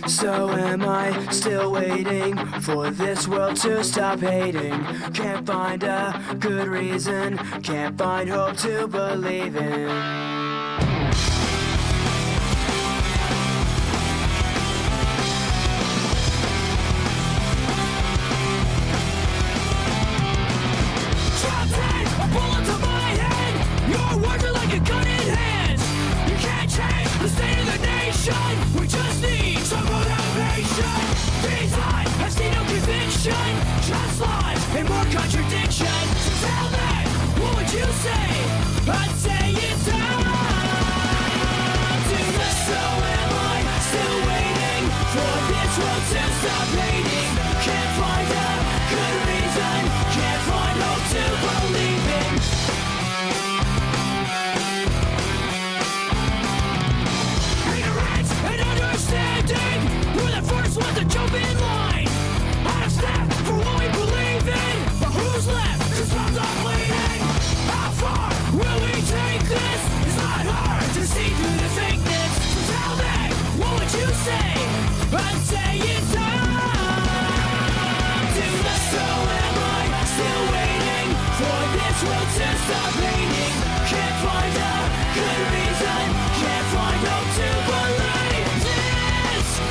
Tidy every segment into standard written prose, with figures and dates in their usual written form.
So am I still waiting for this world to stop hating? Can't find a good reason, can't find hope to believe in. Your words are like a gun in hands. You can't change the state of the nation. We just need some motivation. Design has seen no conviction, just lies and more contradiction. So tell me, what would you say? I'd say it's time to let. So am I still waiting for this world to stop hating? Can't find a good reason, can't find hope to believe in. We're the first ones to jump in line. Out of step for what we believe in. But who's left? Cause I'm not bleeding. How far will we take this? It's not hard to see through the fakeness. So tell me, what would you say? I'd say it's time to let. So am I still waiting for this world to stop hating? Can't find a good reason, can't find hope to believe.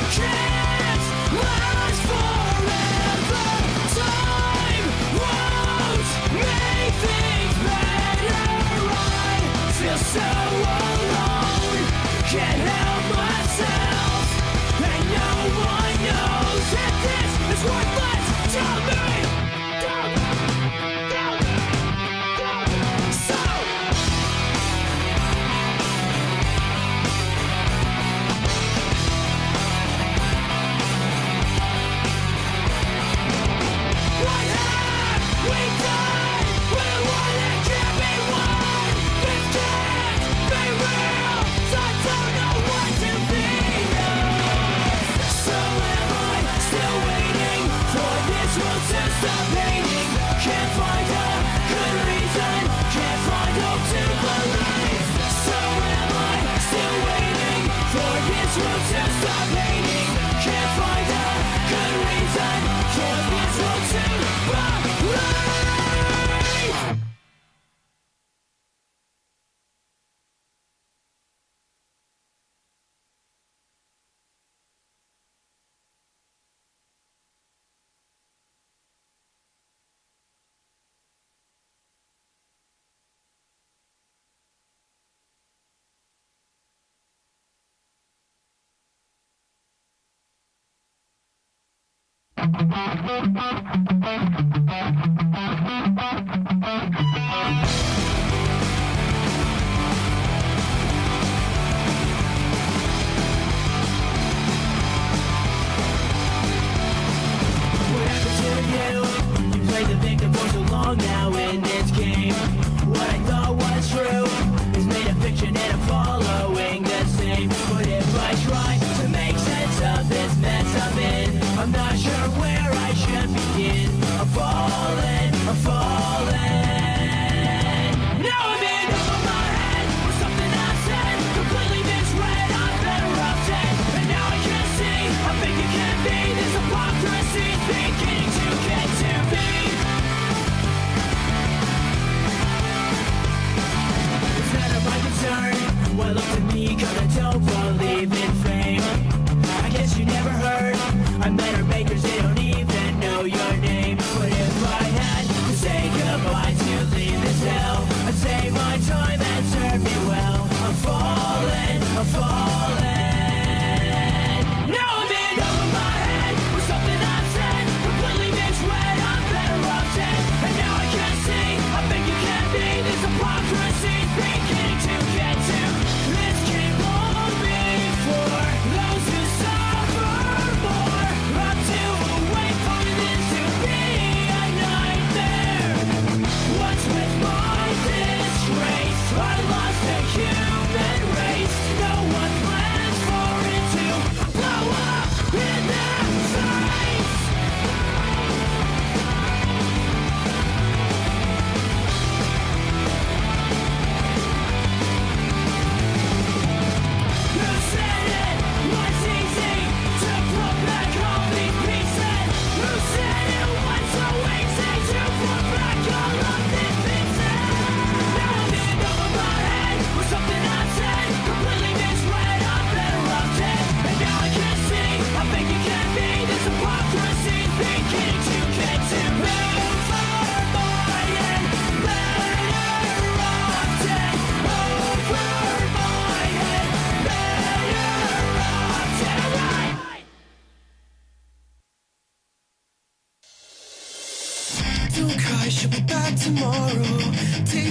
Can't last forever. Time won't make things better. I feel so alone, can't help myself, and no one knows that this is worthless. Tell me. I'm falling.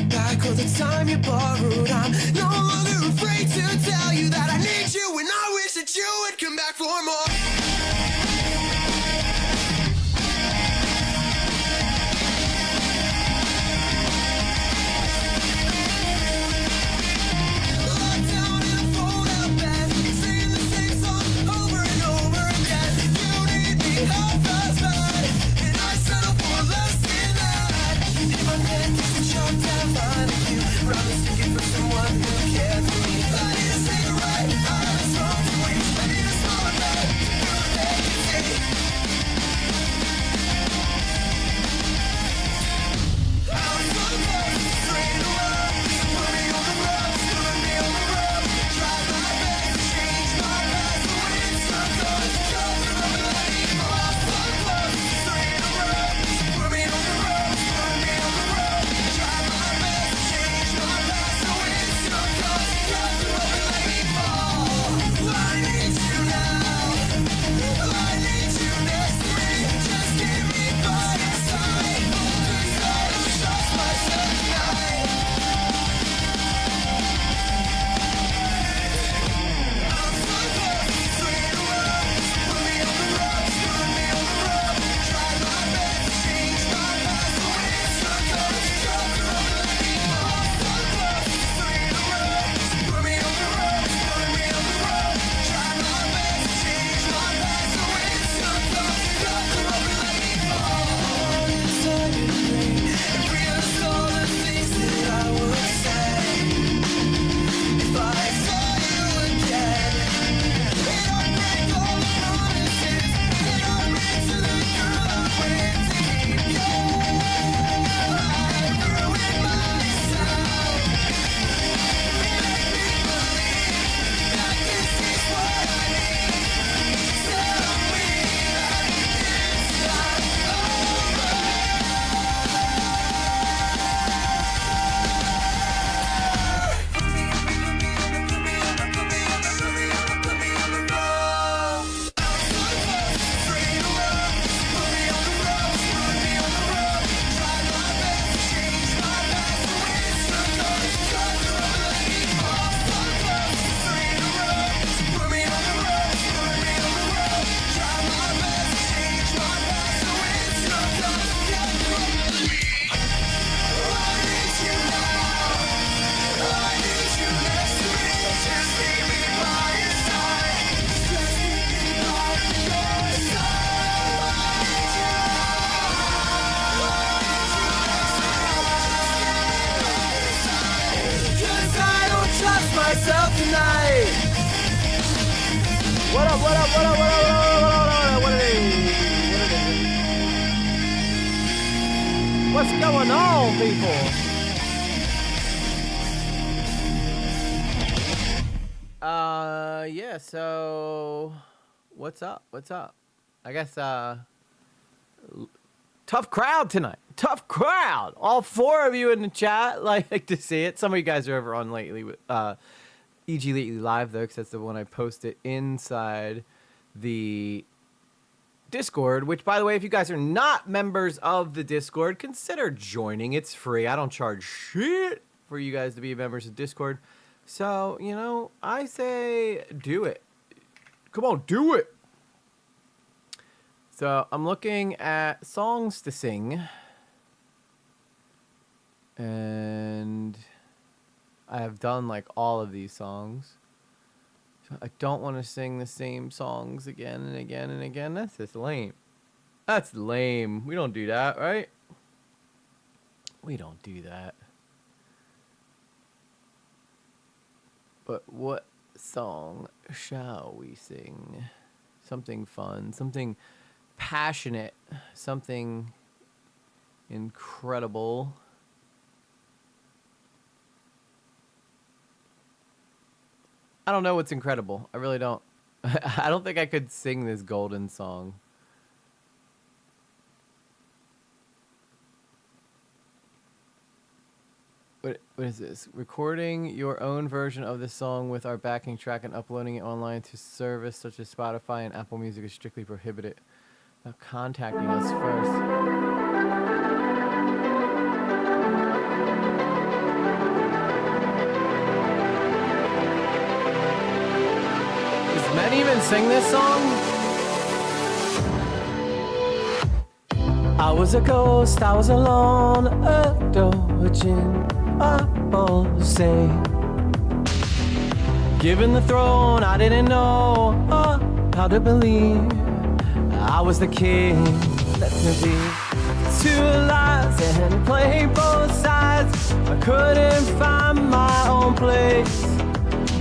back all the time you borrowed. I'm no longer afraid to tell you that I need you, and I wish that you would come back for more. Myself tonight. What up, what up, what up, what up, what up, what up, what it is? What's going on, people? Yeah, so what's up? What's up? I guess tough crowd tonight. Tough crowd. All four of you in the chat. Like to see it. Some of you guys are over on lately with EG Lately Live though, because that's the one I posted inside the Discord. Which, by the way, if you guys are not members of the Discord, consider joining. It's free. I don't charge shit for you guys to be members of Discord. So, you know, I say do it. Come on, do it. So I'm looking at songs to sing. And I have done like all of these songs. So I don't want to sing the same songs again and again and again. That's just lame. That's lame. We don't do that, right? We don't do that. But what song shall we sing? Something fun, something passionate, something incredible. I don't know what's incredible. I really don't. I don't think I could sing this golden song. What is this? Recording your own version of the song with our backing track and uploading it online to service such as Spotify and Apple Music is strictly prohibited. Now contacting us first. even sing this song? I was a ghost, I was alone, a dodging a say. Given the throne, I didn't know how to believe. I was the king, let me be. Two lives and play both sides. I couldn't find my own place.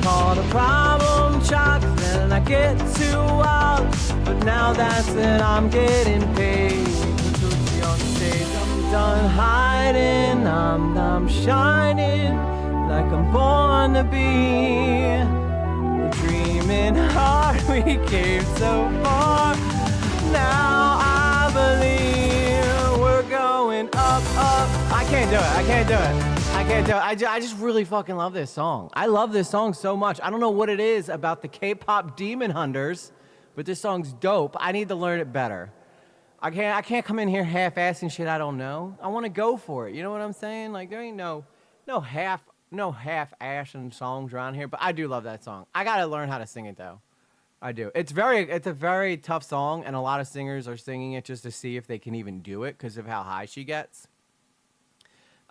Called a problem child, then I get too wild. But now that's it, I'm getting paid. On stage, I'm done hiding, I'm shining like I'm born to be. Dreaming hard, we came so far. Now I believe we're going up. I can't do it. I just really fucking love this song. I love this song so much. I don't know what it is about the K-pop demon hunters, but this song's dope. I need to learn it better. I can't come in here half-assing shit I don't know. I want to go for it. You know what I'm saying? Like, there ain't no half-assing songs around here, but I do love that song. I gotta learn how to sing it though. I do. It's a very tough song, and a lot of singers are singing it just to see if they can even do it because of how high she gets.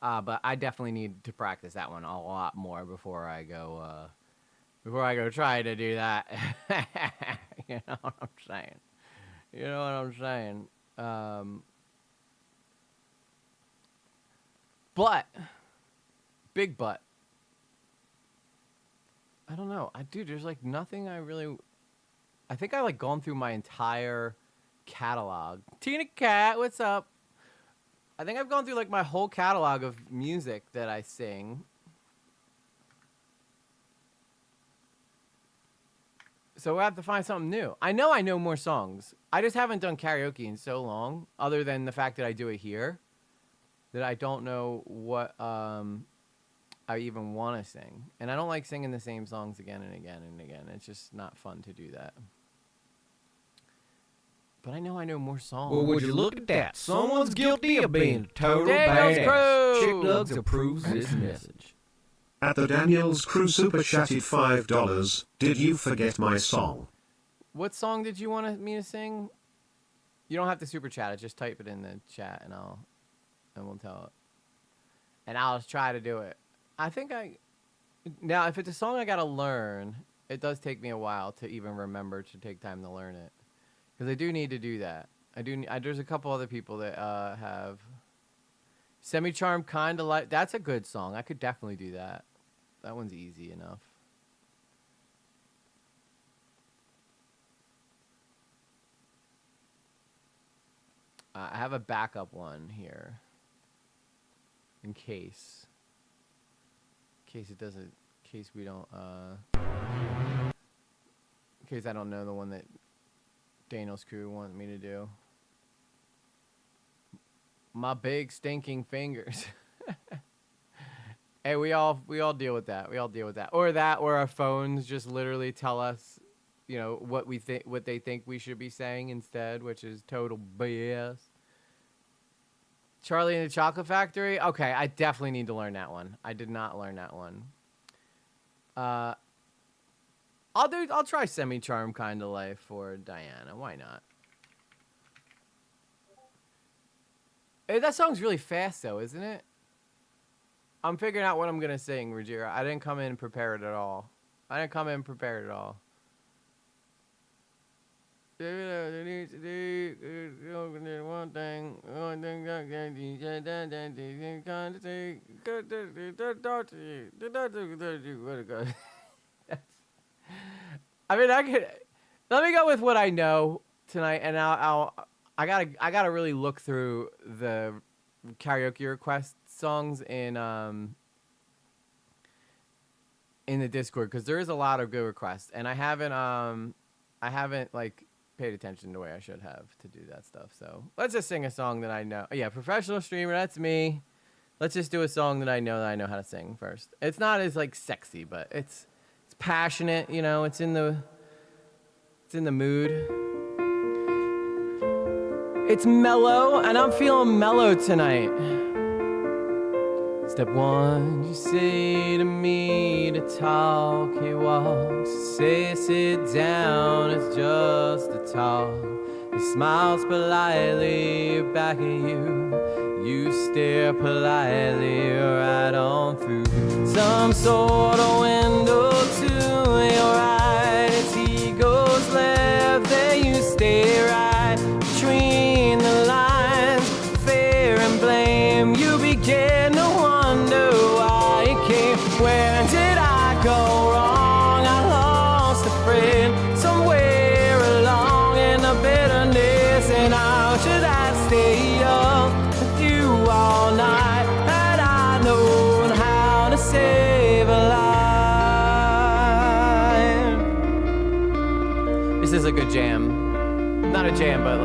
But I definitely need to practice that one a lot more before I go try to do that. You know what I'm saying? You know what I'm saying? But, big but. I don't know. Dude, there's like nothing I think I like gone through my entire catalog. Tina Cat, what's up? I think I've gone through like my whole catalog of music that I sing. So we have to find something new. I know more songs. I just haven't done karaoke in so long, other than the fact that I do it here, that I don't know what I even want to sing. And I don't like singing the same songs again and again and again. It's just not fun to do that. But I know more songs. Well, would you look at that? Someone's guilty of being a total Daniel's badass. Crew. Chick Lugs approves this message. At the Daniels Crew Super Chatted $5, did you forget my song? What song did you want me to sing? You don't have to super chat it. Just type it in the chat, and we'll tell it. And I'll just try to do it. Now, if it's a song I gotta learn, it does take me a while to even remember to take time to learn it, because I do need to do that. There's a couple other people that have Semi-Charm, Kinda Like. That's a good song. I could definitely do that. That one's easy enough. I have a backup one here, in case it doesn't, in case we don't, in case I don't know the one that Daniel's Crew wanted me to do. My big stinking fingers. Hey, we all deal with that. We all deal with that. Or our phones just literally tell us, you know, what they think we should be saying instead, which is total BS. Charlie and the Chocolate Factory. Okay, I definitely need to learn that one. I did not learn that one. I'll try Semi-Charm Kinda Life for Diana. Why not? Hey, that song's really fast though, isn't it? I'm figuring out what I'm gonna sing, Ruggiero. I didn't come in prepared at all. One thing. I mean, let me go with what I know tonight, and I gotta really look through the karaoke request songs in the Discord, because there is a lot of good requests, and I haven't like paid attention the way I should have to do that stuff. So let's just sing a song that I know. Yeah, professional streamer, that's me. Let's just do a song that I know how to sing first. It's not as like sexy, but it's passionate, you know. It's in the mood. It's mellow, and I'm feeling mellow tonight. Step one, you say to me to talk. He walks, say sit down, it's just a talk. He smiles politely back at you. You stare politely right on through some sort of window to your right. As he goes left, there you stay right between the lines. Fear and blame, you begin to wonder why it came. Where did I go wrong? I lost a friend somewhere along in the bitterness. And how should I stay up with you all night? Had I known how to save a life. This is a good jam. Not a jam, but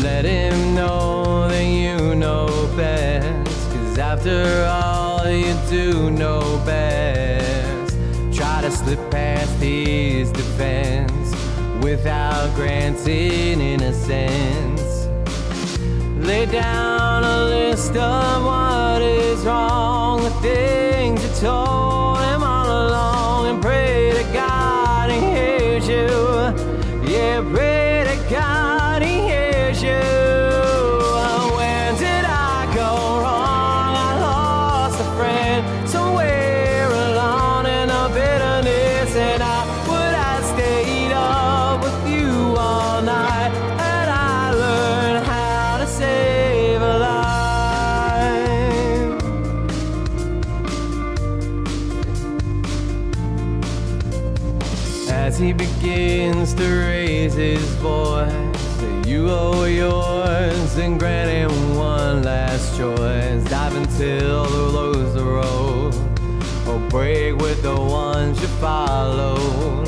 let him know that you know best. 'Cause after all, you do know best. Try to slip past his defense without granting innocence. Lay down a list of what is wrong, the things you told him all along, and pray to God he hears you. Yeah, pray to God he hears you. When did I go wrong? I lost a friend somewhere alone in the bitterness. And I would have stayed up with you all night, and I learned how to save a life. As he begins to raise his voice, you owe yours and grant him one last choice. Dive until the lows the road, or break with the ones you followed.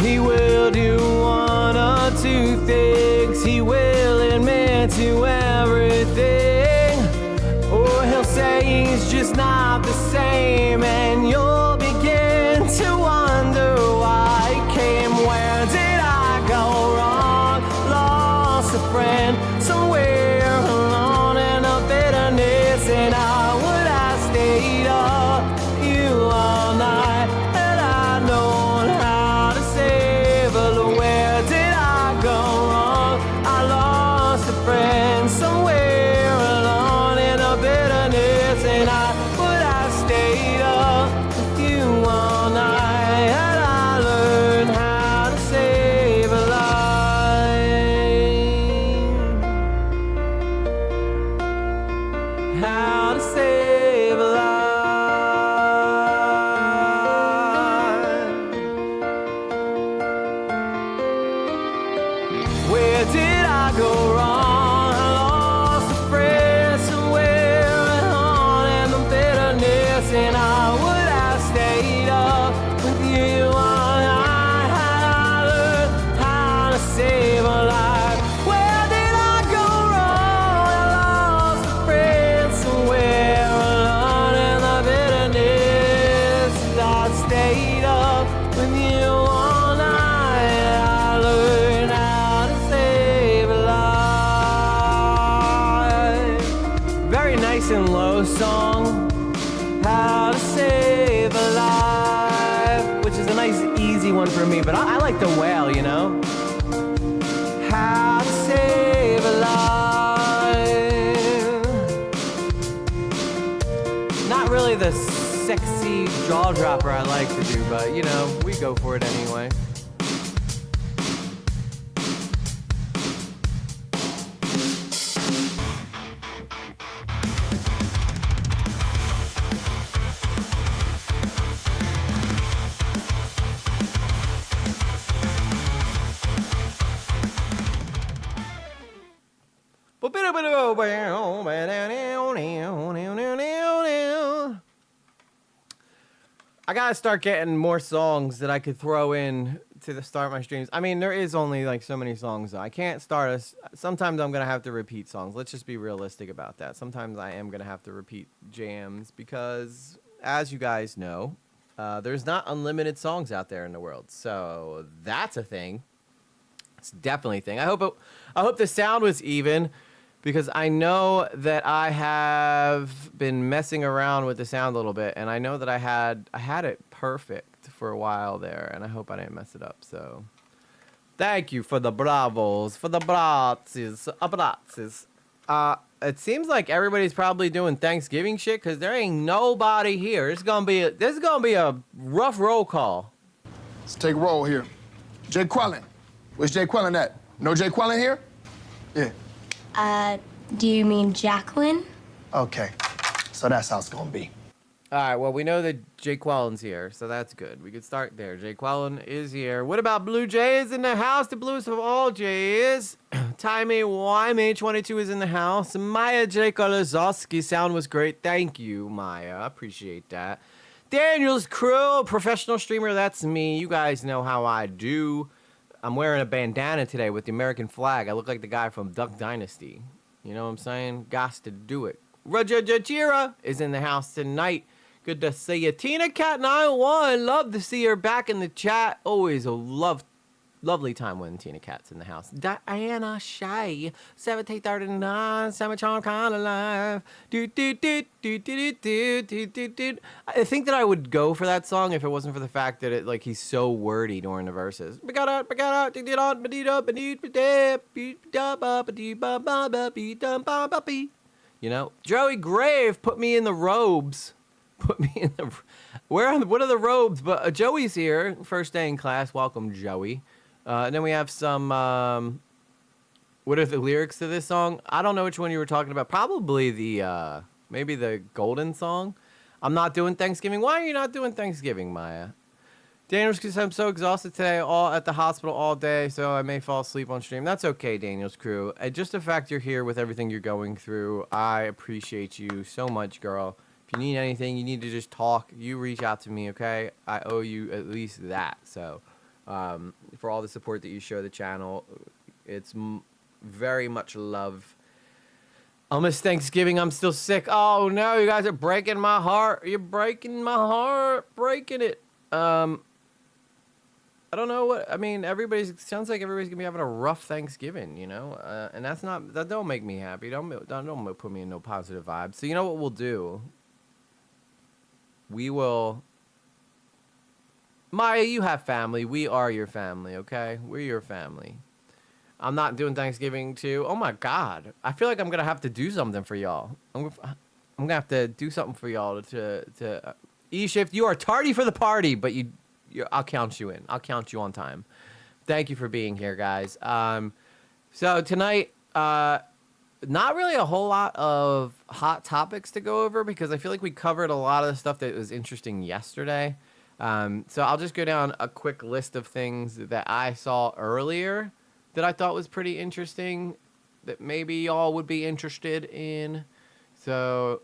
He will do one or two things. He will admit to everything, or he'll say he's just not the same, and you'll begin to wonder why he came. Where did I go wrong? Lost a friend somewhere alone in the bitterness. And I would have stayed up with you all night, and I known how to save her. Where did I go wrong? I lost a friend somewhere alone in the bitterness. And I would have stayed up with you all night, and I learned how to save a life. How to save a life. Where did I go wrong? I lost a friend somewhere alone in the bitterness. And I would have stayed up with you all night, had I learned how to save a life. Where did I go wrong? I lost a friend somewhere alone in the bitterness. I stayed up with you all night, I learned how to save a life. Very nice and low song. How to save a life, which is a nice easy one for me, but I like the wail, you know. How to save a life. Not really the sexy jaw dropper I like to do, but you know, we go for it anyway. I gotta start getting more songs that I could throw in to the start my streams. I mean, there is only like so many songs though. I can't start us. Sometimes I'm gonna have to repeat songs. Let's just be realistic about that. Sometimes I am gonna have to repeat jams because, as you guys know, there's not unlimited songs out there in the world. So that's a thing. It's definitely a thing. I hope the sound was even, because I know that I have been messing around with the sound a little bit, and I know that I had it perfect for a while there, and I hope I didn't mess it up. So, thank you for the bravos, for the brazes, abrazes. It seems like everybody's probably doing Thanksgiving shit because there ain't nobody here. This is gonna be a rough roll call. Let's take a roll here. Jay Quellen. Where's Jay Quellen at? No Jay Quellen here? Yeah. Do you mean Jacqueline? Okay. So that's how it's gonna be. All right, well, we know that Jay Quellen's here, so that's good. We could start there. Jay Quellen is here. What about Blue Jay is in the house? The bluest of all Jays. Timey Wimey 22 is in the house. Maya J. Kolozowski. Sound was great. Thank you, Maya. Appreciate that. Daniel's Crew, professional streamer. That's me. You guys know how I do. I'm wearing a bandana today with the American flag. I look like the guy from Duck Dynasty. You know what I'm saying? Gots to do it. Raja Jajira is in the house tonight. Good to see you. Tina Cat 91. Love to see her back in the chat. Always a lovely time when Tina Cat's in the house. Diana Shay, 1739, Summer Charm kind of life. I think that I would go for that song if it wasn't for the fact that it he's so wordy during the verses. You know, Joey Grave put me in the robes. Put me in the. What are the robes? But Joey's here, first day in class. Welcome, Joey. And then we have some. What are the lyrics to this song? I don't know which one you were talking about. Probably the maybe the Golden song. I'm not doing Thanksgiving. Why are you not doing Thanksgiving, Maya? Daniel's because I'm so exhausted today, all at the hospital all day, so I may fall asleep on stream. That's okay, Daniel's Crew. Just the fact you're here with everything you're going through, I appreciate you so much, girl. If you need anything, you need to just talk, you reach out to me, okay? I owe you at least that. So, for all the support that you show the channel, it's very much love. I'll miss Thanksgiving. I'm still sick. Oh, no, you guys are breaking my heart. You're breaking my heart. Breaking it. I don't know what, I mean, sounds like everybody's gonna be having a rough Thanksgiving, you know? And that don't make me happy. Don't put me in no positive vibes. So you know what we'll do? We will... Maya, you have family. We are your family, okay? We're your family. I'm not doing Thanksgiving too. Oh my God. I feel like I'm gonna have to do something for y'all. I'm gonna have to do something for y'all to E-Shift, you are tardy for the party, but I'll count you in. I'll count you on time. Thank you for being here, guys. So tonight, not really a whole lot of hot topics to go over because I feel like we covered a lot of the stuff that was interesting yesterday. So I'll just go down a quick list of things that I saw earlier that I thought was pretty interesting that maybe y'all would be interested in. So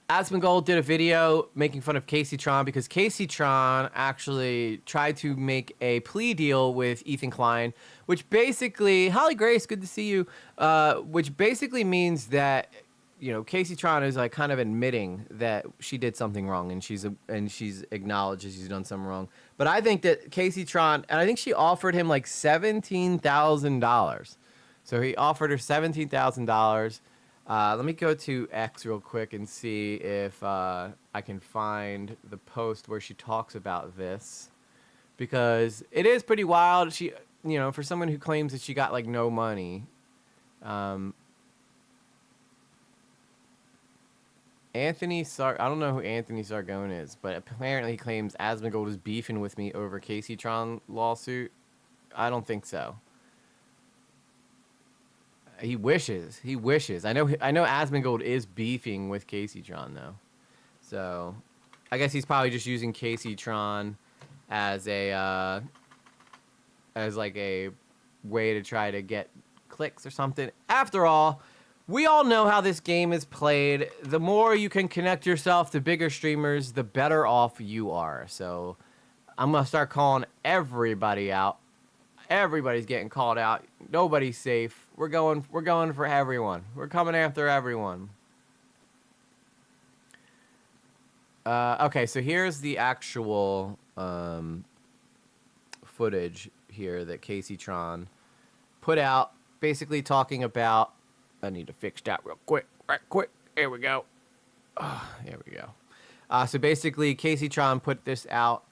Asmongold did a video making fun of Casey Tron because Casey Tron actually tried to make a plea deal with Ethan Klein, which basically, Holly Grace, good to see you, which basically means that, you know, Casey Tron is like kind of admitting that she did something wrong and she's acknowledged that she's done something wrong. But I think that Casey Tron, and I think she offered him like $17,000. So he offered her $17,000. Let me go to X real quick and see if I can find the post where she talks about this, because it is pretty wild. She, you know, for someone who claims that she got like no money, I don't know who Anthony Sargone is, but apparently he claims Asmongold is beefing with me over Casey Tron lawsuit. I don't think so. He wishes. I know Asmongold is beefing with Casey Tron though. So I guess he's probably just using Casey Tron as a like a way to try to get clicks or something. After all, we all know how this game is played. The more you can connect yourself to bigger streamers, the better off you are. So I'm gonna start calling everybody out. Everybody's getting called out. Nobody's safe. We're going for everyone. We're coming after everyone. Okay, so here's the actual footage here that Casey Tron put out, basically talking about I need to fix that real quick. Right quick. There we go. There we go. So basically, Casey Tron put this out.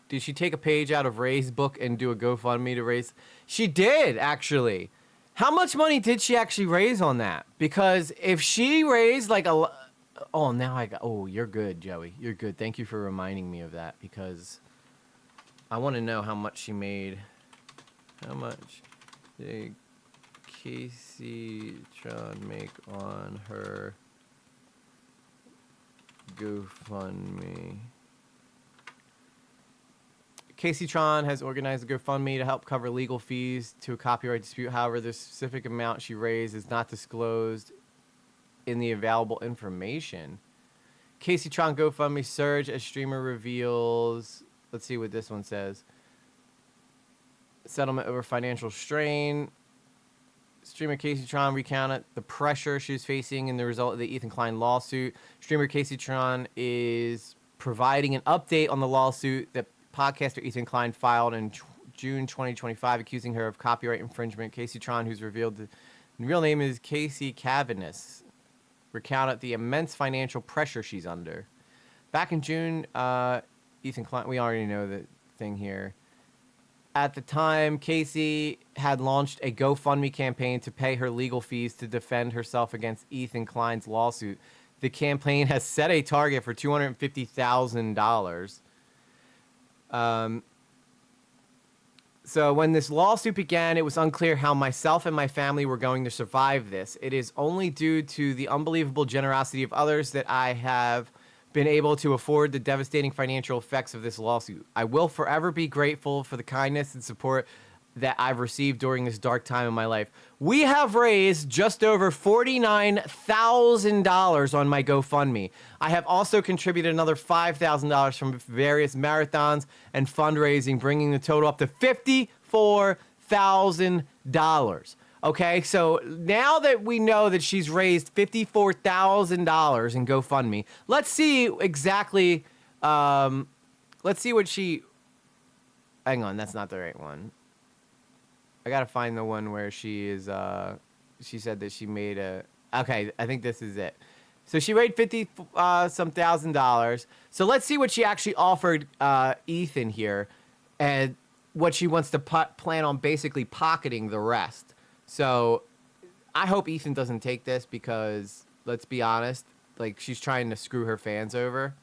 Did she take a page out of Ray's book and do a GoFundMe to raise? She did, actually. How much money did she actually raise on that? Because if she raised like a... Oh, now I got... Oh, you're good, Joey. You're good. Thank you for reminding me of that, because I want to know how much she made. How much did Casey Tron make on her GoFundMe? Casey Tron has organized a GoFundMe to help cover legal fees to a copyright dispute. However, the specific amount she raised is not disclosed in the available information. Casey Tron GoFundMe surge as streamer reveals... Let's see what this one says. Settlement over financial strain. Streamer Casey Tron recounted the pressure she's facing in the result of the Ethan Klein lawsuit. Streamer Casey Tron is providing an update on the lawsuit that podcaster Ethan Klein filed in June 2025, accusing her of copyright infringement. Casey Tron, who's revealed the real name is Casey Cavanis, recounted the immense financial pressure she's under. Back in June, Ethan Klein, we already know the thing here. At the time, Casey had launched a GoFundMe campaign to pay her legal fees to defend herself against Ethan Klein's lawsuit. The campaign has set a target for $250,000. So when this lawsuit began, it was unclear how myself and my family were going to survive this. It is only due to the unbelievable generosity of others that I have been able to afford the devastating financial effects of this lawsuit. I will forever be grateful for the kindness and support that I've received during this dark time in my life. We have raised just over $49,000 on my GoFundMe. I have also contributed another $5,000 from various marathons and fundraising, bringing the total up to $54,000. Okay, so now that we know that she's raised $54,000 in GoFundMe, let's see exactly, let's see what she, hang on, that's not the right one. I gotta find the one where she is, she said that she made a, okay, I think this is it. So she raised some $1,000. So let's see what she actually offered Ethan here and what she wants to plan on basically pocketing the rest. So I hope Ethan doesn't take this because, let's be honest, like she's trying to screw her fans over.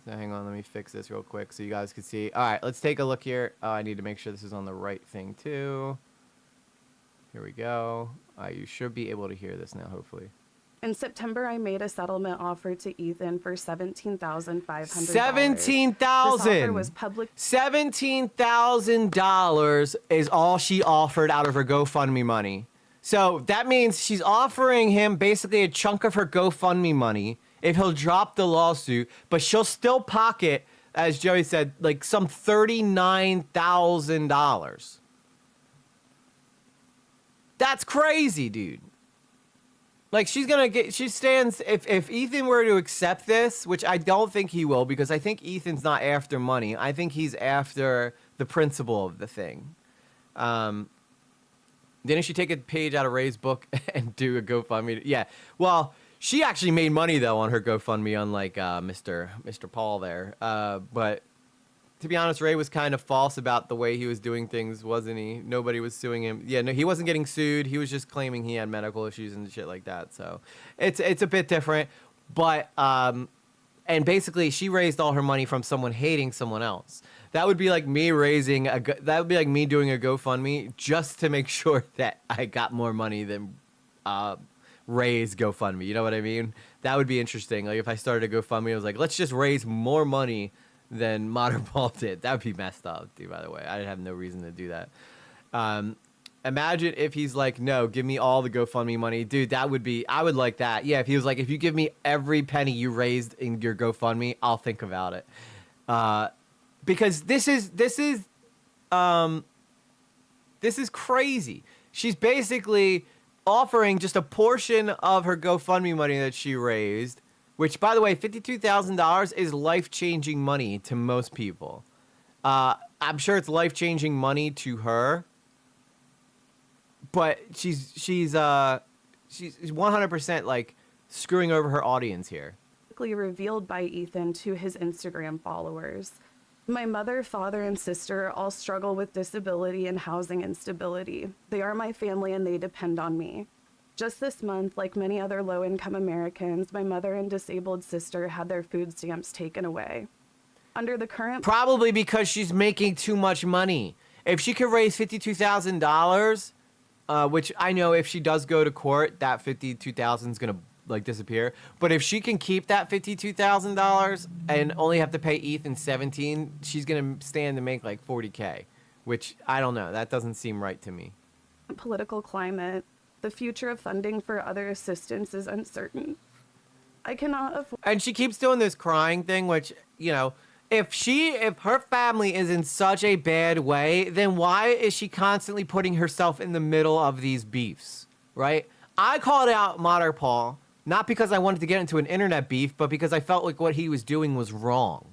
So hang on, let me fix this real quick so you guys can see. All right, let's take a look here. Oh, I need to make sure this is on the right thing too. Here we go. You should be able to hear this now, hopefully. In September, I made a settlement offer to Ethan for $17,500. $17,000 was public. $17,000 is all she offered out of her GoFundMe money. So that means she's offering him basically a chunk of her GoFundMe money if he'll drop the lawsuit, but she'll still pocket, as Joey said, like some $39,000. That's crazy, dude. Like she stands, if Ethan were to accept this, which I don't think he will, because I think Ethan's not after money. I think he's after the principle of the thing. Didn't she take a page out of Ray's book and do a GoFundMe? Yeah. Well, she actually made money though on her GoFundMe, unlike Mr. Paul there. But to be honest, Ray was kind of false about the way he was doing things, wasn't he? Nobody was suing him. Yeah, no, he wasn't getting sued. He was just claiming he had medical issues and shit like that. So it's a bit different. But and basically, she raised all her money from someone hating someone else. That would be like me doing a GoFundMe just to make sure that I got more money than Ray's GoFundMe. You know what I mean? That would be interesting. Like if I started a GoFundMe, I was like, let's just raise more money than Modern Paul did. That would be messed up, dude, by the way. I have no reason to do that. Imagine if he's like, no, give me all the GoFundMe money. Dude, that would be, I would like that. Yeah, if he was like, if you give me every penny you raised in your GoFundMe, I'll think about it. Because this is crazy. She's basically offering just a portion of her GoFundMe money that she raised, which, by the way, $52,000 is life-changing money to most people. I'm sure it's life-changing money to her, but she's she's 100% like screwing over her audience here. Revealed by Ethan to his Instagram followers. My mother, father, and sister all struggle with disability and housing instability. They are my family and they depend on me. Just this month, like many other low-income Americans, my mother and disabled sister had their food stamps taken away. Under the current... Probably because she's making too much money. If she could raise $52,000, which I know if she does go to court, that $52,000 is going to like disappear. But if she can keep that $52,000 and only have to pay Ethan $17,000, she's going to stand to make like $40K, which I don't know. That doesn't seem right to me. Political climate, the future of funding for other assistance is uncertain. I cannot afford... And she keeps doing this crying thing, which, you know, if her family is in such a bad way, then why is she constantly putting herself in the middle of these beefs, right? I called out Modern Paul, not because I wanted to get into an internet beef, but because I felt like what he was doing was wrong,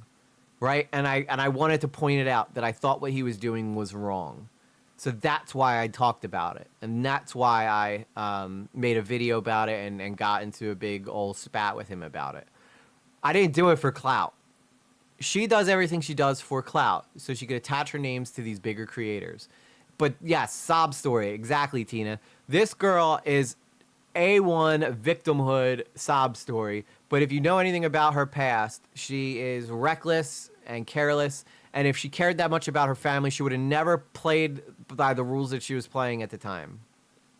right? And I wanted to point it out that I thought what he was doing was wrong. So that's why I talked about it. And that's why I made a video about it and got into a big old spat with him about it. I didn't do it for clout. She does everything she does for clout, so she could attach her names to these bigger creators. But yes, sob story, exactly, Tina. This girl is A1 victimhood sob story, but if you know anything about her past, she is reckless and careless, and if she cared that much about her family, she would have never played by the rules that she was playing at the time.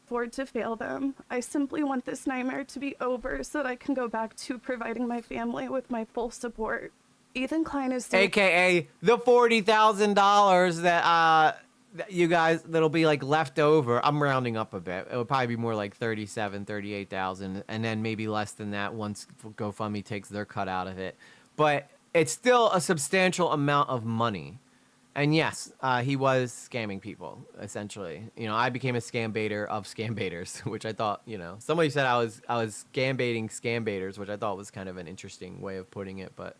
Afford to fail them. I simply want this nightmare to be over so that I can go back to providing my family with my full support. Ethan Klein is still... AKA the $40,000 that you guys, that'll be like left over. I'm rounding up a bit. It would probably be more like 37, 38,000, and then maybe less than that once GoFundMe takes their cut out of it. But it's still a substantial amount of money. And yes, he was scamming people, essentially. You know, I became a scam baiter of scam baiters, which I thought, you know, somebody said I was scam baiting scam baiters, which I thought was kind of an interesting way of putting it, but...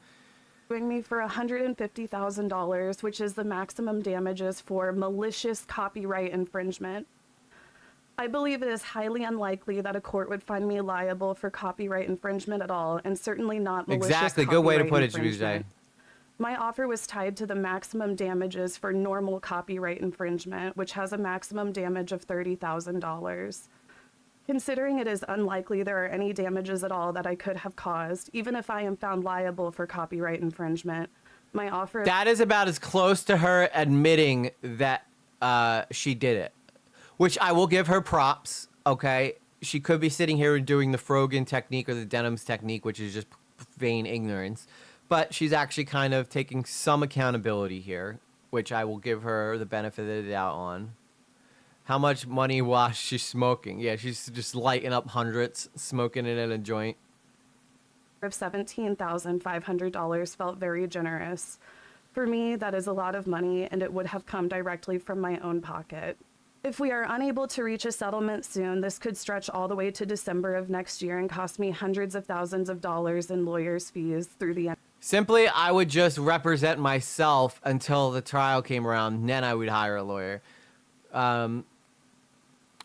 me for $150,000, which is the maximum damages for malicious copyright infringement. I believe it is highly unlikely that a court would find me liable for copyright infringement at all, and certainly not malicious exactly. Good way to put it, infringement. My offer was tied to the maximum damages for normal copyright infringement, which has a maximum damage of $30,000. Considering it is unlikely there are any damages at all that I could have caused, even if I am found liable for copyright infringement, my offer... That is about as close to her admitting that she did it, which I will give her props, okay? She could be sitting here and doing the Frogan technique or the Denham's technique, which is just vain ignorance, but she's actually kind of taking some accountability here, which I will give her the benefit of the doubt on. How much money was she smoking? Yeah, she's just lighting up hundreds, smoking it in a joint. Of $17,500 felt very generous. For me, that is a lot of money, and it would have come directly from my own pocket. If we are unable to reach a settlement soon, this could stretch all the way to December of next year and cost me hundreds of thousands of dollars in lawyers' fees through the end. Simply, I would just represent myself until the trial came around, then I would hire a lawyer.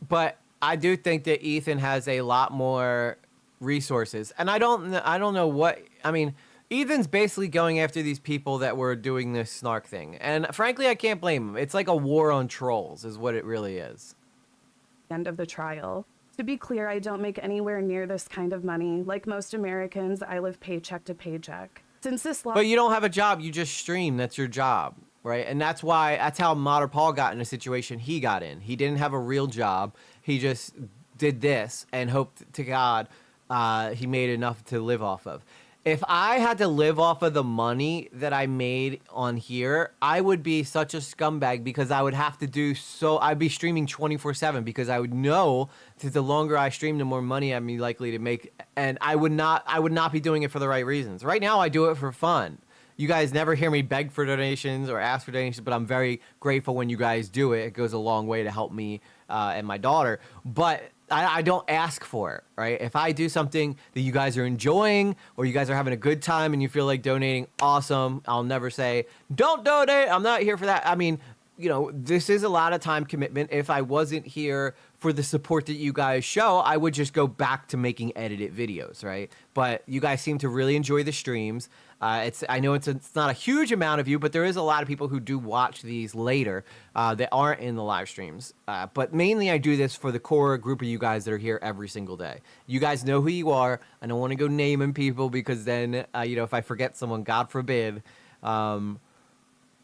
But I do think that Ethan has a lot more resources, and I don't know what, I mean, Ethan's basically going after these people that were doing this snark thing, and frankly, I can't blame him. It's like a war on trolls, is what it really is. End of the trial. To be clear, I don't make anywhere near this kind of money. Like most Americans, I live paycheck to paycheck. Since this law... But you don't have a job, you just stream, that's your job. Right, and that's how Modern Paul got in a situation he got in. He didn't have a real job. He just did this and hoped to God he made enough to live off of. If I had to live off of the money that I made on here, I would be such a scumbag because I would have to do so. I'd be streaming 24/7 because I would know that the longer I stream, the more money I'd be likely to make, and I would not be doing it for the right reasons. Right now, I do it for fun. You guys never hear me beg for donations or ask for donations, but I'm very grateful when you guys do it. It goes a long way to help me and my daughter. But I don't ask for it, right? If I do something that you guys are enjoying or you guys are having a good time and you feel like donating, awesome. I'll never say, don't donate. I'm not here for that. I mean, you know, this is a lot of time commitment. If I wasn't here for the support that you guys show, I would just go back to making edited videos, right? But you guys seem to really enjoy the streams. I know it's not a huge amount of you, but there is a lot of people who do watch these later that aren't in the live streams. But mainly I do this for the core group of you guys that are here every single day. You guys know who you are. I don't want to go naming people because then, you know, if I forget someone, God forbid,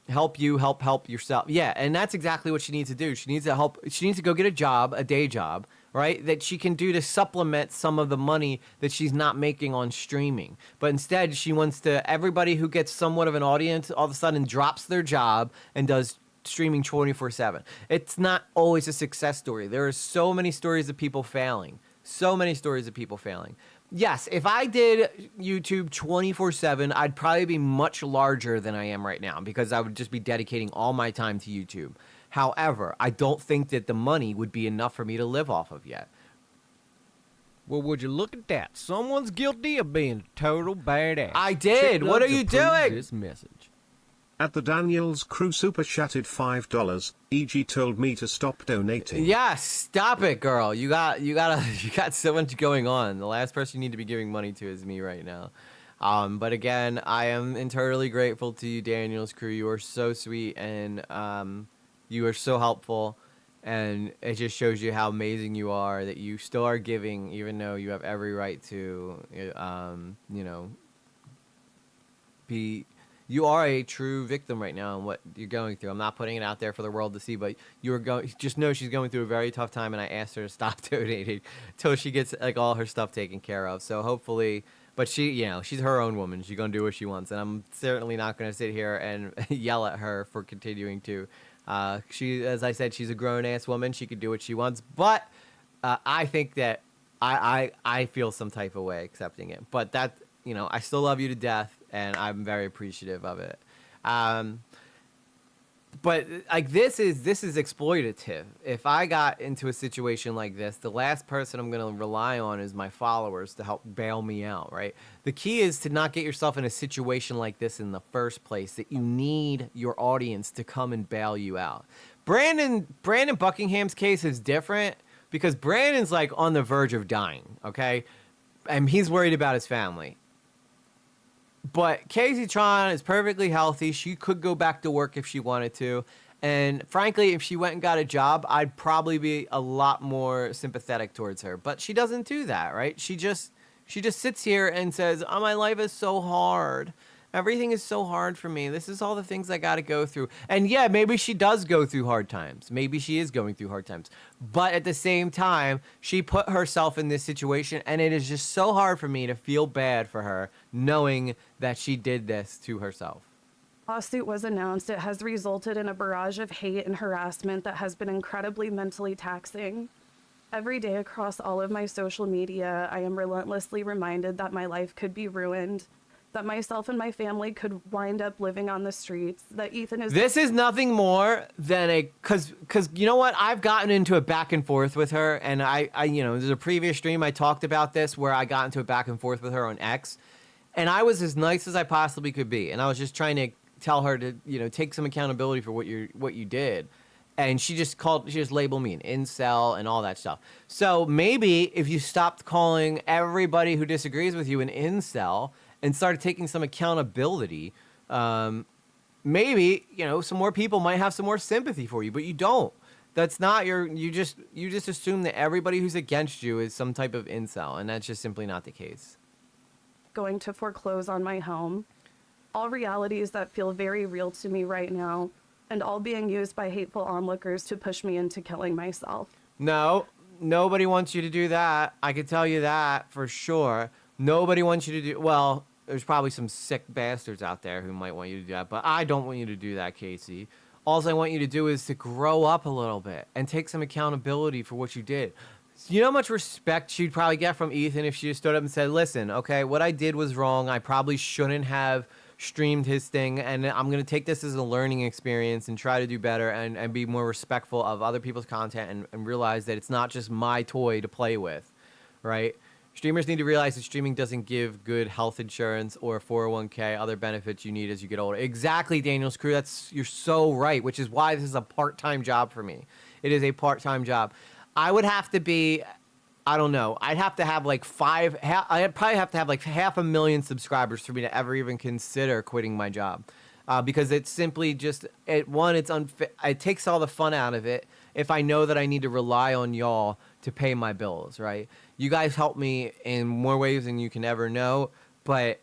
help you, help yourself. Yeah, and that's exactly what she needs to do. She needs to help. She needs to go get a job, a day job, right? That she can do to supplement some of the money that she's not making on streaming. But instead, she wants to, everybody who gets somewhat of an audience all of a sudden drops their job and does streaming 24/7. It's not always a success story. There are so many stories of people failing. So many stories of people failing. Yes, if I did YouTube 24/7, I'd probably be much larger than I am right now because I would just be dedicating all my time to YouTube. However, I don't think that the money would be enough for me to live off of yet. Well, would you look at that? Someone's guilty of being a total badass. I did. Chick What are Nugs you approves doing? This message. At the Daniels Crew super chatted $5. EG told me to stop donating. Yeah, stop it, girl. You got so much going on. The last person you need to be giving money to is me right now. But again, I am entirely grateful to you, Daniel's Crew. You are so sweet and you are so helpful. And it just shows you how amazing you are, that you still are giving, even though you have every right to, you know, be... You are a true victim right now in what you're going through. I'm not putting it out there for the world to see, but you're going. Just know she's going through a very tough time, and I asked her to stop donating until she gets like all her stuff taken care of. So hopefully, but she, you know, she's her own woman. She's gonna do what she wants, and I'm certainly not gonna sit here and yell at her for continuing to. She, as I said, she's a grown ass woman. She can do what she wants, but I think that I feel some type of way accepting it. But that, you know, I still love you to death. And I'm very appreciative of it. But like this is exploitative. If I got into a situation like this, the last person I'm going to rely on is my followers to help bail me out, right? The key is to not get yourself in a situation like this in the first place, that you need your audience to come and bail you out. Brandon Buckingham's case is different because Brandon's like on the verge of dying, okay? And he's worried about his family. But Casey Tron is perfectly healthy. She could go back to work if she wanted to. And frankly, if she went and got a job, I'd probably be a lot more sympathetic towards her. But she doesn't do that, right? She just sits here and says, "Oh, my life is so hard. Everything is so hard for me. This is all the things I got to go through." And yeah, maybe she does go through hard times. Maybe she is going through hard times. But at the same time, she put herself in this situation, and it is just so hard for me to feel bad for her knowing that she did this to herself. Lawsuit was announced. It has resulted in a barrage of hate and harassment that has been incredibly mentally taxing. Every day across all of my social media, I am relentlessly reminded that my life could be ruined, that myself and my family could wind up living on the streets, that Ethan is... This is nothing more than because you know what? I've gotten into a back and forth with her, and I you know, there's a previous stream I talked about this where I got into a back and forth with her on X, and I was as nice as I possibly could be, and I was just trying to tell her to, you know, take some accountability for what you did. And she just labeled me an incel and all that stuff. So maybe if you stopped calling everybody who disagrees with you an incel and started taking some accountability, maybe, you know, some more people might have some more sympathy for you, but you don't. That's not you just assume that everybody who's against you is some type of incel, and that's just simply not the case. Going to foreclose on my home. All realities that feel very real to me right now, and all being used by hateful onlookers to push me into killing myself. No, nobody wants you to do that. I can tell you that for sure. Nobody wants you to do... Well, there's probably some sick bastards out there who might want you to do that, but I don't want you to do that, Casey. All I want you to do is to grow up a little bit and take some accountability for what you did. You know how much respect she'd probably get from Ethan if she just stood up and said, "Listen, okay, what I did was wrong. I probably shouldn't have streamed his thing, and I'm going to take this as a learning experience and try to do better and be more respectful of other people's content and realize that it's not just my toy to play with," right? Streamers need to realize that streaming doesn't give good health insurance or 401k, other benefits you need as you get older. Exactly, Daniel's crew. You're so right, which is why this is a part-time job for me. It is a part-time job. I would have to be, I don't know, I'd have to have like I'd probably have to have like 500,000 subscribers for me to ever even consider quitting my job. Because it's simply just, it's unfair. It takes all the fun out of it if I know that I need to rely on y'all to pay my bills, right? You guys help me in more ways than you can ever know, but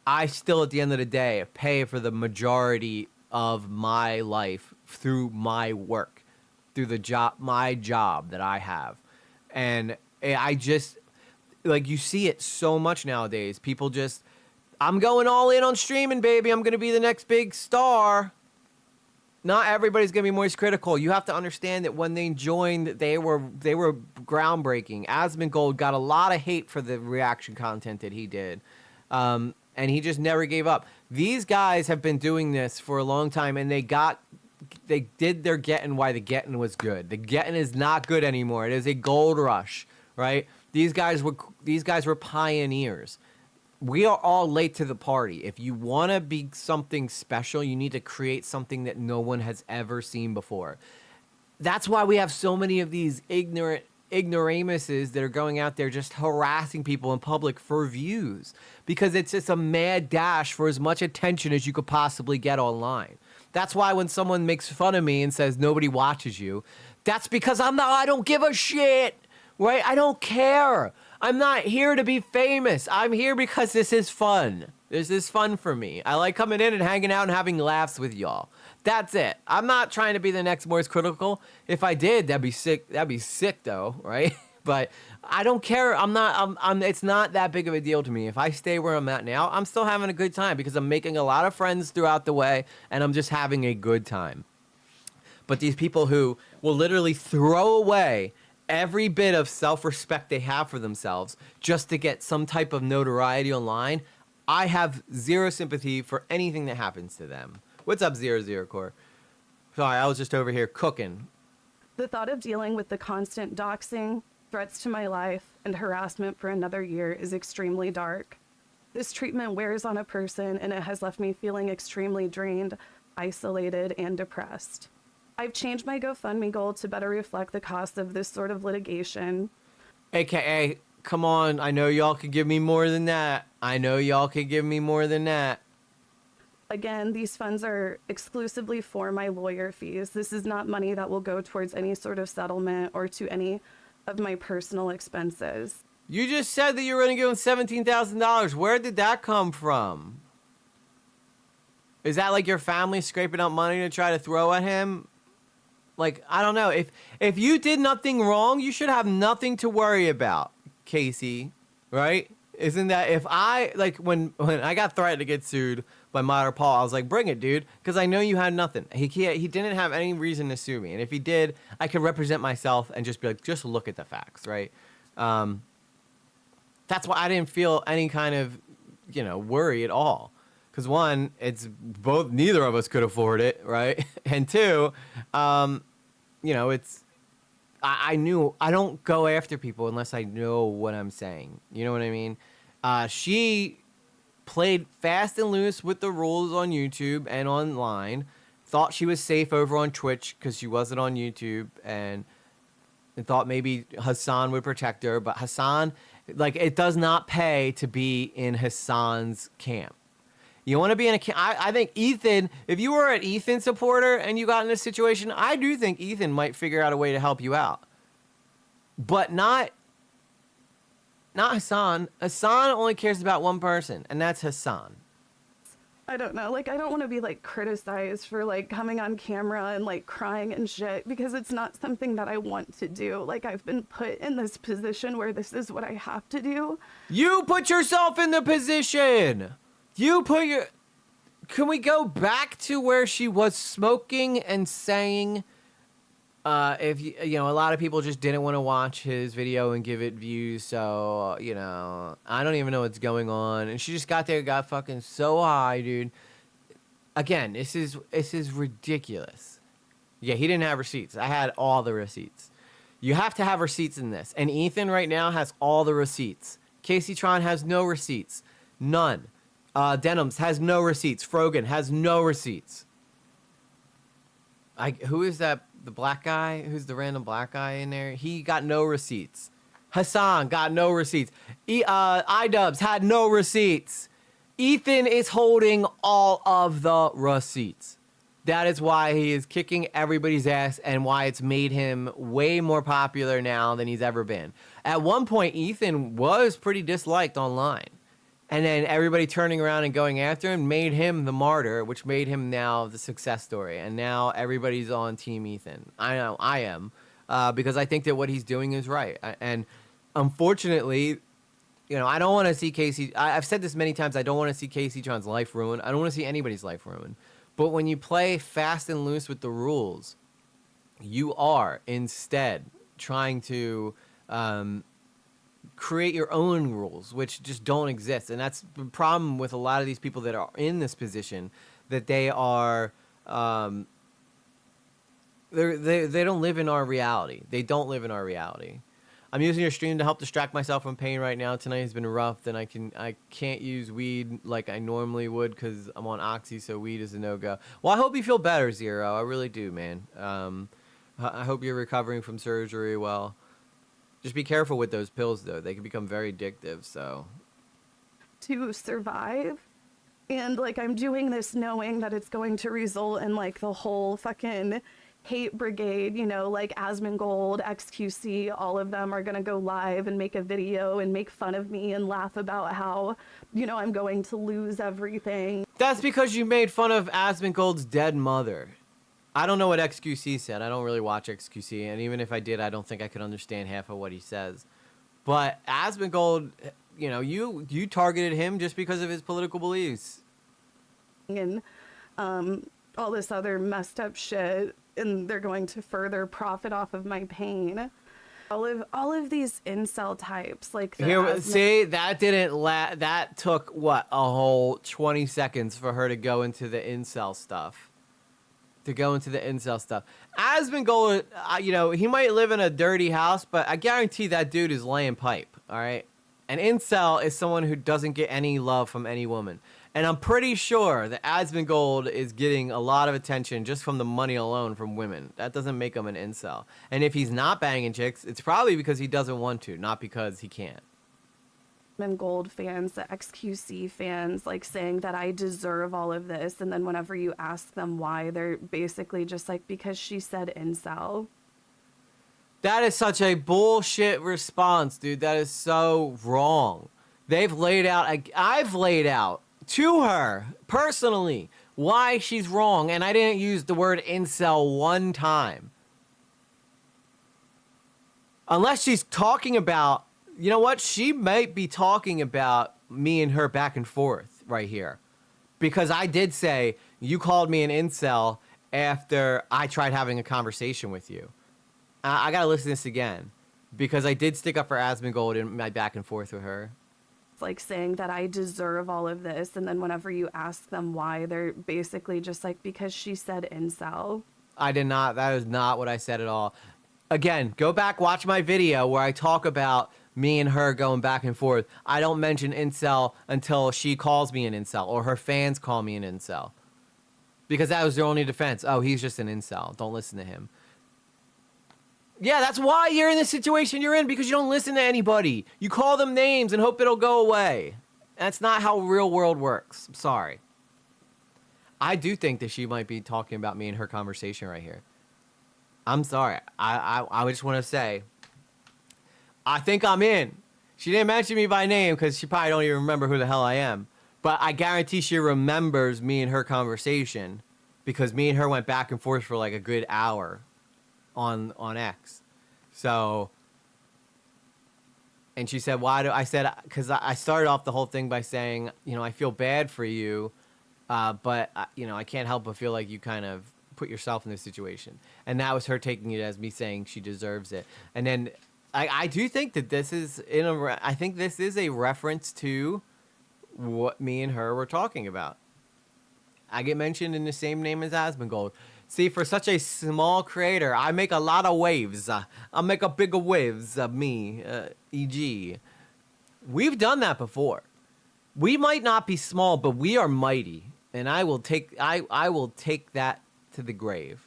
I still, at the end of the day, pay for the majority of my life through my work, through my job that I have. And I just, like, you see it so much nowadays. People just, I'm going all in on streaming, baby. I'm going to be the next big star. Not everybody's going to be Moist Critical. You have to understand that when they joined, they were groundbreaking. Asmongold got a lot of hate for the reaction content that he did. And he just never gave up. These guys have been doing this for a long time, and they did their getting why the getting was good. The getting is not good anymore. It is a gold rush, right? These guys were pioneers. We are all late to the party. If you want to be something special, you need to create something that no one has ever seen before. That's why we have so many of these ignoramuses that are going out there just harassing people in public for views, because it's just a mad dash for as much attention as you could possibly get online. That's why when someone makes fun of me and says nobody watches you, that's because I don't give a shit, right? I don't care. I'm not here to be famous. I'm here because this is fun. This is fun for me. I like coming in and hanging out and having laughs with y'all. That's it. I'm not trying to be the next Moist Critical. If I did, that'd be sick. That'd be sick though, right? But I don't care. It's not that big of a deal to me. If I stay where I'm at now, I'm still having a good time because I'm making a lot of friends throughout the way and I'm just having a good time. But these people who will literally throw away every bit of self-respect they have for themselves just to get some type of notoriety online, I have zero sympathy for anything that happens to them. What's up, 00 Core? Sorry, I was just over here cooking. The thought of dealing with the constant doxing, threats to my life, and harassment for another year is extremely dark. This treatment wears on a person, and it has left me feeling extremely drained, isolated, and depressed. I've changed my GoFundMe goal to better reflect the cost of this sort of litigation. AKA, come on, I know y'all could give me more than that. Again, these funds are exclusively for my lawyer fees. This is not money that will go towards any sort of settlement or to any of my personal expenses. You just said that you were going to give him $17,000. Where did that come from? Is that like your family scraping up money to try to throw at him? Like, I don't know. If you did nothing wrong, you should have nothing to worry about, Casey, right? Isn't that, if I, like, when I got threatened to get sued by Modern Paul, I was like, bring it, dude, because I know you had nothing. He didn't have any reason to sue me. And if he did, I could represent myself and just be like, just look at the facts, right? That's why I didn't feel any kind of, worry at all. Because one, it's both, neither of us could afford it, right? And two, it's, I knew I don't go after people unless I know what I'm saying. You know what I mean? She played fast and loose with the rules on YouTube and online, thought she was safe over on Twitch because she wasn't on YouTube, and thought maybe Hassan would protect her. But Hassan, like, it does not pay to be in Hassan's camp. You want to be in a... I think Ethan... If you were an Ethan supporter and you got in this situation, I do think Ethan might figure out a way to help you out. But not Hassan. Hassan only cares about one person, and that's Hassan. I don't know. Like, I don't want to be, like, criticized for, like, coming on camera and, like, crying and shit, because it's not something that I want to do. Like, I've been put in this position where this is what I have to do. You put yourself in the position! Can we go back to where she was smoking and saying, if a lot of people just didn't want to watch his video and give it views, so, I don't even know what's going on. And she just got there, got fucking so high, dude. Again, this is ridiculous. Yeah, he didn't have receipts. I had all the receipts. You have to have receipts in this. And Ethan right now has all the receipts. Casey Tron has no receipts. None. Denims has no receipts. Frogan has no receipts. Who is that? The black guy? Who's the random black guy in there? He got no receipts. Hassan got no receipts. iDubbbz had no receipts. Ethan is holding all of the receipts. That is why he is kicking everybody's ass and why it's made him way more popular now than he's ever been. At one point, Ethan was pretty disliked online. And then everybody turning around and going after him made him the martyr, which made him now the success story. And now everybody's on Team Ethan. I know, I am. Because I think that what he's doing is right. And unfortunately, you know, I don't want to see Casey. I've said this many times. I don't want to see Casey Tron's life ruined. I don't want to see anybody's life ruined. But when you play fast and loose with the rules, you are instead trying to create your own rules, which just don't exist. And that's the problem with a lot of these people that are in this position, that they are they don't live in our reality. They don't live in our reality. I'm using your stream to help distract myself from pain right now. Tonight has been rough. Then I can't use weed like I normally would because I'm on oxy, so weed is a no-go. Well, I hope you feel better, Zero. I really do, man. I hope you're recovering from surgery well. Just be careful with those pills, though. They can become very addictive, so. To survive. And, like, I'm doing this knowing that it's going to result in, like, the whole fucking hate brigade, you know, like Asmongold, XQC, all of them are gonna go live and make a video and make fun of me and laugh about how, you know, I'm going to lose everything. That's because you made fun of Asmongold's dead mother. I don't know what XQC said. I don't really watch XQC, and even if I did, I don't think I could understand half of what he says. But Asmongold, you know, you targeted him just because of his political beliefs. And all this other messed up shit, and they're going to further profit off of my pain. All of these incel types, like the see, that didn't that took what, a whole 20 seconds for her to go into the incel stuff. Asmongold, you know, he might live in a dirty house, but I guarantee that dude is laying pipe, all right? An incel is someone who doesn't get any love from any woman. And I'm pretty sure that Asmongold is getting a lot of attention just from the money alone from women. That doesn't make him an incel. And if he's not banging chicks, it's probably because he doesn't want to, not because he can't. Gold fans, the XQC fans, like saying that I deserve all of this, and then whenever you ask them why, they're basically just like, because she said incel. That is such a bullshit response, dude. That is so wrong. I've laid out to her personally why she's wrong, and I didn't use the word incel one time. Unless she's talking about, you know what? She might be talking about me and her back and forth right here. Because I did say, you called me an incel after I tried having a conversation with you. I gotta listen to this again. Because I did stick up for Asmongold in my back and forth with her. It's like saying that I deserve all of this, and then whenever you ask them why, they're basically just like, because she said incel. I did not. That is not what I said at all. Again, go back, watch my video where I talk about me and her going back and forth. I don't mention incel until she calls me an incel or her fans call me an incel. Because that was their only defense. Oh, he's just an incel. Don't listen to him. Yeah, that's why you're in the situation you're in, because you don't listen to anybody. You call them names and hope it'll go away. That's not how real world works. I'm sorry. I do think that she might be talking about me in her conversation right here. I'm sorry. I just want to say, I think I'm in. She didn't mention me by name because she probably don't even remember who the hell I am. But I guarantee she remembers me and her conversation because me and her went back and forth for like a good hour on X. So, and she said, why do I said, because I started off the whole thing by saying, you know, I feel bad for you, but, you know, I can't help but feel like you kind of put yourself in this situation. And that was her taking it as me saying she deserves it. And then I do think that this is I think this is a reference to what me and her were talking about. I get mentioned in the same name as Asmongold. See, for such a small creator, I make a lot of waves. I make a bigger waves of me, e.g. We've done that before. We might not be small, but we are mighty, and I will take that to the grave.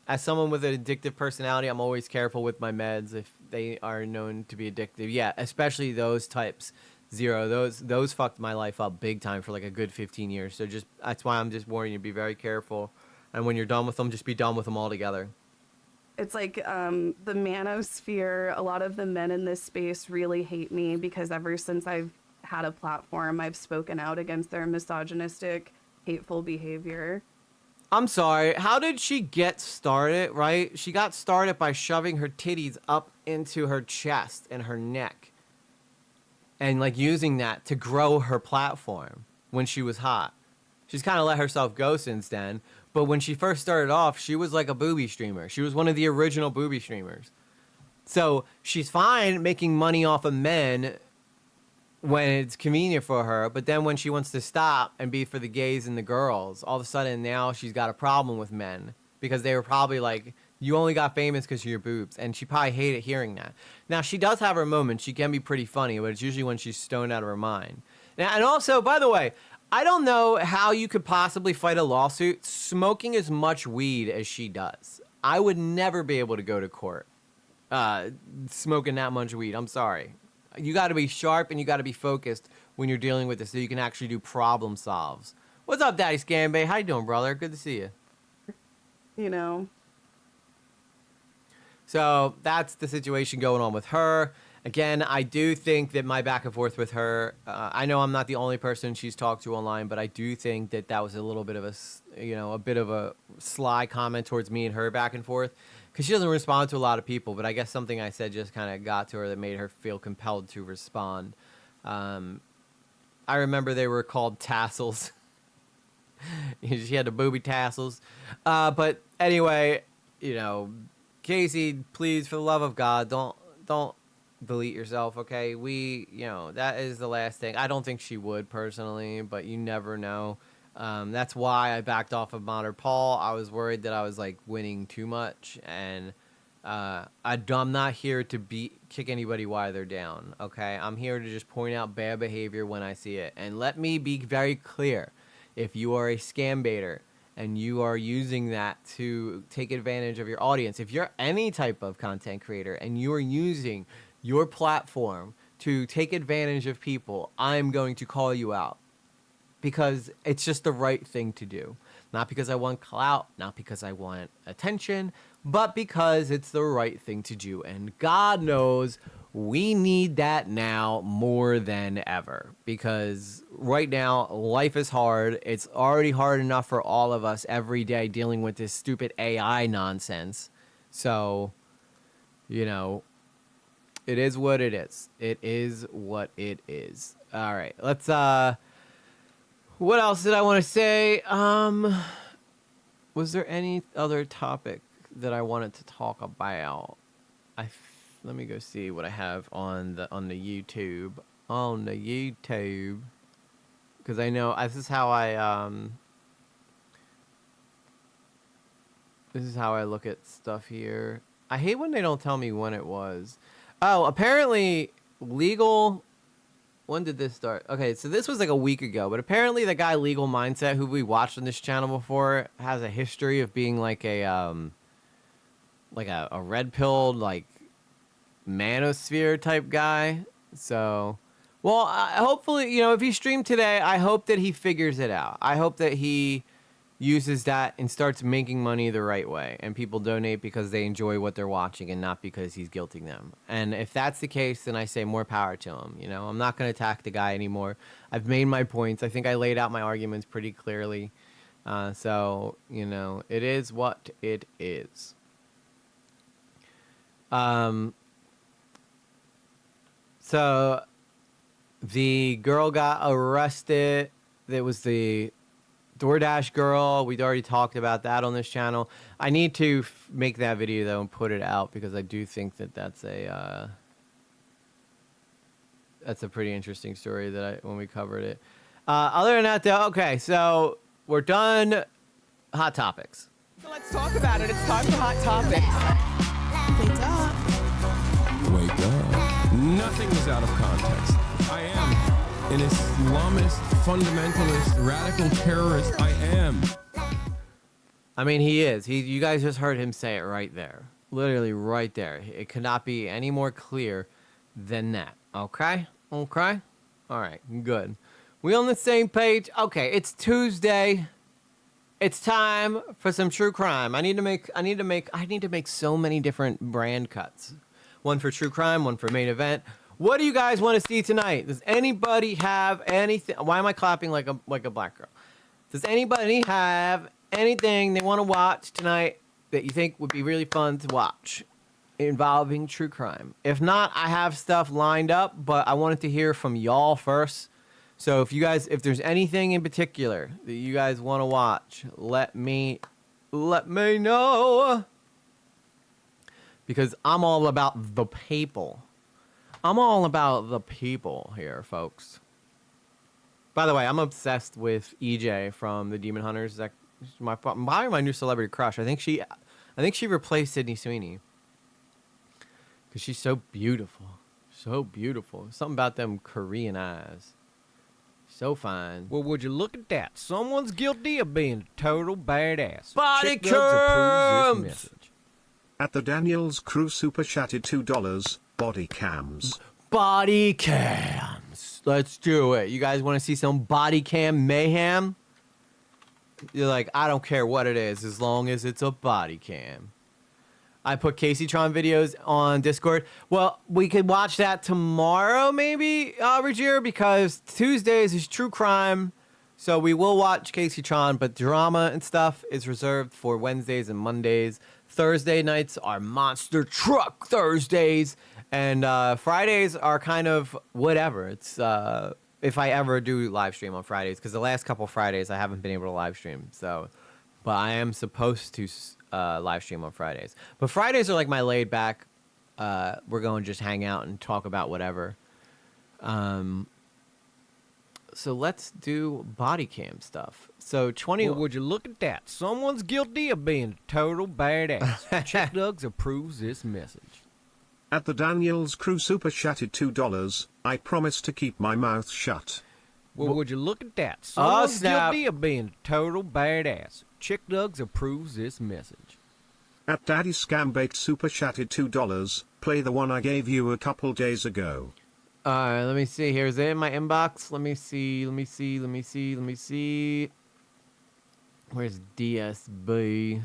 As someone with an addictive personality, I'm always careful with my meds if they are known to be addictive. Yeah, especially those types. Zero. Those fucked my life up big time for like a good 15 years. So that's why I'm just warning you, be very careful. And when you're done with them, just be done with them altogether. It's like the manosphere, a lot of the men in this space really hate me because ever since I've had a platform, I've spoken out against their misogynistic, hateful behavior. I'm sorry, how did she get started, right? She got started by shoving her titties up into her chest and her neck. And like using that to grow her platform when she was hot. She's kind of let herself go since then. But when she first started off, she was like a booby streamer. She was one of the original booby streamers. So she's fine making money off of men when it's convenient for her. But then when she wants to stop and be for the gays and the girls, all of a sudden now she's got a problem with men. Because they were probably like, you only got famous because of your boobs. And she probably hated hearing that. Now, she does have her moments. She can be pretty funny, but it's usually when she's stoned out of her mind. Now, and also, by the way, I don't know how you could possibly fight a lawsuit smoking as much weed as she does. I would never be able to go to court smoking that much weed. I'm sorry. You got to be sharp and you got to be focused when you're dealing with this so you can actually do problem solves. What's up, Daddy Scambay? How you doing, brother? Good to see you. You know. So that's the situation going on with her. Again, I do think that my back and forth with her, I know I'm not the only person she's talked to online, but I do think that that was a little bit of a bit of a sly comment towards me and her back and forth. Because she doesn't respond to a lot of people, but I guess something I said just kind of got to her that made her feel compelled to respond. I remember they were called tassels. She had the booby tassels. But anyway, Casey, please, for the love of God, don't delete yourself, okay? That is the last thing. I don't think she would personally, but you never know. That's why I backed off of Modern Paul. I was worried that I was like winning too much, and I'm not here to kick anybody while they're down, okay? I'm here to just point out bad behavior when I see it. And let me be very clear. If you are a scam baiter and you are using that to take advantage of your audience, if you're any type of content creator and you are using your platform to take advantage of people, I'm going to call you out. Because it's just the right thing to do. Not because I want clout, not because I want attention, but because it's the right thing to do. And God knows we need that now more than ever. Because right now, life is hard. It's already hard enough for all of us every day dealing with this stupid AI nonsense. So, it is what it is. It is what it is. All right, let's what else did I want to say? Was there any other topic that I wanted to talk about? Let me go see what I have on the YouTube. On the YouTube, because I know this is how I look at stuff here. I hate when they don't tell me when it was. Oh, apparently legal. When did this start? Okay, so this was like a week ago, but apparently the guy Legal Mindset, who we watched on this channel before, has a history of being like a red pilled, like manosphere type guy. So, well, hopefully, if he streamed today, I hope that he figures it out. I hope that he uses that and starts making money the right way, and people donate because they enjoy what they're watching and not because he's guilting them. And if that's the case, then I say more power to him. I'm not going to attack the guy anymore. I've made my points. I think I laid out my arguments pretty clearly. So it is what it is. So the girl got arrested. There was the DoorDash girl. We'd already talked about that on this channel. I need to make that video though and put it out because I do think that that's a pretty interesting story when we covered it. Other than that though, okay, so we're done hot topics. So let's talk about it. It's time for Hot Topics. Wake up. Nothing is out of context. I am an Islamist, fundamentalist, radical terrorist. I am. I mean, he is. You guys just heard him say it right there. Literally right there. It could not be any more clear than that. Okay? Okay? All right, good. We on the same page? Okay, it's Tuesday. It's time for some true crime. I need to make so many different brand cuts. One for true crime, one for main event. What do you guys want to see tonight? Does anybody have anything? Why am I clapping like a black girl? Does anybody have anything they want to watch tonight that you think would be really fun to watch involving true crime? If not, I have stuff lined up, but I wanted to hear from y'all first. So if there's anything in particular that you guys want to watch, let me know. Because I'm all about the people. I'm all about the people here, folks. By the way, I'm obsessed with EJ from the Demon Hunters. That's probably my new celebrity crush. I think she replaced Sydney Sweeney. Because she's so beautiful. So beautiful. Something about them Korean eyes. So fine. Well, would you look at that? Someone's guilty of being a total badass. Body Chick Dubs approves cams! this message. At the Daniels Crew super chatted $2. Body cams. Body cams. Let's do it. You guys want to see some body cam mayhem? You're like, I don't care what it is as long as it's a body cam. I put Casey Tron videos on Discord. Well, we could watch that tomorrow, maybe, Rogier, because Tuesdays is true crime. So we will watch Casey Tron, but drama and stuff is reserved for Wednesdays and Mondays. Thursday nights are Monster Truck Thursdays. And Fridays are kind of whatever. It's if I ever do live stream on Fridays, because the last couple Fridays I haven't been able to live stream. So, but I am supposed to live stream on Fridays. But Fridays are like my laid back. We're going to just hang out and talk about whatever. So let's do body cam stuff. So 20. Well, would you look at that? Someone's guilty of being a total badass. Chick Dubs approves this message. At the Daniels Crew super chatted $2. I promise to keep my mouth shut. Well, would you look at that? Someone's guilty of being a total badass. Chick Dubs approves this message. At Daddy Scambait super chatted $2. Play the one I gave you a couple days ago. All right, let me see here. Is it in my inbox? Let me see. Where's DSB?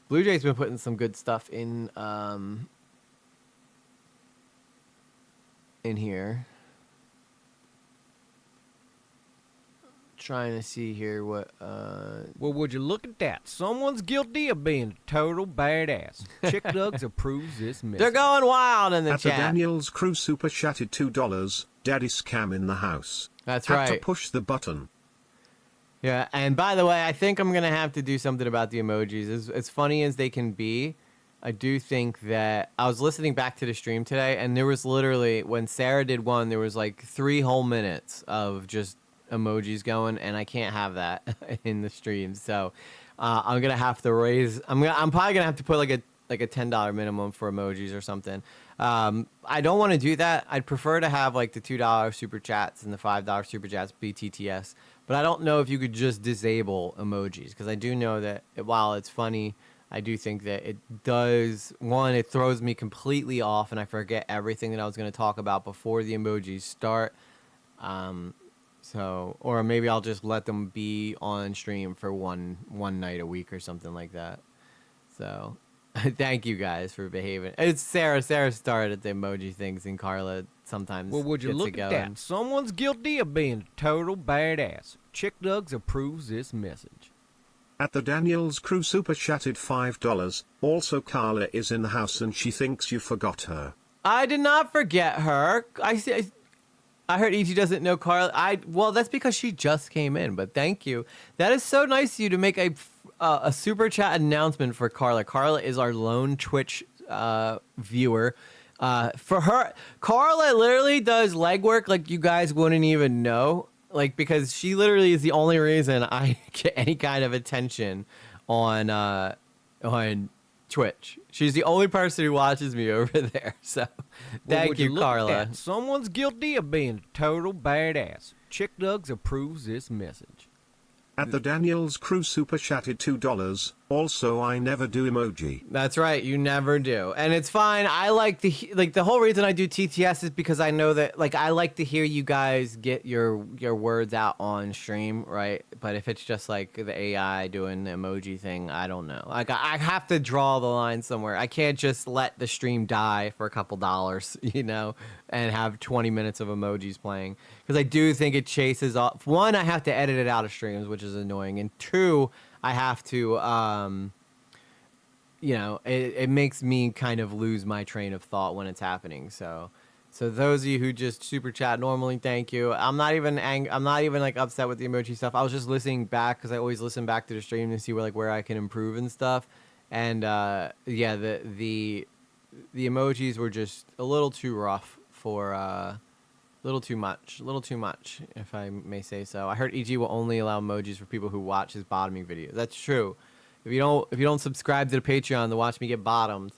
Blue Jay's been putting some good stuff in here. Trying to see here what Well, would you look at that? Someone's guilty of being a total badass. Chick Dubs approves this message. they're going wild in the At chat. the Daniels Crew super chatted $2. Daddy Scam in the house. That's Had right. to push the button. Yeah, and by the way, I think I'm going to have to do something about the emojis. As funny as they can be, I do think that I was listening back to the stream today, and there was literally, when Sarah did one, there was like 3 whole minutes of just emojis going, and I can't have that in the stream. So I'm going to have to raise, I'm probably going to have to put like a $10 minimum for emojis or something. I don't want to do that. I'd prefer to have like the $2 super chats and the $5 super chats BTTS. But I don't know if you could just disable emojis, because I do know that while it's funny, I do think that it does, one, it throws me completely off and I forget everything that I was going to talk about before the emojis start. Or maybe I'll just let them be on stream for one night a week or something like that. So thank you guys for behaving. It's Sarah. Sarah started the emoji things, and Carla sometimes Well, would you gets look it at going. that? Someone's guilty of being a total badass. Chick Dubs approves this message. At the Daniels Crew super chatted $5. Also Carla is in the house and she thinks you forgot her. I did not forget her. I heard EG doesn't know Carla. Well, that's because she just came in, but thank you. That is so nice of you to make a super chat announcement for Carla. Carla is our lone Twitch viewer. For her, Carla literally does legwork like you guys wouldn't even know. like, because she literally is the only reason I get any kind of attention on Twitch. She's the only person who watches me over there. So, thank would you, look at Carla. that? Someone's guilty of being a total badass. Chick Dugs approves this message. At the Daniels Crew super chatted $2. Also, I never do emoji. That's right, you never do, and it's fine. I like the whole reason I do TTS is because I know that I like to hear you guys get your words out on stream, right? But if it's just like the AI doing the emoji thing, I don't know. Like I have to draw the line somewhere. I can't just let the stream die for a couple dollars, you know, and have 20 minutes of emojis playing, because I do think it chases off. One, I have to edit it out of streams, which is annoying, and two, I have to, you know, it makes me kind of lose my train of thought when it's happening. So those of you who just super chat normally, thank you. I'm not even like upset with the emoji stuff. I was just listening back because I always listen back to the stream to see where I can improve and stuff. And yeah, the emojis were just a little too rough for a little too much, if I may say so. I heard EG will only allow emojis for people who watch his bottoming videos. That's true. If you don't subscribe to the Patreon to watch me get bottomed,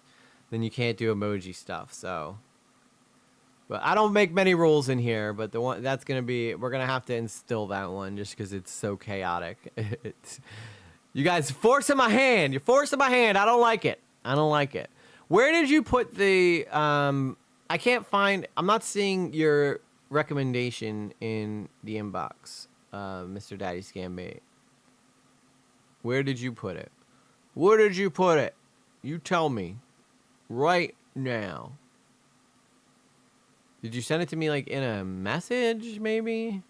then you can't do emoji stuff. So, but I don't make many rules in here. But the one that's gonna be, we're gonna have to instill that one just because it's so chaotic. You guys forcing my hand. You're forcing my hand. I don't like it. Where did you put the? I can't find. I'm not seeing your recommendation in the inbox, Mr. Daddy Scambait. Where did you put it? Where did you put it? You tell me right now. Did you send it to me like in a message, maybe?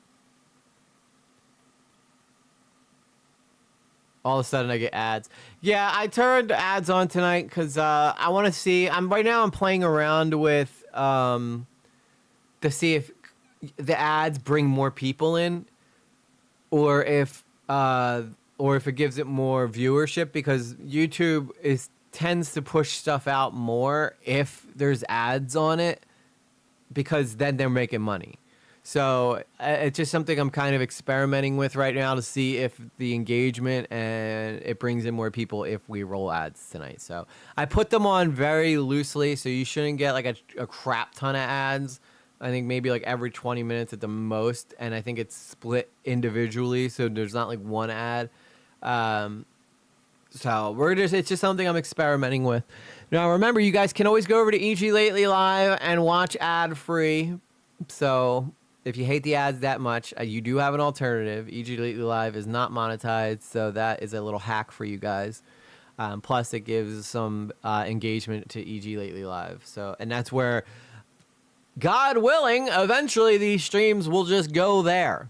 All of a sudden I get ads. Yeah, I turned ads on tonight because I want to see. I'm playing around with to see if the ads bring more people in, or if it gives it more viewership, because YouTube tends to push stuff out more if there's ads on it, because then they're making money. So it's just something I'm kind of experimenting with right now to see if the engagement and it brings in more people if we roll ads tonight. So I put them on very loosely, so you shouldn't get like a crap ton of ads. I think maybe like every 20 minutes at the most, and I think it's split individually, so there's not like one ad. So it's just something I'm experimenting with. Now remember, you guys can always go over to EG Lately Live and watch ad free. So if you hate the ads that much, you do have an alternative. EG Lately Live is not monetized, so that is a little hack for you guys. Plus, it gives some engagement to EG Lately Live. So, and that's where, God willing, eventually these streams will just go there.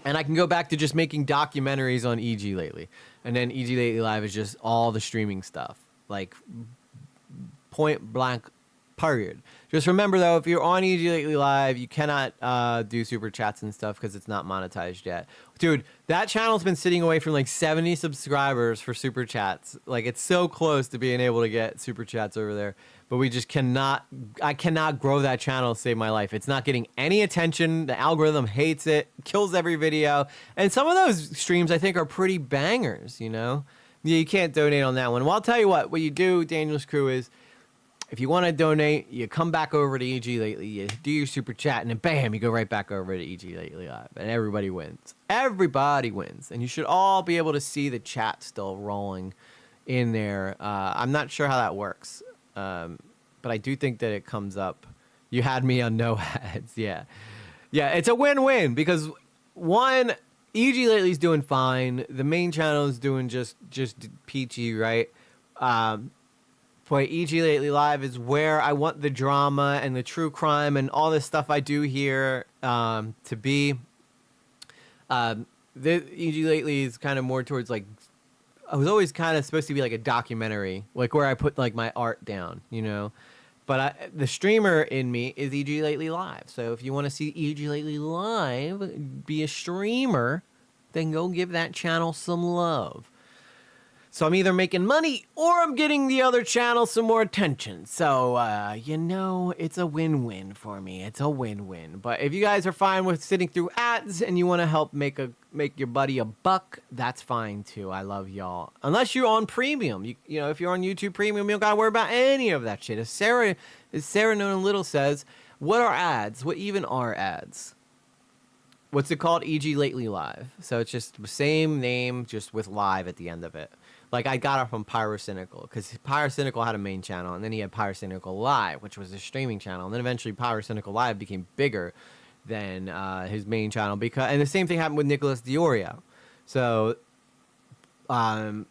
And I can go back to just making documentaries on EG Lately. And then EG Lately Live is just all the streaming stuff. Like, point blank, period. Just remember, though, if you're on EG Lately Live, you cannot do super chats and stuff because it's not monetized yet. Dude, that channel's been sitting away from like 70 subscribers for super chats. Like, it's so close to being able to get super chats over there. But we just cannot, I cannot grow that channel to save my life. It's not getting any attention. The algorithm hates it, kills every video. And some of those streams, I think, are pretty bangers, you know? Yeah, you can't donate on that one. Well, I'll tell you what you do, Daniel's Crew, is if you want to donate, you come back over to EG Lately, you do your super chat, and then bam, you go right back over to EG Lately Live. And everybody wins. Everybody wins. And you should all be able to see the chat still rolling in there. I'm not sure how that works. But I do think that it comes up. You had me on no ads. Yeah. It's a win-win because one, EG Lately's doing fine. The main channel is doing just peachy, right? But EG Lately Live is where I want the drama and the true crime and all this stuff I do here to be. The EG Lately is kind of more towards like, I was always kind of supposed to be like a documentary, like where I put like my art down, you know. But the streamer in me is EG Lately Live. So if you want to see EG Lately Live be a streamer, then go give that channel some love. So I'm either making money or I'm getting the other channel some more attention. So, it's a win-win for me. It's a win-win. But if you guys are fine with sitting through ads and you want to help make your buddy a buck, that's fine too. I love y'all. Unless you're on premium. You know, if you're on YouTube premium, you don't got to worry about any of that shit. As Sarah Known Little says, what are ads? What even are ads? What's it called? EG Lately Live. So it's just the same name, just with live at the end of it. Like, I got it from Pyrocynical, because Pyrocynical had a main channel, and then he had Pyrocynical Live, which was a streaming channel. And then eventually Pyrocynical Live became bigger than his main channel. And the same thing happened with Nicholas Diorio. So, we'll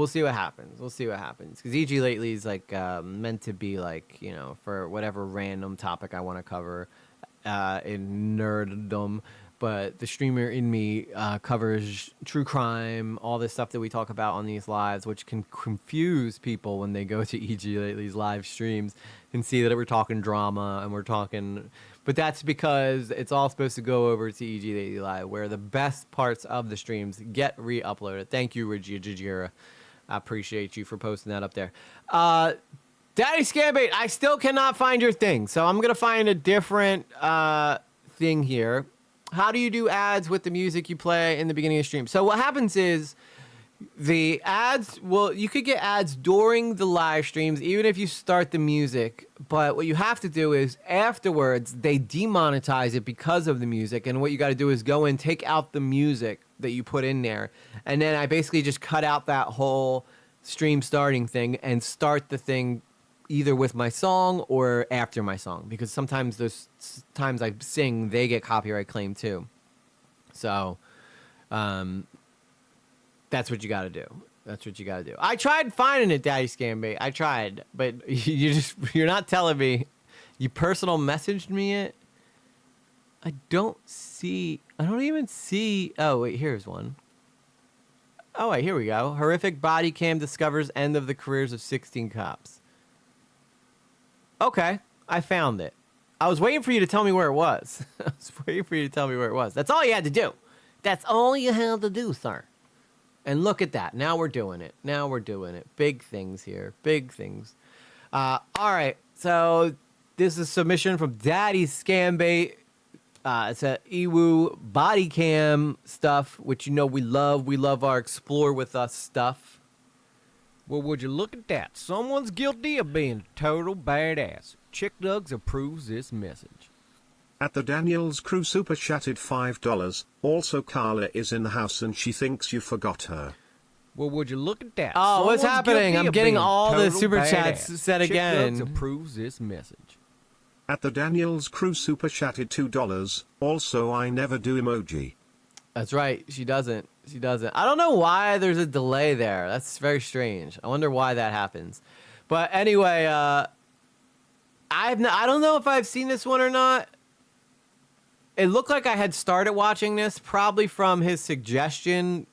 see what happens. We'll see what happens. Because EG Lately is, like, meant to be, like, for whatever random topic I want to cover in nerddom. But the streamer in me covers true crime, all this stuff that we talk about on these lives, which can confuse people when they go to EG Lately's live streams and see that we're talking drama and we're talking... But that's because it's all supposed to go over to EG Lately Live, where the best parts of the streams get re-uploaded. Thank you, Regia. I appreciate you for posting that up there. Daddy Scambait, I still cannot find your thing, so I'm going to find a different thing here. How do you do ads with the music you play in the beginning of the stream? So what happens is the ads, well, you could get ads during the live streams, even if you start the music. But what you have to do is afterwards, they demonetize it because of the music. And what you got to do is go and take out the music that you put in there. And then I basically just cut out that whole stream starting thing and start the thing either with my song or after my song, because sometimes those times I sing, they get copyright claim too. So, that's what you got to do. That's what you got to do. I tried finding it, Daddy Scambait. I tried, but you're not telling me. You personal messaged me it. I don't even see. Oh, wait, here's one. Oh, wait, here we go. Horrific body cam discovers end of the careers of 16 cops. Okay, I found it. I was waiting for you to tell me where it was. That's all you had to do. That's all you had to do, sir. And look at that. Now we're doing it. Big things here. Big things. All right. So this is a submission from Daddy Scambait. It's a Ewu body cam stuff, which we love. We love our Explore With Us stuff. Well, would you look at that? Someone's guilty of being a total badass. Chick Dugs approves this message. At the Daniels Crew super chatted $5. Also, Carla is in the house and she thinks you forgot her. Well, would you look at that? Oh, what's happening? I'm getting all the super chats said Chick again. Dugs approves this message. At the Daniels Crew super chatted $2. Also, I never do emoji. That's right. She doesn't. I don't know why there's a delay there. That's very strange. I wonder why that happens. But anyway, I don't know if I've seen this one or not. It looked like I had started watching this probably from his suggestion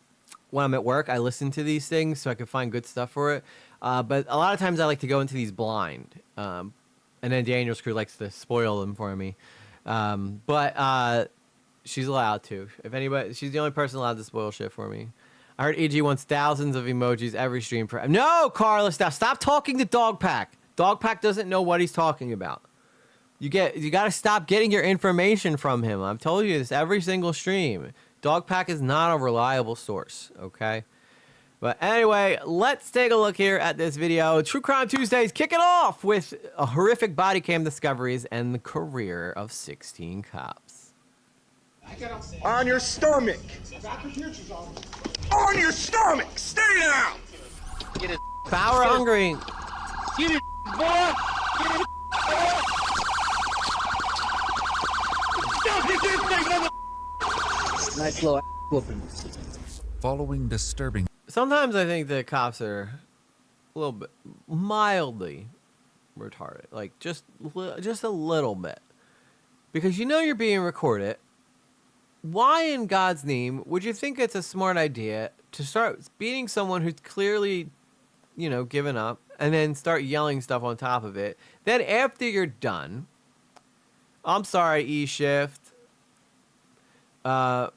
when I'm at work. I listen to these things so I can find good stuff for it. But a lot of times I like to go into these blind. And then Daniel's Crew likes to spoil them for me. But she's allowed to. If anybody, she's the only person allowed to spoil shit for me. I heard EG wants thousands of emojis every stream for. No, Carlos, now stop talking to Dogpack. Dogpack doesn't know what he's talking about. You got to stop getting your information from him. I've told you this every single stream. Dogpack is not a reliable source. Okay. But anyway, let's take a look here at this video. True Crime Tuesdays kicking off with a horrific body cam discoveries and the career of 16 cops. On your stomach. On your stomach. Stay down. Power hungry. Get it, boy! Get it, boy! Stop this thing, mother... Nice little whooping. Following disturbing. Sometimes I think the cops are a little bit mildly retarded, like just a little bit, because you're being recorded. Why in God's name would you think it's a smart idea to start beating someone who's clearly, given up, and then start yelling stuff on top of it? Then after you're done, I'm sorry, E-Shift. Well,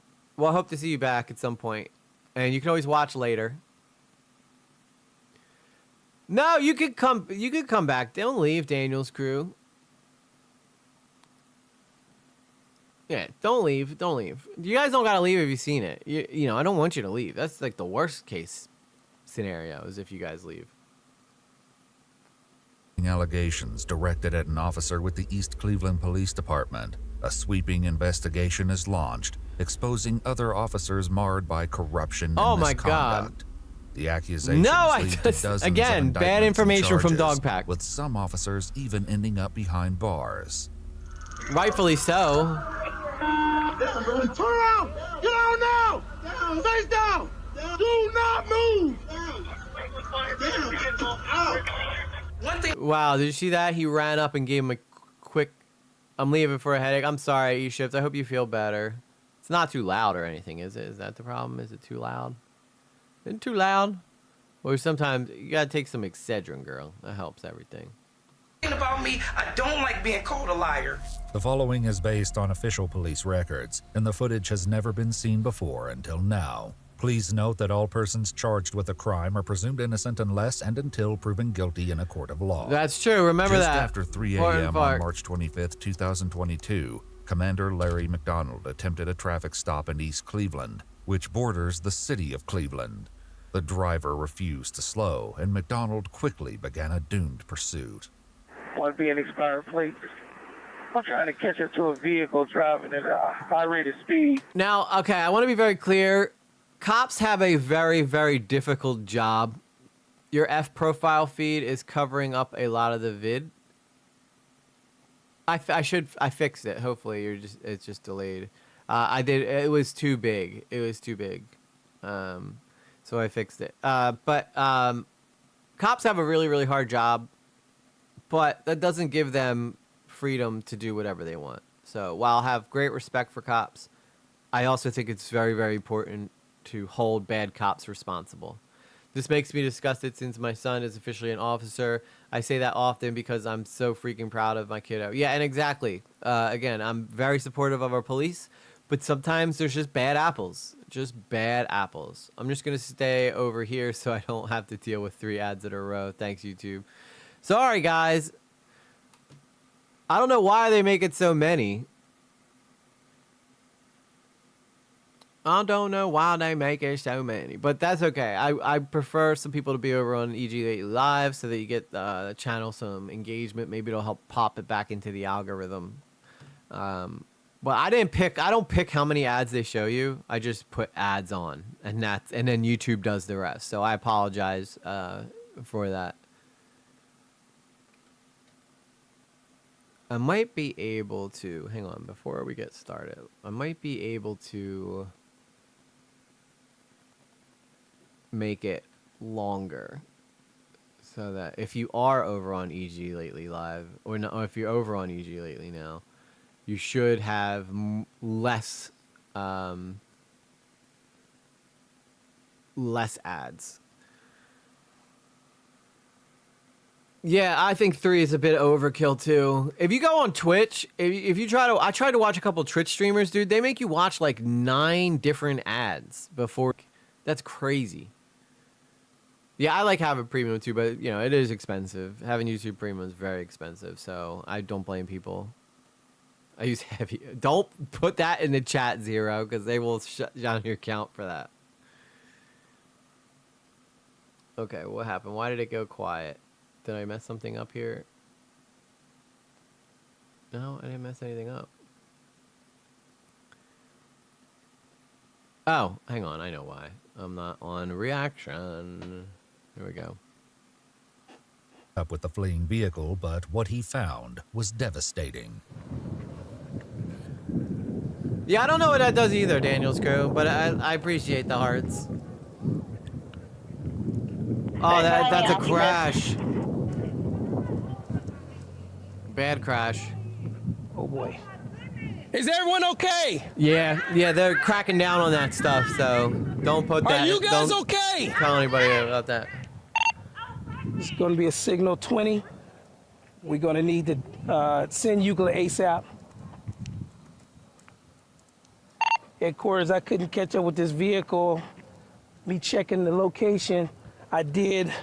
I hope to see you back at some point. And you can always watch later. No, you could come. You could come back. Don't leave, Daniel's crew. Yeah, don't leave. Don't leave. You guys don't gotta leave if you've seen it. You know, I don't want you to leave. That's like the worst case scenario is if you guys leave. Allegations directed at an officer with the East Cleveland Police Department. A sweeping investigation is launched, exposing other officers marred by corruption and misconduct. The accusations lead to dozens of again, bad indictments information and from charges, Dogpack. with some officers even ending up behind bars. Rightfully so. Turn around! Get on now! Face down! Do not move! Wow, did you see that? He ran up and gave him a quick, I'm leaving for a headache. I'm sorry, E-Shift. I hope you feel better. It's not too loud or anything, is it? Is that the problem? Is it too loud? Isn't it too loud? Or sometimes you gotta take some Excedrin, girl. That helps everything. About me, I don't like being called a liar. The following is based on official police records, and the footage has never been seen before until now. Please note that all persons charged with a crime are presumed innocent unless and until proven guilty in a court of law. That's true. Remember Just that. after 3 a.m. on March 25th, 2022, Commander Larry McDonald attempted a traffic stop in East Cleveland, which borders the city of Cleveland. The driver refused to slow, and McDonald quickly began a doomed pursuit. One being expired plates. I'm trying to catch up to a vehicle driving at a high rate of speed. Now, okay, I want to be very clear. Cops have a very, very difficult job. Your F profile feed is covering up a lot of the vid. I fixed it. Hopefully, it's just delayed. I did. It was too big. It was too big. So I fixed it. But cops have a really, really hard job. But that doesn't give them freedom to do whatever they want. So while I have great respect for cops, I also think it's very, very important to hold bad cops responsible. This makes me disgusted since my son is officially an officer. I say that often because I'm so freaking proud of my kiddo. Yeah, and exactly. Again, I'm very supportive of our police, but sometimes there's just bad apples. Just bad apples. I'm just going to stay over here so I don't have to deal with 3 ads in a row. Thanks, YouTube. Sorry, guys. I don't know why they make it so many. I don't know why they make it so many, but that's okay. I prefer some people to be over on EG Lately Live so that you get the channel some engagement. Maybe it'll help pop it back into the algorithm. But I don't pick how many ads they show you. I just put ads on, and then YouTube does the rest. So I apologize for that. I might be able to, hang on, before we get started, I might be able to make it longer so that if you are over on EG Lately Live, or if you're over on EG Lately now, you should have less ads. Yeah, I think 3 is a bit overkill too. If you go on Twitch, if you I tried to watch a couple Twitch streamers, dude. They make you watch like 9 different ads before. That's crazy. Yeah, I like having premium too, but you know it is expensive. Having YouTube Premium is very expensive, so I don't blame people. I use heavy. Don't put that in the chat, Zero, because they will shut down your account for that. Okay, what happened? Why did it go quiet? Did I mess something up here? No, I didn't mess anything up. Oh, hang on. I know why. I'm not on reaction. Here we go. Up with the fleeing vehicle, but what he found was devastating. Yeah, I don't know what that does either, Daniel's crew, but I appreciate the hearts. Oh, that's a crash. Bad crash. Oh boy. Is everyone okay? Yeah, they're cracking down on that stuff, so don't put that. Are you guys don't okay? Tell anybody about that. It's going to be a signal 20. We're going to need to send Euclid ASAP. Headquarters, I couldn't catch up with this vehicle. Me checking the location, I did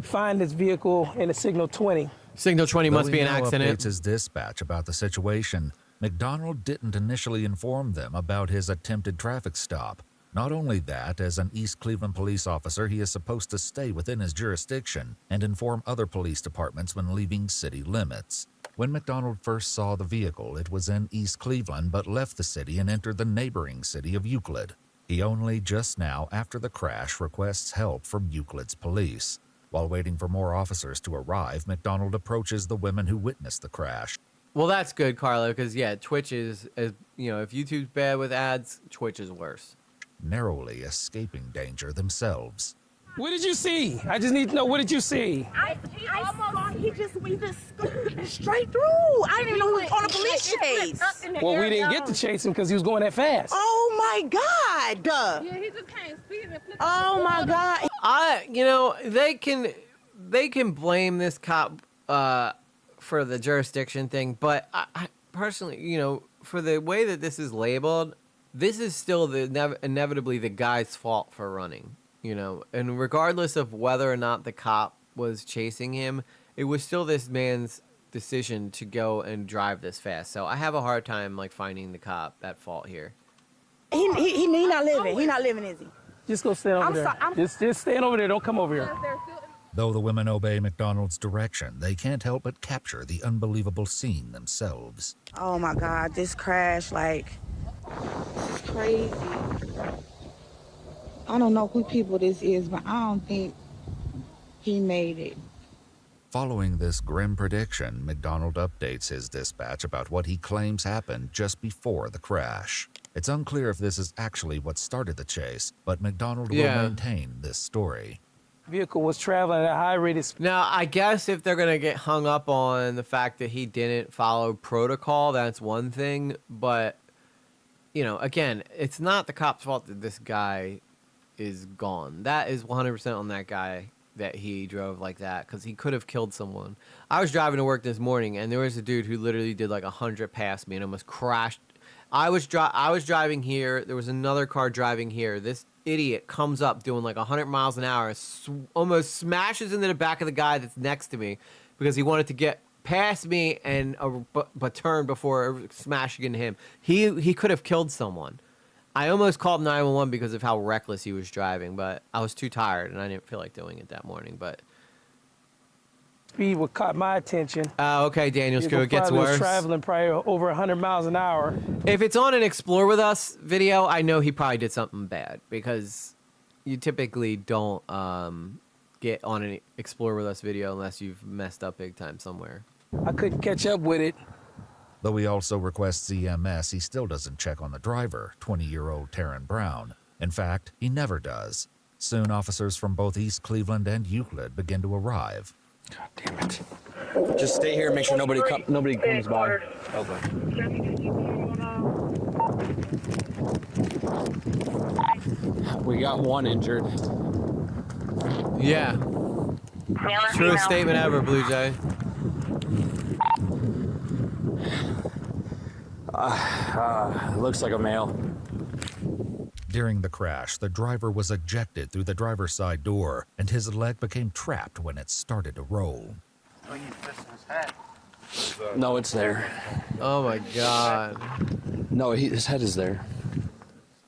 find this vehicle in a signal 20. Signal 20 must Though be he an now accident. updates his dispatch about the situation, McDonald didn't initially inform them about his attempted traffic stop. Not only that, as an East Cleveland police officer, he is supposed to stay within his jurisdiction and inform other police departments when leaving city limits. When McDonald first saw the vehicle, it was in East Cleveland but left the city and entered the neighboring city of Euclid. He only just now, after the crash, requests help from Euclid's police. While waiting for more officers to arrive, McDonald approaches the women who witnessed the crash. Well, that's good, Carlo, because, yeah, Twitch is, if YouTube's bad with ads, Twitch is worse. Narrowly escaping danger themselves. What did you see? I just need to know, what did you see? He just straight through. I didn't even know he was on a police chase. Well, we didn't get to chase him because he was going that fast. Oh my God. Yeah, he just came speeding and flipping. Oh my God. They can blame this cop for the jurisdiction thing, but I personally, for the way that this is labeled, this is still inevitably the guy's fault for running, and regardless of whether or not the cop was chasing him, it was still this man's decision to go and drive this fast. So I have a hard time finding the cop at fault here. He not living. He not living, is he? Just go stand over there. Just stand over there. Don't come over here. Though the women obey McDonald's direction, they can't help but capture the unbelievable scene themselves. Oh my God, this crash, this is crazy. I don't know who people this is, but I don't think he made it. Following this grim prediction, McDonald updates his dispatch about what he claims happened just before the crash. It's unclear if this is actually what started the chase, but McDonald will maintain this story. Vehicle was traveling at a high rate of speed. Now, I guess if they're going to get hung up on the fact that he didn't follow protocol, that's one thing. But, again, it's not the cop's fault that this guy is gone. That is 100% on that guy that he drove like that, because he could have killed someone. I was driving to work this morning, and there was a dude who literally did 100 past me and almost crashed. I was driving here. There was another car driving here. This idiot comes up doing 100 miles an hour, almost smashes into the back of the guy that's next to me because he wanted to get past me and but turn before smashing into him. He could have killed someone. I almost called 911 because of how reckless he was driving, but I was too tired and I didn't feel like doing it that morning. But speed what caught my attention. Okay, Daniel Screw, it gets worse. Was traveling probably over 100 miles an hour. If it's on an Explore With Us video, I know he probably did something bad, because you typically don't get on an Explore With Us video unless you've messed up big time somewhere. I couldn't catch up with it. Though he also requests EMS, he still doesn't check on the driver, 20-year-old Taryn Brown. In fact, he never does. Soon, officers from both East Cleveland and Euclid begin to arrive. God damn it. Just stay here and make sure nobody comes by. Okay. We got one injured. Yeah. Truest statement ever, Blue Jay. Looks like a male. During the crash, the driver was ejected through the driver's side door, and his leg became trapped when it started to roll. No, it's there. Oh my God. No, his head is there.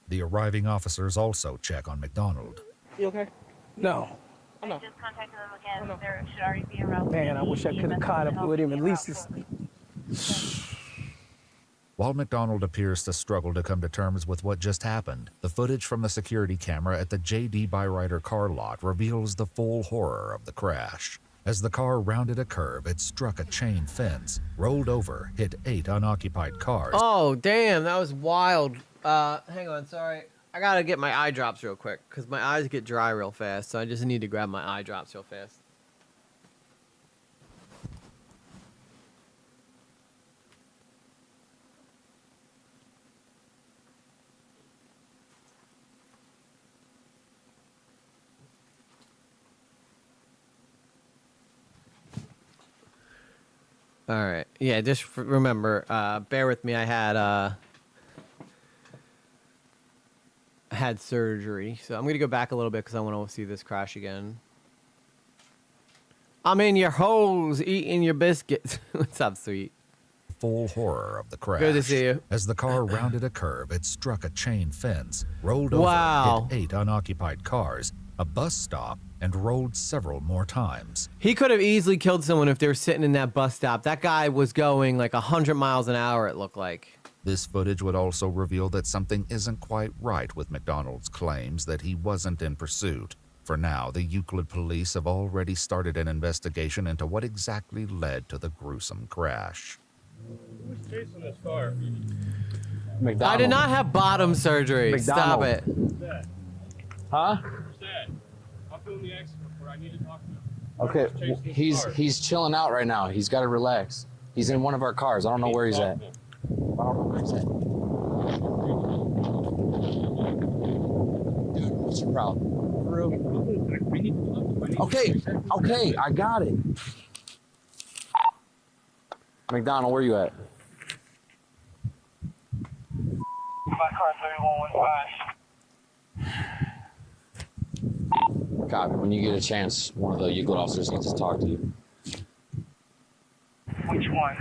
The arriving officers also check on McDonald. You okay? No. I just contacted them again. No. There should already be a route. Man, I wish I could have caught up with him at least. While McDonald appears to struggle to come to terms with what just happened, the footage from the security camera at the J.D. Byrider car lot reveals the full horror of the crash. As the car rounded a curve, it struck a chain fence, rolled over, hit 8 unoccupied cars. Oh, damn, that was wild. Hang on, sorry. I gotta get my eye drops real quick, because my eyes get dry real fast, so I just need to grab my eye drops real fast. All right. Yeah, just remember, bear with me. I had surgery, so I'm going to go back a little bit because I want to see this crash again. I'm in your holes eating your biscuits. What's up, sweet? Full horror of the crash. Good to see you. As the car rounded a curve, it struck a chain fence, rolled Wow. over, hit 8 unoccupied cars, a bus stop, and rolled several more times. He could have easily killed someone if they were sitting in that bus stop. That guy was going like 100 miles an hour, it looked like. This footage would also reveal that something isn't quite right with McDonald's claims that he wasn't in pursuit. For now, the Euclid police have already started an investigation into what exactly led to the gruesome crash. Who's chasing this car? McDonald. I did not have bottom surgery. Stop McDonald. it. Who's that? Huh? Who's that? I'm doing the accident report. I need to talk to him. Okay, Who's chasing this he's car? he's chilling out right now. He's got to relax. He's in one of our cars. I don't know where he's at. I don't know where he's at. Dude, what's your problem? Okay, I got it. McDonald, where you at? My car 3115. Copy. When you get a chance, one of the Euclid officers needs to talk to you. Which one?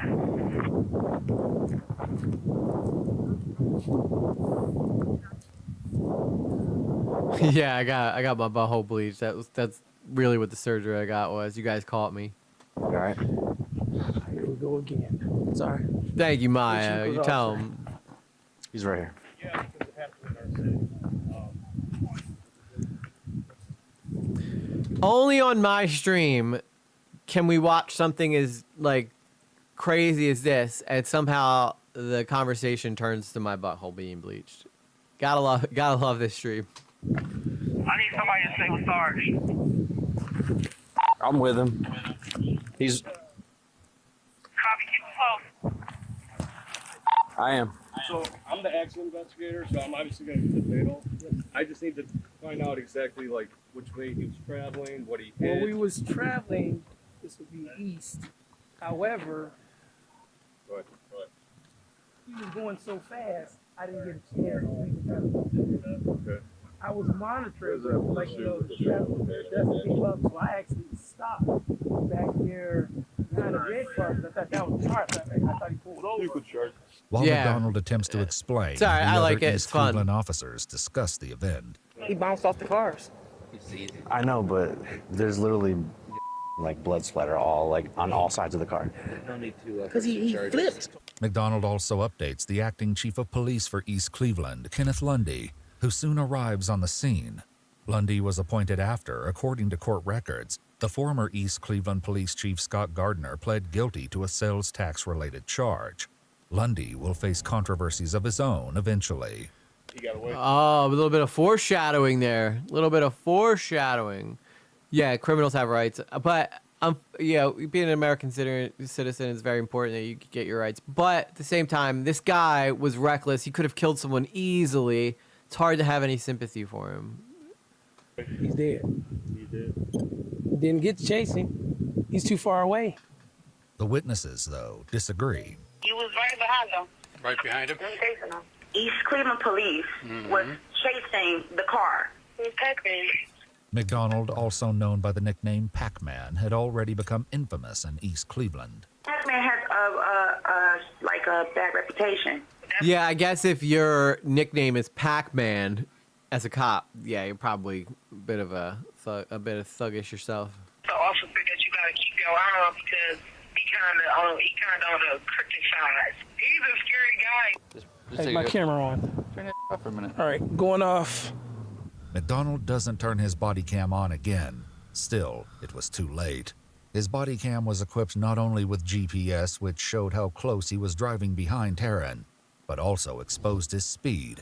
Yeah, I got my butthole bleached. That's really what the surgery I got was. You guys caught me. All right. Here we go again. Sorry. Thank you, Maya. Which You Euclid tell officer? him. He's right here. Yeah, because it happened in our city. Only on my stream can we watch something as like crazy as this, and somehow the conversation turns to my butthole being bleached. Gotta love this stream. I need somebody to stay with Sarge. I'm with him. He's. Copy, keep close. I am. So I'm the accident investigator, so I'm obviously going to get the fatal. I just need to find out exactly like which way he was traveling, what he hit. Well, we was traveling. This would be east. However, Go ahead. he was going so fast, I didn't get a chance to think about it. Okay. I was monitoring, like, you know, the traffic doesn't keep up, so I actually stopped back there behind the red car, because I thought that was smart. I thought he pulled over. You could charge. While Yeah. McDonald attempts to explain, It's all right, the I other like it, it's East fun. Cleveland officers discuss the event. He bounced off the cars. I know, but there's literally like blood splatter on all sides of the car. No need to. Because he flipped. McDonald also updates the acting chief of police for East Cleveland, Kenneth Lundy, who soon arrives on the scene. Lundy was appointed after, according to court records, the former East Cleveland Police Chief Scott Gardner pled guilty to a sales tax-related charge. Lundy will face controversies of his own eventually. You got to wait. Oh, a little bit of foreshadowing there. A little bit of foreshadowing. Yeah, criminals have rights, but yeah, being an American citizen is very important that you get your rights. But at the same time, this guy was reckless. He could have killed someone easily. It's hard to have any sympathy for him. He's dead. He did. Didn't get to chase him. He's too far away. The witnesses, though, disagree. He was right behind them. Right behind him. Chasing them. East Cleveland police was chasing the car. McDonald, also known by the nickname Pac-Man, had already become infamous in East Cleveland. That man has a bad reputation. Yeah, I guess if your nickname is Pac-Man as a cop, yeah, you're probably a bit of thuggish yourself. The officer that you gotta keep your eye on because he kind of on the crooked side. He's a scary guy. Take my camera on. Turn it off for a minute. All right, going off. McDonald doesn't turn his body cam on again. Still, it was too late. His body cam was equipped not only with GPS, which showed how close he was driving behind Taryn, but also exposed his speed.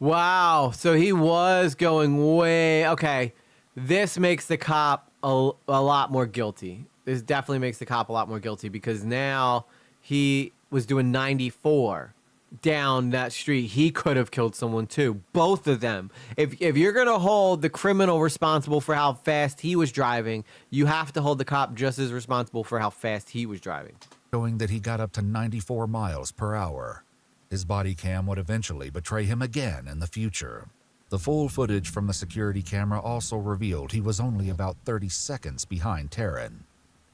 Wow, so he was going way... Okay, this makes the cop a lot more guilty. This definitely makes the cop a lot more guilty because now he was doing 94 down that street. He could have killed someone too, both of them. If you're going to hold the criminal responsible for how fast he was driving, you have to hold the cop just as responsible for how fast he was driving. Showing that he got up to 94 miles per hour. His body cam would eventually betray him again in the future. The full footage from the security camera also revealed he was only about 30 seconds behind Taryn.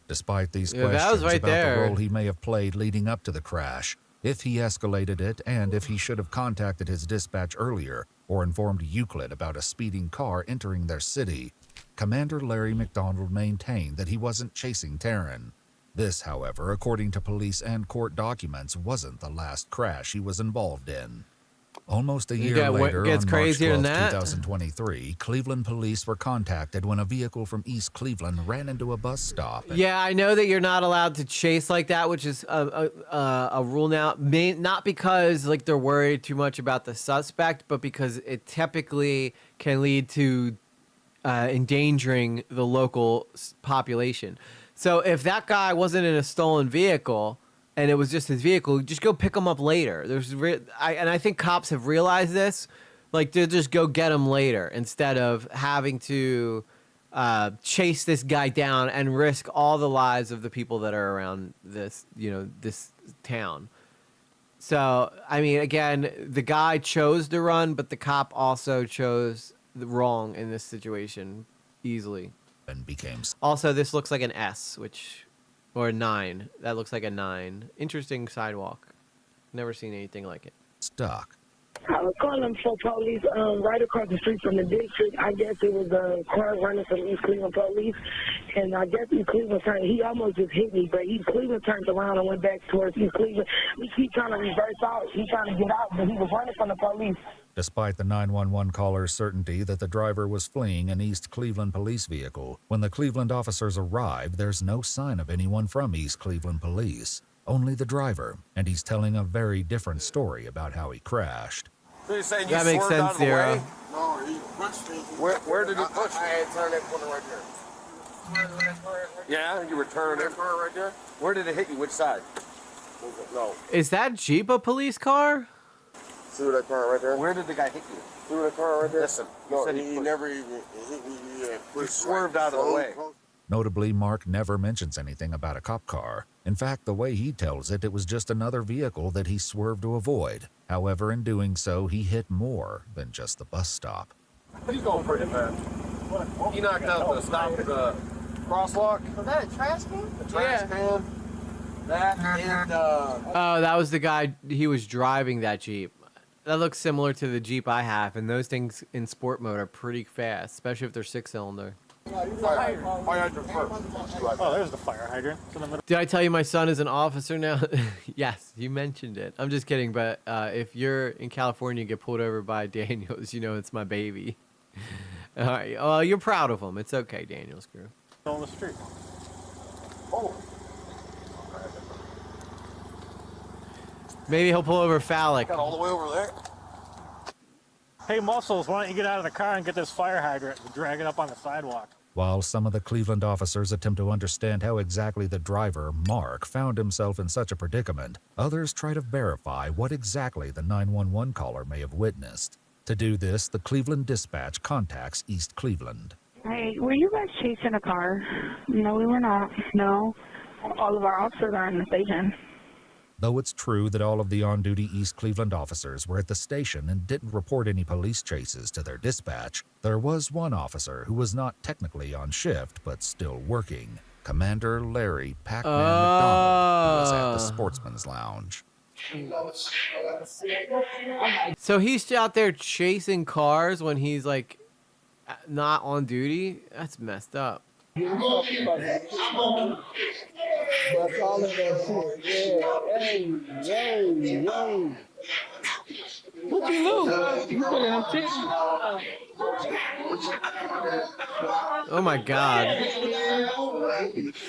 Despite these Yeah, that questions was right about there. the role he may have played leading up to the crash, if he escalated it, and if he should have contacted his dispatch earlier or informed Euclid about a speeding car entering their city, Commander Larry McDonald maintained that he wasn't chasing Taryn. This, however, according to police and court documents, wasn't the last crash he was involved in. Almost a year later, gets on March crazier 12, than that? 2023, Cleveland police were contacted when a vehicle from East Cleveland ran into a bus stop. Yeah, I know that you're not allowed to chase like that, which is a rule now. Not because like they're worried too much about the suspect, but because it typically can lead to endangering the local population. So if that guy wasn't in a stolen vehicle and it was just his vehicle, just go pick him up later. I think cops have realized this. Like, they'll just go get him later instead of having to chase this guy down and risk all the lives of the people that are around this town. So, I mean, again, the guy chose to run, but the cop also chose the wrong in this situation easily. And became Also, this looks like an S, or a 9. That looks like a 9. Interesting sidewalk. Never seen anything like it. stuck. I was calling for police right across the street from the district. I guess it was a car running from East Cleveland police. And I guess East Cleveland turned, he almost just hit me, but East Cleveland turned around and went back towards East Cleveland. We keep trying to reverse out. He's trying to get out, but he was running from the police. Despite the 911 caller's certainty that the driver was fleeing an East Cleveland police vehicle, when the Cleveland officers arrived, there's no sign of anyone from East Cleveland police. Only the driver, and he's telling a very different story about how he crashed. So you're saying That you makes swerved sense, out of the Zero. way? No, he pushed me. Where did he push I had turned that corner right there. Yeah, you were turning That corner right there? Where did it hit you? Which side? No. Is that Jeep a police car? See that corner right there? Where did the guy hit you? See that corner right there? Listen, you No, said he pushed. never even hit me. He pushed swerved out of the way. Notably, Mark never mentions anything about a cop car. In fact, the way he tells it, it was just another vehicle that he swerved to avoid. However, in doing so, he hit more than just the bus stop. He's going pretty fast. He knocked out the stop the crosswalk. Was that a trash can? The trash can. That and Oh, that was the guy. He was driving that Jeep. That looks similar to the Jeep I have, and those things in sport mode are pretty fast, especially if they're 6-cylinder. Fire hydrant first. Oh, there's the fire hydrant. It's in the middle. Did I tell you my son is an officer now? Yes, you mentioned it. I'm just kidding, but if you're in California and get pulled over by Daniels, you know it's my baby. All right. Well, you're proud of him. It's okay, Daniels crew. On the street. Oh. Maybe he'll pull over Phallic. Got all the way over there. Hey, Muscles, why don't you get out of the car and get this fire hydrant and drag it up on the sidewalk? While some of the Cleveland officers attempt to understand how exactly the driver, Mark, found himself in such a predicament, others try to verify what exactly the 911 caller may have witnessed. To do this, the Cleveland Dispatch contacts East Cleveland. Hey, were you guys chasing a car? No, we were not. No. All of our officers are in the station. Though it's true that all of the on-duty East Cleveland officers were at the station and didn't report any police chases to their dispatch, there was one officer who was not technically on shift but still working. Commander Larry Pac-Man McDonald, who was at the Sportsman's Lounge. So he's out there chasing cars when he's like not on duty? That's messed up. That's all in that shit. Yeah. Hey, yo. What you lose? You put them titties. Oh my God.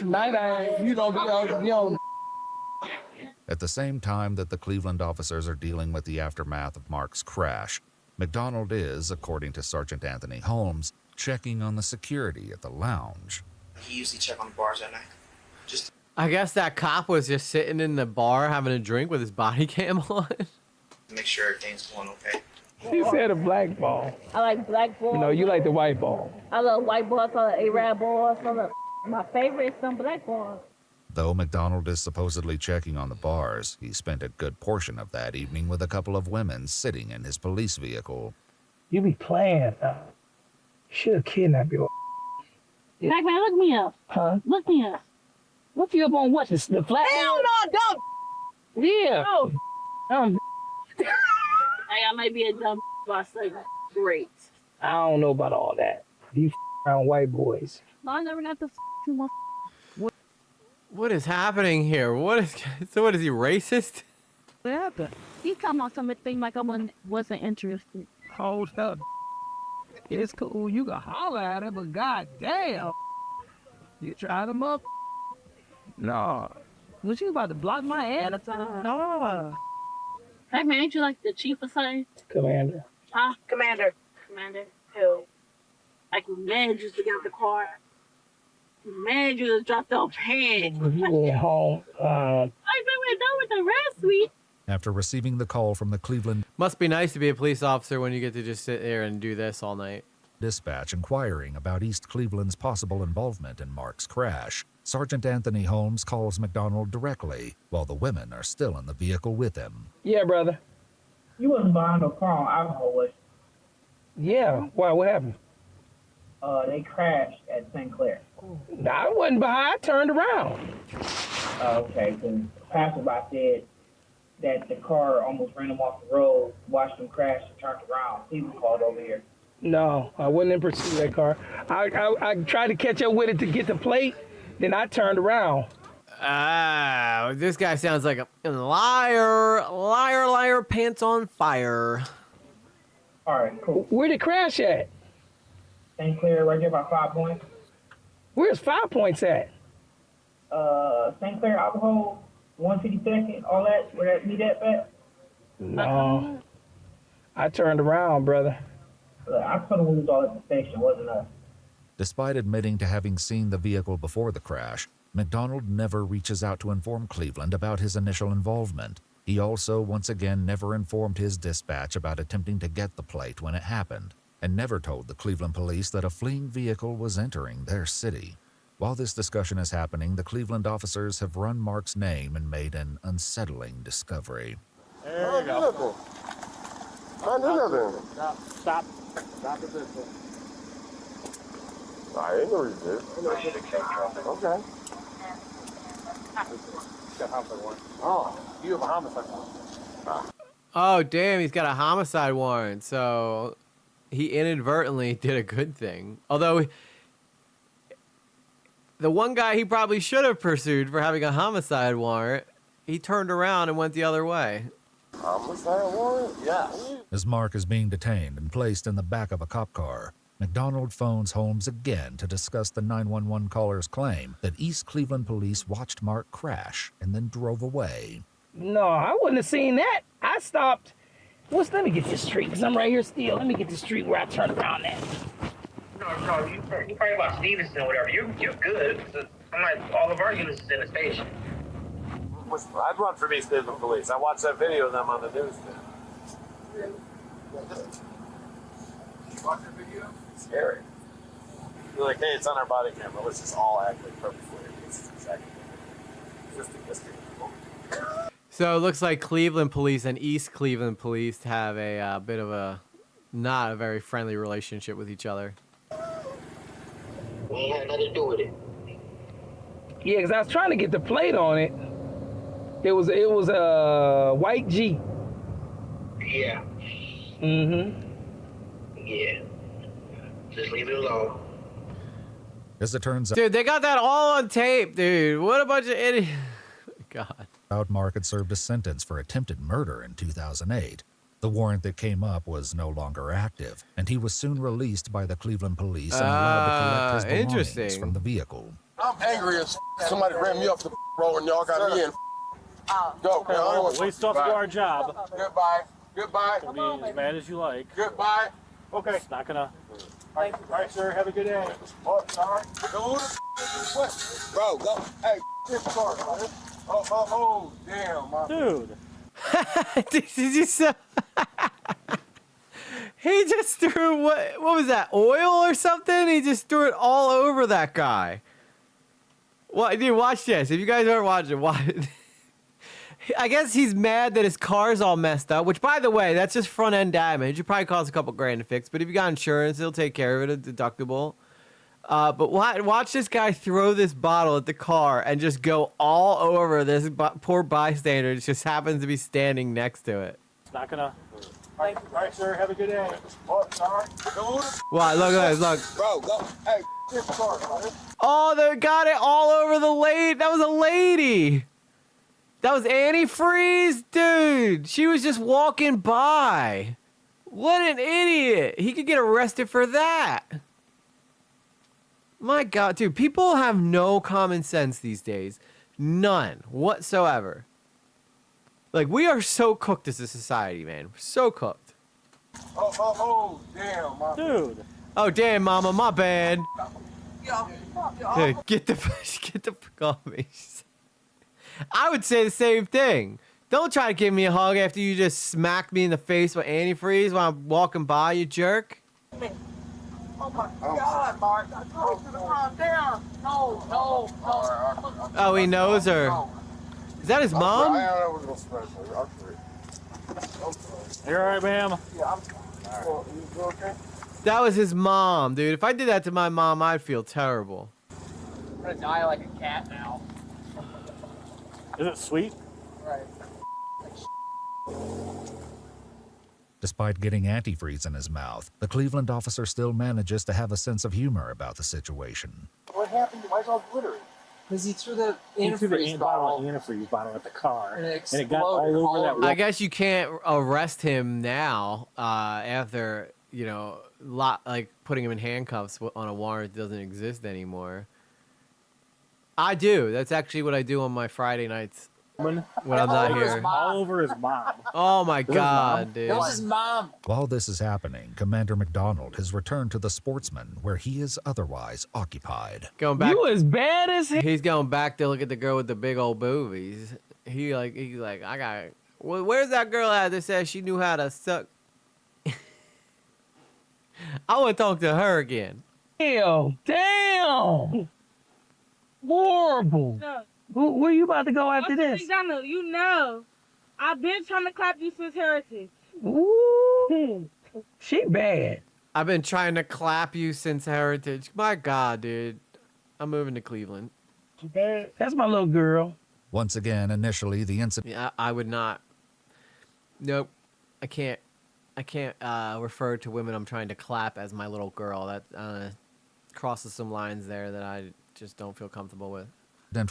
Night, you don't be on. At the same time that the Cleveland officers are dealing with the aftermath of Mark's crash, McDonald is, according to Sergeant Anthony Holmes, checking on the security at the lounge. He usually check on the bars at night. I guess that cop was just sitting in the bar having a drink with his body cam on. To make sure everything's going okay. She said a black ball. I like black balls. No, you like the white ball. I love white balls. I love Arab balls. My favorite is some black balls. Though McDonald is supposedly checking on the bars, he spent a good portion of that evening with a couple of women sitting in his police vehicle. You be playing. Should have kidnapped your. Black man, look me up. Huh? Look me up. What you up on what? The flat? Hell no, dumb. Yeah. Oh, I might be a dumb, but I say great. I don't know about all that. You around white boys. No, I never got the too much. What is happening here? What is he racist? What happened? He come on something like I wasn't interested. Hold up. It's cool. You can holler at it, but goddamn. You try them up? No. Was you about to block my ad or something? No. Hey man, ain't you like the chief or something? Commander. Huh? Commander. Commander? Who? Like man just to get out the car. Man just dropped off hands. You went home. I think we're done with the rest, sweet. After receiving the call from the Cleveland Must be nice to be a police officer when you get to just sit there and do this all night. dispatch inquiring about East Cleveland's possible involvement in Mark's crash, Sergeant Anthony Holmes calls McDonald directly while the women are still in the vehicle with him. Yeah, brother. You wasn't behind no car on alcohol, was you? Yeah. Why? What happened? They crashed at St. Clair. I wasn't behind. I turned around. Okay, because passerby said that the car almost ran them off the road, watched them crash and turned around. He was called over here. No, I wasn't in pursuit of that car. I tried to catch up with it to get the plate, then I turned around. This guy sounds like a liar, pants on fire. All right, cool. Where'd it crash at? St. Clair, right there by 5 Points. Where's 5 Points at? St. Clair, alcohol, 152nd, all that, where that meet at? No. I turned around, brother. I told him we was all at the station, wasn't us. Despite admitting to having seen the vehicle before the crash, McDonald never reaches out to inform Cleveland about his initial involvement. He also, once again, never informed his dispatch about attempting to get the plate when it happened, and never told the Cleveland police that a fleeing vehicle was entering their city. While this discussion is happening, the Cleveland officers have run Mark's name and made an unsettling discovery. There you go. I knew nothing. Stop at this one. I didn't know you did. Okay. Oh, you have a homicide warrant. Oh, damn, he's got a homicide warrant, so he inadvertently did a good thing. Although, the one guy he probably should have pursued for having a homicide warrant, he turned around and went the other way. Homicide warrant? Yeah. As Mark is being detained and placed in the back of a cop car, McDonald phones Holmes again to discuss the 911 caller's claim that East Cleveland police watched Mark crash and then drove away. No, I wouldn't have seen that. I stopped. Let me get this street, because I'm right here still. Let me get the street where I turn around at. No, you probably about Stevenson or whatever. You're good. I'm like, all of our units is in the station. I'd run for East Cleveland police. I watched that video of them on the news. Watch the video? Scary. You're like, hey, it's on our body camera. Let's just all act like perfectly. It's exactly just existing. So it looks like Cleveland police and East Cleveland police have a bit of a not a very friendly relationship with each other. We ain't had nothing to do with it. Yeah, because I was trying to get the plate on it. It was a white Jeep. Yeah. Mm-hmm. Yeah. Just leave it alone. As it turns Dude, they got that all on tape, dude. What a bunch of idiots. God. out, Mark had served a sentence for attempted murder in 2008. The warrant that came up was no longer active, and he was soon released by the Cleveland police and allowed to collect his belongings from the vehicle. I'm angry as somebody ran me off the road and y'all got me in. Go. Okay, well, we still have to do our job. Goodbye. Goodbye. Be as mad as you like. Goodbye. Okay. It's not gonna. All right, sir. Have a good day. What? Sorry. What? Bro, go. Hey, this car. Oh, damn, dude. Did you say? He just threw what was that? Oil or something? He just threw it all over that guy. What, dude? Watch this. If you guys aren't watching, watch. I guess he's mad that his car's all messed up. Which, by the way, that's just front end damage. It probably costs a couple grand to fix. But if you got insurance, it'll take care of it. A deductible. But watch this guy throw this bottle at the car and just go all over this poor bystander. It just happens to be standing next to it. It's not gonna. All right, sir. Have a good day. Oh, sorry. Wow, look at this, look. Bro, go. Hey, this car, brother. Oh, they got it all over the lady. That was a lady. That was antifreeze, dude. She was just walking by. What an idiot. He could get arrested for that. My God, dude, people have no common sense these days. None whatsoever. Like, we are so cooked as a society, man. We're so cooked. Oh, damn, mama. Dude. Oh, damn, mama, my bad. Dude, get the fuck off me. I would say the same thing. Don't try to give me a hug after you just smacked me in the face with antifreeze while I'm walking by, you jerk. Oh my God, Mark. I told you to calm down. No. Oh, he knows her. Is that his mom? You all right, ma'am? Yeah, I'm fine. You okay? That was his mom, dude. If I did that to my mom, I'd feel terrible. I'm gonna die like a cat now. Is it sweet? Right. Despite getting antifreeze in his mouth, the Cleveland officer still manages to have a sense of humor about the situation. What happened? Why is it all glittery? Because he threw the antifreeze bottle at the car, and it got all over that. I guess you can't arrest him now after, you know, like putting him in handcuffs on a warrant that doesn't exist anymore. I do. That's actually what I do on my Friday nights when I'm not here. All over his mom. Oh my God, dude. That was his mom. While this is happening, Commander McDonald has returned to the Sportsman, where he is otherwise occupied. Going back. You as bad as him. He's going back to look at the girl with the big old boobies. He's like, I got. Well, where's that girl at that said she knew how to suck? I want to talk to her again. Damn. Horrible. No. Where you about to go after this? McDonald, you know, I've been trying to clap you since Heritage. Ooh, she bad. I've been trying to clap you since Heritage. My God, dude. I'm moving to Cleveland. That's my little girl. Once again, initially, the incident... Yeah, I would not. Nope. I can't refer to women I'm trying to clap as my little girl. That crosses some lines there that I just don't feel comfortable with.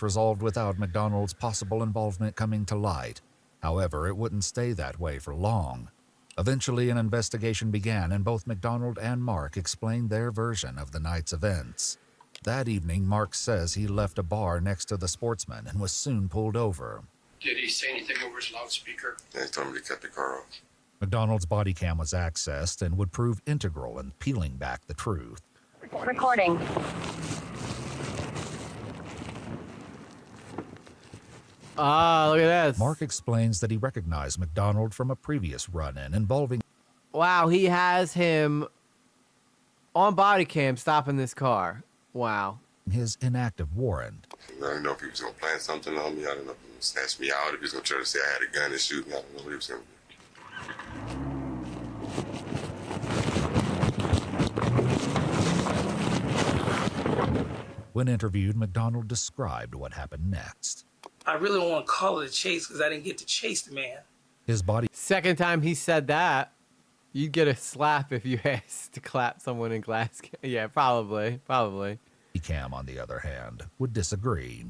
Resolved without McDonald's possible involvement coming to light. However, it wouldn't stay that way for long. Eventually, an investigation began, and both McDonald and Mark explained their version of the night's events. That evening, Mark says he left a bar next to the Sportsman and was soon pulled over. Did he say anything over his loudspeaker? Yeah, he told me to cut the car off. McDonald's body cam was accessed and would prove integral in peeling back the truth. Recording. Ah, look at this. Mark explains that he recognized McDonald from a previous run-in involving... Wow, he has him on body cam stopping this car. Wow. ...his inactive warrant. I didn't know if he was going to plan something on me. I didn't know if he was going to snatch me out, if he was going to try to say I had a gun and shoot me. I don't know what he was going to do. When interviewed, McDonald described what happened next. I really don't want to call it a chase because I didn't get to chase the man. His body... Second time he said that, you'd get a slap if you asked to clap someone in glass. Yeah, probably. Cam, on the other hand, would disagree.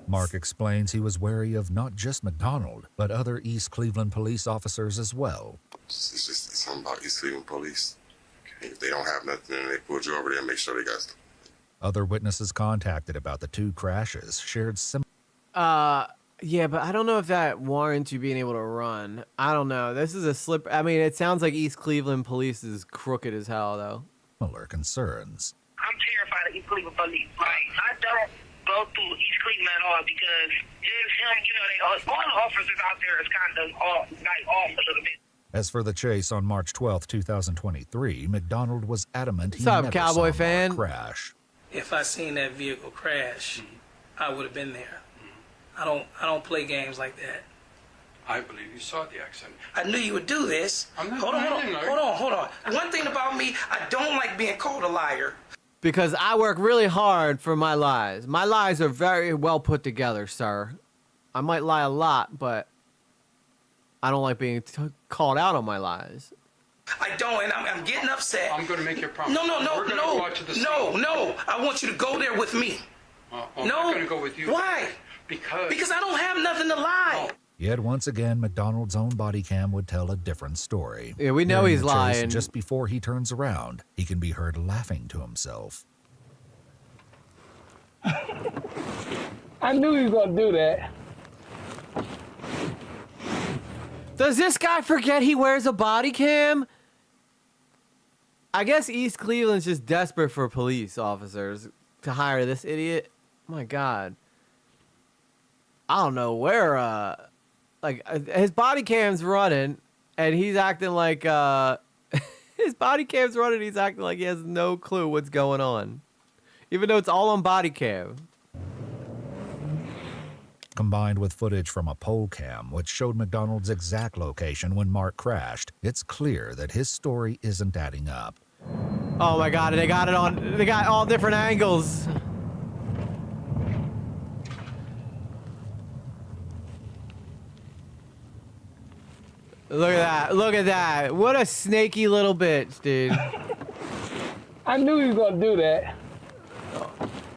Mark explains he was wary of not just McDonald, but other East Cleveland police officers as well. It's just something about East Cleveland police. If they don't have nothing and they pulled you over there and make sure they got stuff. Other witnesses contacted about the two crashes shared Yeah, but I don't know if that warrants you being able to run. I don't know. This is a slip. I mean, it sounds like East Cleveland police is crooked as hell, though. similar concerns. I'm terrified of East Cleveland police. Like, I don't go through East Cleveland at all because just him, you know, all the officers out there is kind of off a little bit. As for the chase on March 12, 2023, McDonald was adamant he What's up, never Cowboy saw fan? Mark crash. If I seen that vehicle crash, I would have been there. I don't play games like that. I believe you saw the accident. I knew you would do this. I'm not Hold lying. on. One thing about me, I don't like being called a liar. Because I work really hard for my lies. My lies are very well put together, sir. I might lie a lot, but I don't like being called out on my lies. I don't, and I'm getting upset. I'm going to make you a promise. No. We're going to go out to the scene. No. I want you to go there with me. I'm not going to go with you. Why? Because I don't have nothing to lie. Yet once again, McDonald's own body cam would tell a different story. Yeah, we know During he's the chase, lying. Just before he turns around, he can be heard laughing to himself. I knew he was gonna do that. Does this guy forget he wears a body cam? I guess East Cleveland's just desperate for police officers to hire this idiot. My God. I don't know where, his body cam's running, and he's acting like, his body cam's running, he's acting like he has no clue what's going on. Even though it's all on body cam. Combined with footage from a pole cam, which showed McDonald's exact location when Mark crashed, it's clear that his story isn't adding up. Oh my God, they got all different angles. Look at that. What a snaky little bitch, dude. I knew he was gonna do that.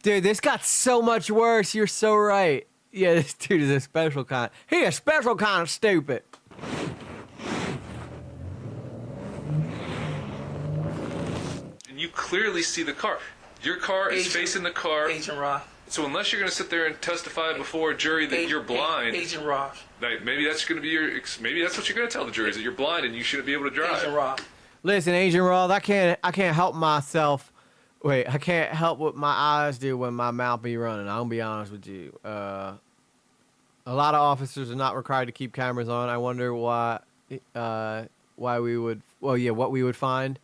Dude, this got so much worse. You're so right. Yeah, this dude is a special kind. He a special kind of stupid. And you clearly see the car. Your car is facing the car. Agent Roth. So unless you're going to sit there and testify before a jury that you're blind, Agent Roth. maybe that's going to be maybe that's what you're going to tell the jury is that you're blind and you shouldn't be able to drive. Agent Roth. Listen, Agent Roth, I can't help myself. Wait, I can't help what my eyes do when my mouth be running. I'm gonna be honest with you. A lot of officers are not required to keep cameras on. I wonder why we would. Well, yeah, what we would find.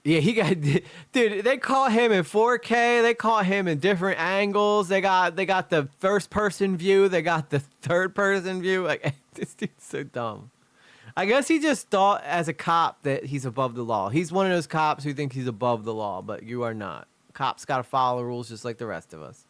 Yeah, he got, dude. They caught him in 4K. They caught him in different angles. They got the first person view. They got the third person view. Like, this dude's so dumb. I guess he just thought as a cop that he's above the law. He's one of those cops who think he's above the law, but you are not. Cops got to follow the rules just like the rest of us.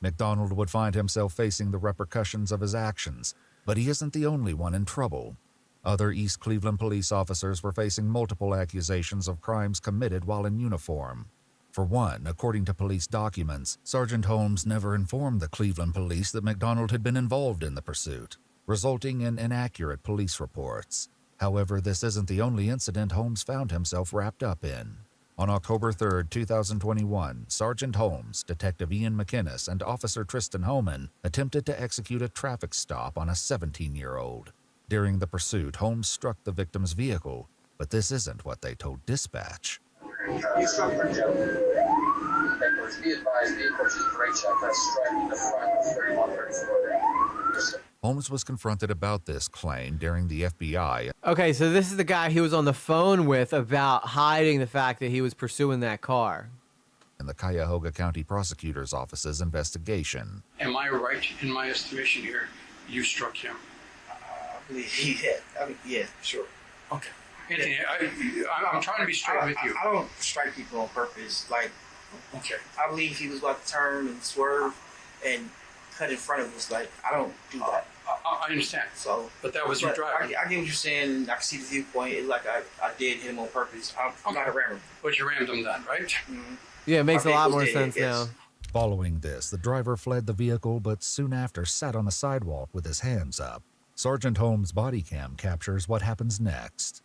McDonald would find himself facing the repercussions of his actions, but he isn't the only one in trouble. Other East Cleveland police officers were facing multiple accusations of crimes committed while in uniform. For one, according to police documents, Sergeant Holmes never informed the Cleveland police that McDonald had been involved in the pursuit, resulting in inaccurate police reports. However, this isn't the only incident Holmes found himself wrapped up in. On October 3, 2021, Sergeant Holmes, Detective Ian McInnes, and Officer Tristan Homan attempted to execute a traffic stop on a 17-year-old. During the pursuit, Holmes struck the victim's vehicle, but this isn't what they told dispatch. Holmes was confronted about this claim during the FBI. Okay, so this is the guy he was on the phone with about hiding the fact that he was pursuing that car. In the Cuyahoga County Prosecutor's Office's investigation. Am I right in my estimation here? You struck him. I believe he did. Yeah, sure. Okay. Anthony, I'm trying to be straight with you. I don't strike people on purpose. Like, okay. I believe he was about to turn and swerve and cut in front of us. Like, I don't do that. I understand. So, but that was your driver. I get what you're saying. I can see the viewpoint. It's like I did hit him on purpose. I'm not a rammer. But you rammed him then, right? Mm-hmm. Yeah, it makes a lot more sense now. Following this, the driver fled the vehicle, but soon after sat on the sidewalk with his hands up. Sergeant Holmes' body cam captures what happens next.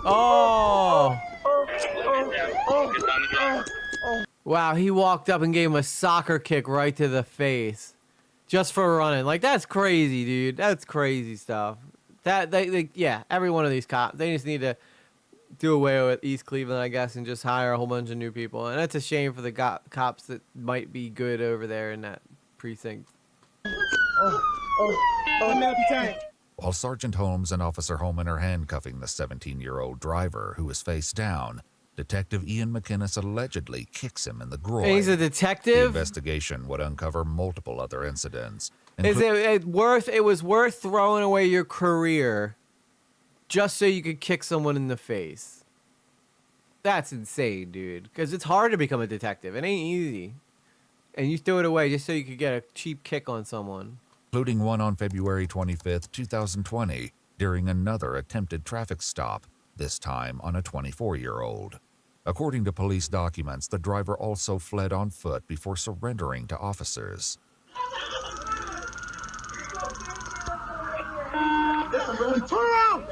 Oh! Wow, he walked up and gave him a soccer kick right to the face. Just for running. Like, that's crazy, dude. That's crazy stuff. Yeah, every one of these cops, they just need to do away with East Cleveland, I guess, and just hire a whole bunch of new people. And that's a shame for the cops that might be good over there in that precinct. While Sergeant Holmes and Officer Holman are handcuffing the 17-year-old driver who is face down, Detective Ian McInnes allegedly kicks him in the groin. And he's a detective? The investigation would uncover multiple other incidents. Is it was worth throwing away your career just so you could kick someone in the face? That's insane, dude. Because it's hard to become a detective. It ain't easy. And you threw it away just so you could get a cheap kick on someone. Including one on February 25th, 2020, during another attempted traffic stop, this time on a 24-year-old. According to police documents, the driver also fled on foot before surrendering to officers.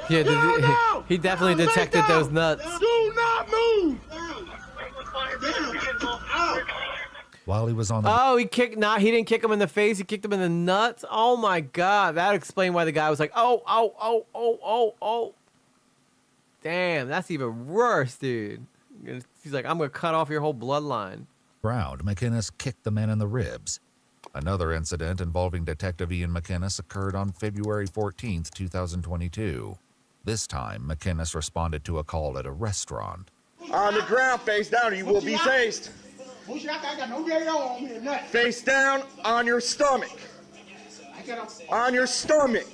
Yeah, he definitely detected those nuts. Do not move! While he was on the... Oh, he didn't kick him in the face. He kicked him in the nuts. Oh, my God. That explained why the guy was like, oh. Damn, that's even worse, dude. He's like, I'm going to cut off your whole bloodline. Ground, McInnes kicked the man in the ribs. Another incident involving Detective Ian McInnes occurred on February 14th, 2022. This time, McInnes responded to a call at a restaurant. On the ground, face down, or you will be tased. Face down on your stomach. On your stomach.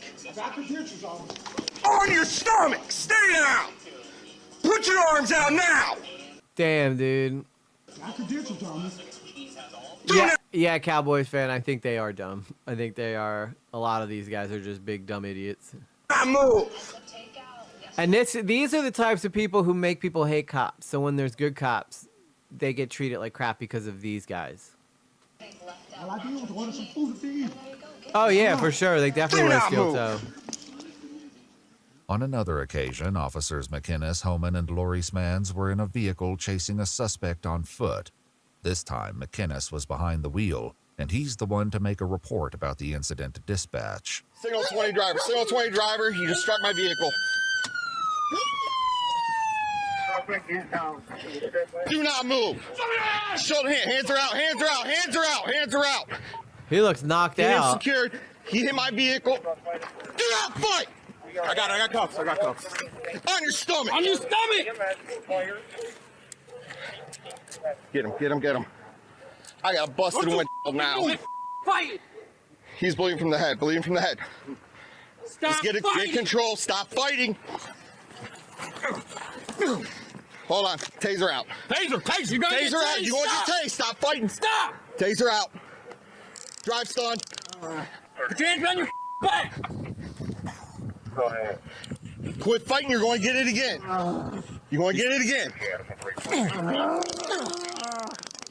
On your stomach. Stay down. Put your arms out now. Damn, dude. Yeah, Cowboys fan. I think they are dumb. I think they are. A lot of these guys are just big dumb idiots. Move. And these are the types of people who make people hate cops. So when there's good cops, they get treated like crap because of these guys. Oh yeah, for sure. They definitely want to steel toe. On another occasion, officers McInnes, Homan, and Lori Smans were in a vehicle chasing a suspect on foot. This time, McInnes was behind the wheel, and he's the one to make a report about the incident to dispatch. Signal 20 driver, you just struck my vehicle. Do not move. Shoulder hand, hands are out. He looks knocked Get him out. secured. He hit my vehicle. Do not fight. I got cuffs. On your stomach. Get him. I got a busted window now. Fight! He's bleeding from the head. Just get control. Stop fighting. Hold on. Taser out. Taser! You gotta Taser get out. tased. You going to Stop. get tased. Stop fighting. Stop! Taser out. Drive stun. Put your hands on your back! Go ahead. Quit fighting. You're going to get it again.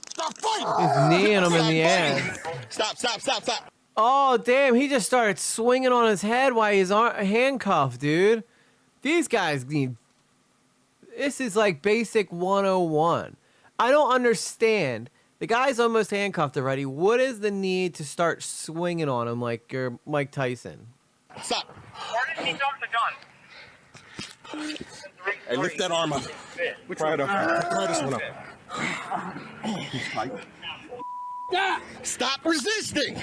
Stop fighting. He's kneeing him in the ass. Stop. Oh, damn. He just started swinging on his head while he's handcuffed, dude. These guys need... This is like basic 101. I don't understand. The guy's almost handcuffed already. What is the need to start swinging on him like you're Mike Tyson? Stop. Where did he drop the gun? Hey, lift that arm up. Try it up. Try this one up. Stop resisting.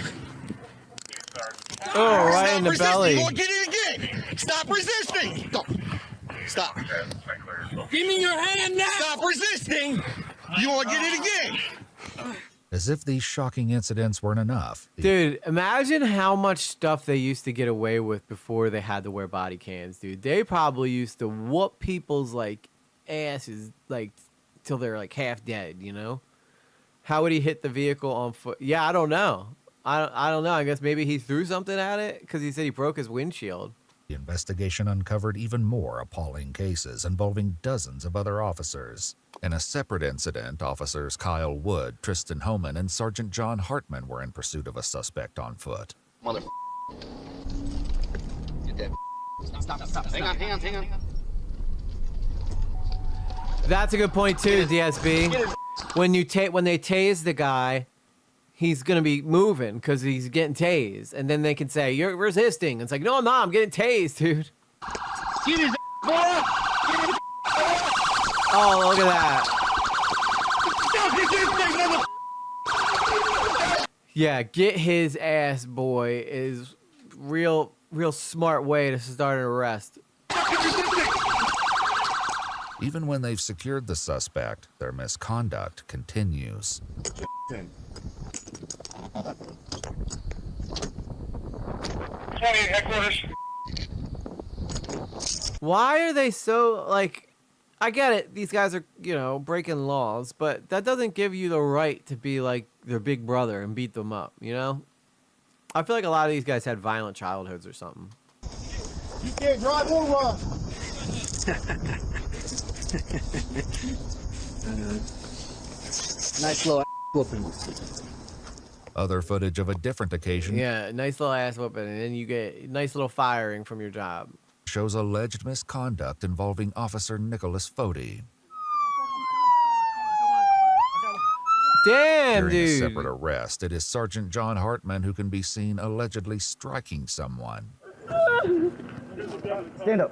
Oh, right in the belly. You won't get it again. Stop resisting. Stop. Give me your hand now! Stop resisting. You won't get it again. As if these shocking incidents weren't enough. Dude, imagine how much stuff they used to get away with before they had to wear body cams, dude. They probably used to whoop people's, like, asses, like, till they're, like, half dead, you know? How would he hit the vehicle on foot? Yeah, I don't know. I don't know. I guess maybe he threw something at it because he said he broke his windshield. The investigation uncovered even more appalling cases involving dozens of other officers. In a separate incident, officers Kyle Wood, Tristan Homan, and Sergeant John Hartman were in pursuit of a suspect on foot. Mother. Get that. Stop. Hang on. That's a good point too, DSB. When they tase the guy, he's gonna be moving because he's getting tased, and then they can say you're resisting. It's like, no, I'm not. I'm getting tased, dude. Get his boy! Oh, look at that. Yeah, get his ass, boy, is real smart way to start an arrest. Even when they've secured the suspect, their misconduct continues. Why are they so, like, I get it, these guys are, you know, breaking laws, but that doesn't give you the right to be like their big brother and beat them up, you know? I feel like a lot of these guys had violent childhoods or something. You can't drive or run. Nice little whooping. Other footage of a different occasion Yeah, nice little ass whooping, and then you get nice little firing from your job. shows alleged misconduct involving Officer Nicholas Foti. Damn, During a dude. separate arrest, it is Sergeant John Hartman who can be seen allegedly striking someone. Stand up.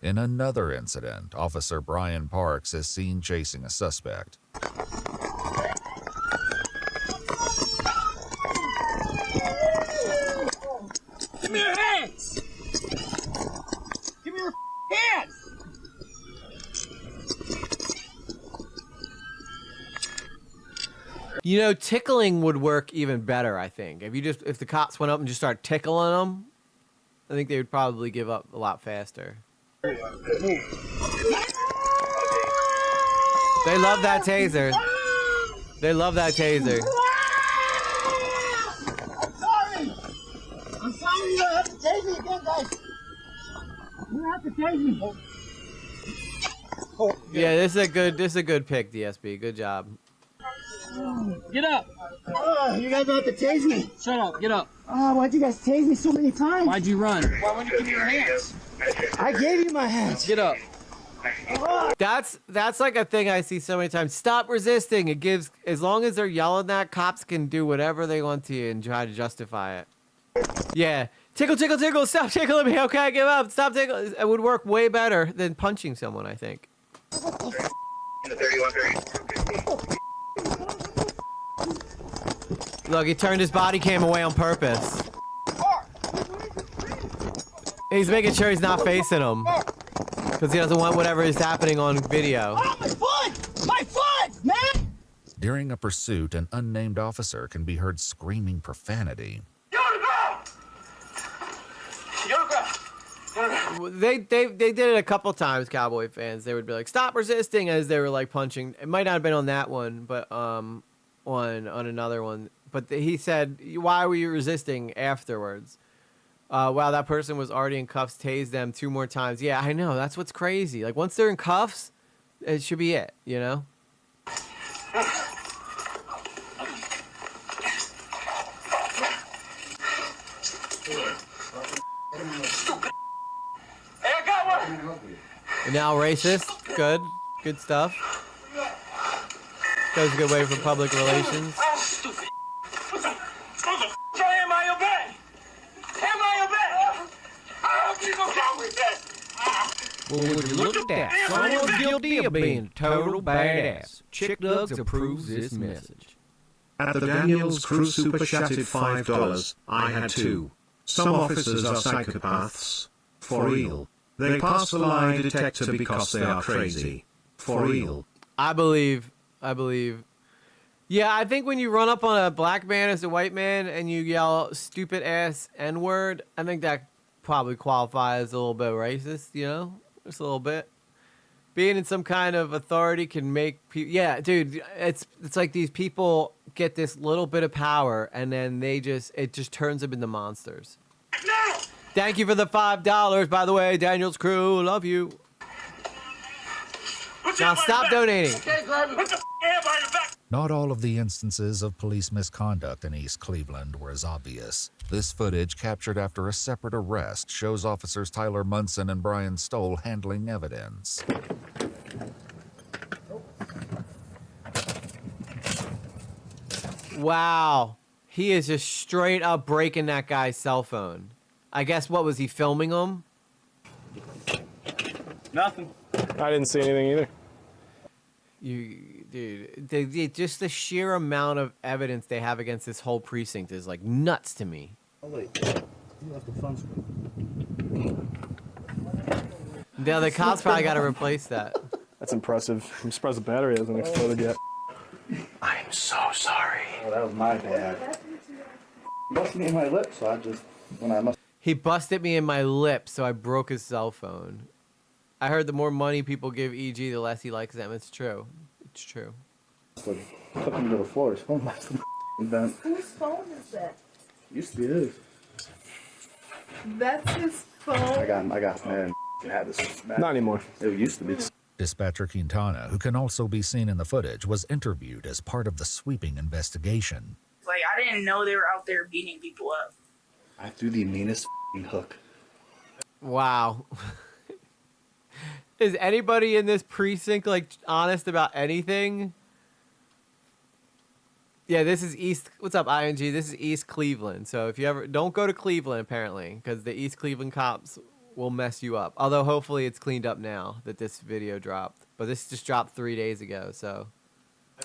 In another incident, Officer Brian Parks is seen chasing a suspect. Give me your hands! Give me your hands! You know, tickling would work even better, I think. If the cops went up and just started tickling them, I think they would probably give up a lot faster. They love that taser. They love that taser. I'm sorry you don't have to tase me again, guys. You don't have to tase me. Yeah, this is a good pick, DSP. Good job. Get up. You guys don't have to tase me. Shut up. Get up. Oh, why'd you guys tase me so many times? Why'd you run? Why wouldn't you give me your hands? I gave you my hands. Get up. That's like a thing I see so many times. Stop resisting. It gives, as long as they're yelling that, cops can do whatever they want to you and try to justify it. Yeah. Tickle, tickle, tickle. Stop tickling me. Okay, give up. Stop tickling. It would work way better than punching someone, I think. Look, he turned his body cam away on purpose. He's making sure he's not facing him. Because he doesn't want whatever is happening on video. Oh, my foot! My foot, man! During a pursuit, an unnamed officer can be heard screaming profanity. They did it a couple times, Cowboy fans. They would be like, stop resisting, as they were like punching. It might not have been on that one, but on another one. But he said, why were you resisting afterwards? Wow, that person was already in cuffs, tased them 2 more times. Yeah, I know. That's what's crazy. Like, once they're in cuffs, it should be it, you know? And now racist. Good. Good stuff. Goes a good way for public relations. Well, would you look at that? Someone's guilty of being a total badass. Chick Nugs approves this message. At the Daniels Crew Super Chatted $5, I had 2. Some officers are psychopaths. For real. They pass the lie detector because they are crazy. For real. I believe. Yeah, I think when you run up on a black man as a white man and you yell stupid ass N-word, I think that probably qualifies a little bit racist, you know? Just a little bit. Being in some kind of authority can make people... Yeah, dude, it's like these people get this little bit of power and then it just turns them into monsters. No! Thank you for the $5, by the way, Daniel's Crew. Love you. Now stop donating. Not all of the instances of police misconduct in East Cleveland were as obvious. This footage, captured after a separate arrest, shows officers Tyler Munson and Brian Stoll handling evidence. Wow. He is just straight up breaking that guy's cell phone. I guess, what was he filming him? Nothing. I didn't see anything either. Dude, just the sheer amount of evidence they have against this whole precinct is like nuts to me. Oh wait, you left the phone screen. Now the cops probably got to replace that. That's impressive. I'm surprised the battery hasn't exploded yet. I'm so sorry. Oh, that was my bad. He busted me in my lip, so I just He busted me in my lip, so I broke his cell phone. I heard the more money people give EG, the less he likes them. It's true. It's true. took him to the floor. His phone must have been. Whose phone is that? Used to be his. That's his phone. I got mad and had this back. Not anymore. It used to be. Dispatcher Quintana, who can also be seen in the footage, was interviewed as part of the sweeping investigation. Like, I didn't know they were out there beating people up. I threw the meanest hook. Wow. Is anybody in this precinct like honest about anything? Yeah, this is East. What's up, ING? This is East Cleveland. So if you ever don't go to Cleveland, apparently, because the East Cleveland cops will mess you up. Although hopefully it's cleaned up now that this video dropped. But this just dropped 3 days ago. So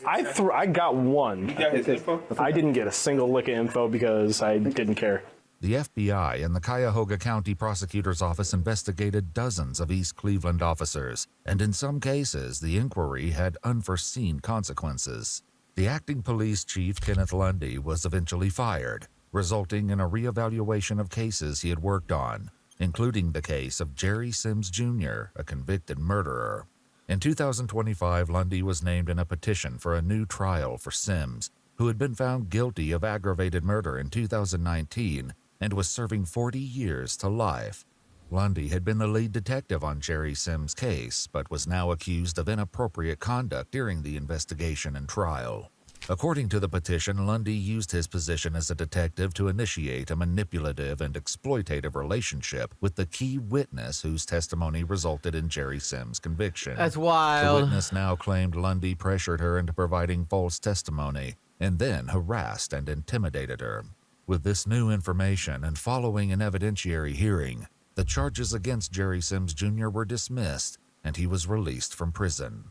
I got one. I didn't get a single lick of info because I didn't care. The FBI and the Cuyahoga County Prosecutor's Office investigated dozens of East Cleveland officers, and in some cases, the inquiry had unforeseen consequences. The acting police chief, Kenneth Lundy, was eventually fired, resulting in a reevaluation of cases he had worked on, including the case of Jerry Sims Jr., a convicted murderer. In 2025, Lundy was named in a petition for a new trial for Sims, who had been found guilty of aggravated murder in 2019 and was serving 40 years to life. Lundy had been the lead detective on Jerry Sims' case, but was now accused of inappropriate conduct during the investigation and trial. According to the petition, Lundy used his position as a detective to initiate a manipulative and exploitative relationship with the key witness whose testimony resulted in Jerry Sims' conviction. That's wild. The witness now claimed Lundy pressured her into providing false testimony and then harassed and intimidated her. With this new information and following an evidentiary hearing, the charges against Jerry Sims Jr. were dismissed and he was released from prison.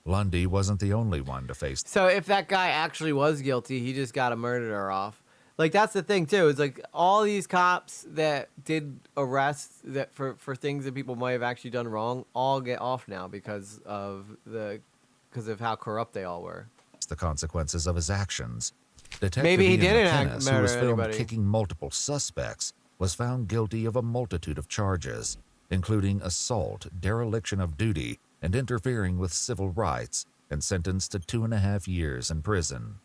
Lundy wasn't the only one to face. So if that guy actually was guilty, he just got a murderer off. Like, that's the thing too. It's like all these cops that did arrests that for things that people might have actually done wrong all get off now because of how corrupt they all were. The consequences of his actions. Detective Maybe he Ian didn't McInnes, murder who was filmed anybody. kicking multiple suspects, was found guilty of a multitude of charges, including assault, dereliction of duty, and interfering with civil rights, and sentenced to 2.5 years in prison.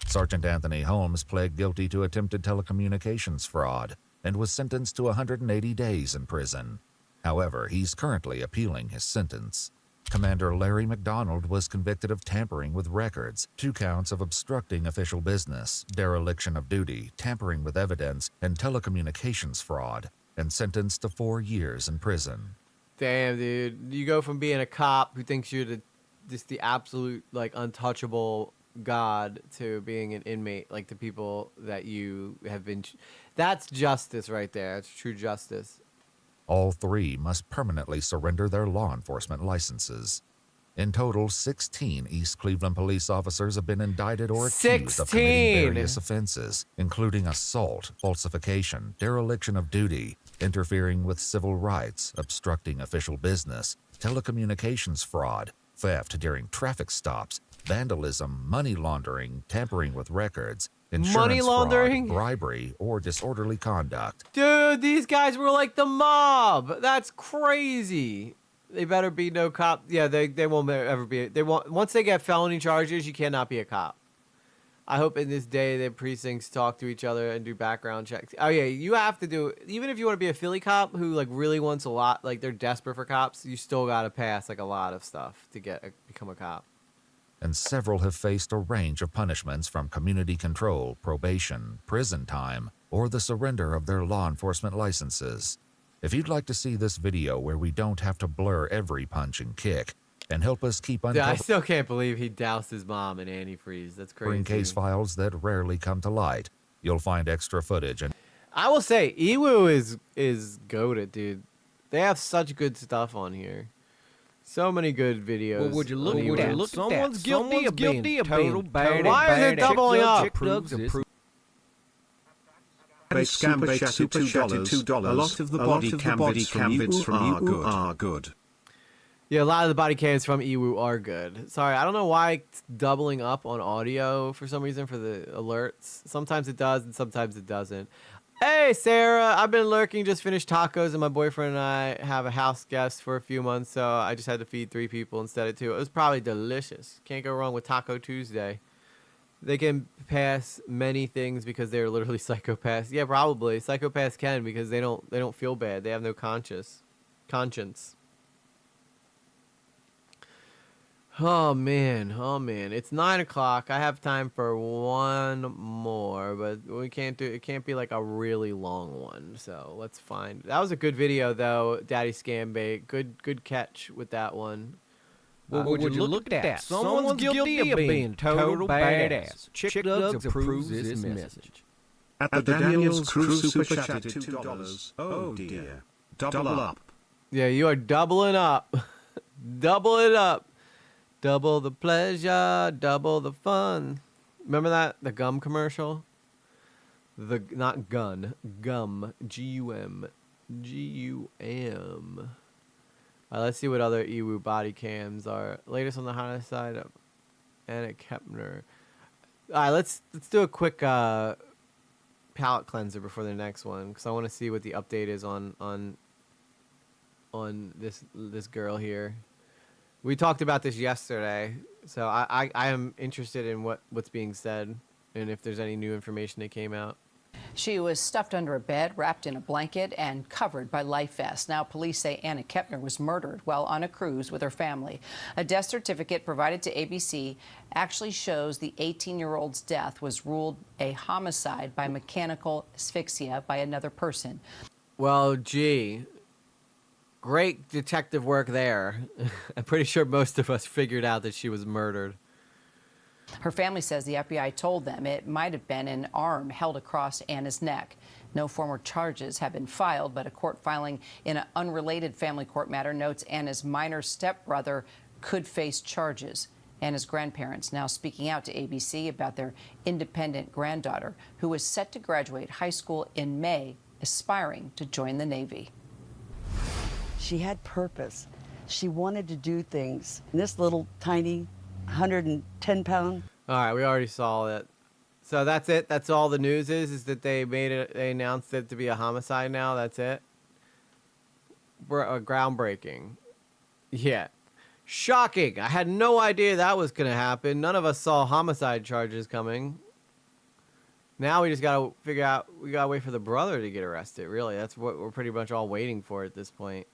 Sergeant Anthony Holmes pled guilty to attempted telecommunications fraud and was sentenced to 180 days in prison. However, he's currently appealing his sentence. Commander Larry McDonald was convicted of tampering with records, 2 counts of obstructing official business, dereliction of duty, tampering with evidence, and telecommunications fraud, and sentenced to 4 years in prison. Damn, dude. You go from being a cop who thinks you're just the absolute, like, untouchable god to being an inmate, like the people that you have been. That's justice right there. That's true justice. All 3 must permanently surrender their law enforcement licenses. In total, 16 East Cleveland police officers have been indicted or accused of committing various offenses, including assault, falsification, dereliction of duty, interfering with civil rights, obstructing official business, telecommunications fraud, theft during traffic stops, vandalism, money laundering, tampering with records, insurance Money laundering? fraud, bribery, or disorderly conduct. Dude, these guys were like the mob. That's crazy. They better be no cop. Yeah, they won't ever be. Once they get felony charges, you cannot be a cop. I hope in this day that precincts talk to each other and do background checks. Oh yeah, you have to do, even if you want to be a Philly cop who like really wants a lot, like they're desperate for cops, you still got to pass like a lot of stuff to become a cop. And several have faced a range of punishments from community control, probation, prison time, or the surrender of their law enforcement licenses. If you'd like to see this video where we don't have to blur every punch and kick, and help us keep Dude, I uncovering still can't believe he doused his mom in antifreeze. That's crazy. case files that rarely come to light, you'll find extra footage. And I will say, Ewu is goated, dude. They have such good stuff on here. So many good videos. Well, would you look at that? Someone's guilty of being total badass. Why is it doubling up? Base scam bait super chatted $2. A lot of the body cam vids from you are good. Yeah, a lot of the body cams from Ewu are good. Sorry, I don't know why it's doubling up on audio for some reason for the alerts. Sometimes it does and sometimes it doesn't. Hey, Sarah, I've been lurking, just finished tacos, and my boyfriend and I have a house guest for a few months, so I just had to feed 3 people instead of 2. It was probably delicious. Can't go wrong with Taco Tuesday. They can pass many things because they're literally psychopaths. Yeah, probably. Psychopaths can because they don't feel bad. They have no conscience. Oh man, it's 9 o'clock. I have time for one more, but we can't do it. Can't be like a really long one. So let's find. That was a good video though, Daddy Scam Bait. Good catch with that one. Well, would you look at that? Someone's guilty of being total badass. Chick Dugs approves this message. At the Daniels Crew Super Chatted $2. Oh dear. Double up. Yeah, you are doubling up. Double it up. Double the pleasure, double the fun. Remember that? The gum commercial? Not gun. Gum. G-U-M. G-U-M. Alright, let's see what other Ewu body cams are. Latest on the hottest side of Anna Kepner. Alright, let's do a quick palette cleanser before the next one, because I want to see what the update is on this girl here. We talked about this yesterday, so I am interested in what's being said and if there's any new information that came out. She was stuffed under a bed, wrapped in a blanket, and covered by life vests. Now, police say Anna Kepner was murdered while on a cruise with her family. A death certificate provided to ABC actually shows the 18-year-old's death was ruled a homicide by mechanical asphyxia by another person. Well, gee. Great detective work there. I'm pretty sure most of us figured out that she was murdered. Her family says the FBI told them it might have been an arm held across Anna's neck. No formal charges have been filed, but a court filing in an unrelated family court matter notes Anna's minor stepbrother could face charges. Anna's grandparents now speaking out to ABC about their independent granddaughter, who is set to graduate high school in May, aspiring to join the Navy. She had purpose. She wanted to do things. And this little tiny 110-pound. All right, we already saw that. So that's it. That's all the news is that they made it. They announced it to be a homicide now. That's it. We're groundbreaking. Yeah. Shocking. I had no idea that was going to happen. None of us saw homicide charges coming. Now we just got to figure out, we got to wait for the brother to get arrested, really. That's what we're pretty much all waiting for at this point.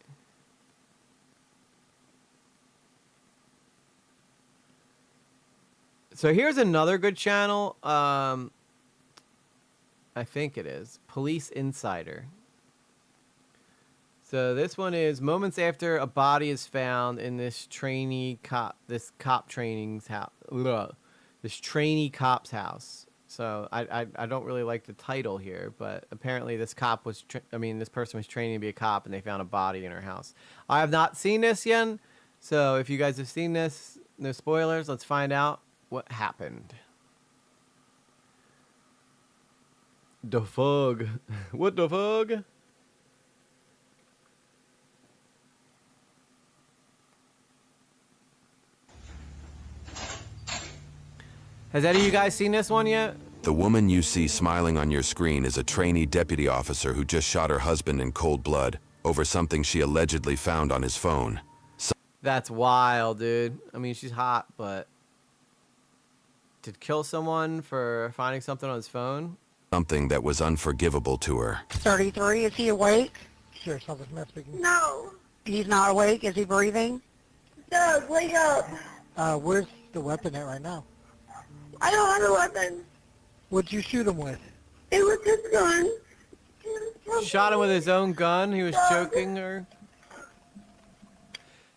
So here's another good channel. I think it is Police Insider. So this one is moments after a body is found in this trainee cop, this trainee cop's house. So I don't really like the title here, but apparently this cop was, this person was training to be a cop, and they found a body in her house. I have not seen this yet, so if you guys have seen this, no spoilers. Let's find out what happened. The fug. What the fug? Has any of you guys seen this one yet? The woman you see smiling on your screen is a trainee deputy officer who just shot her husband in cold blood over something she allegedly found on his phone. That's wild, dude. I mean, she's hot, but to kill someone for finding something on his phone? Something that was unforgivable to her. 33, is he awake? Sure, something's not speaking. No. He's not awake? Is he breathing? Doug, wake up. Where's the weapon at right now? I don't have a weapon. What'd you shoot him with? It was his gun. Shot him with his own gun? He was choking her?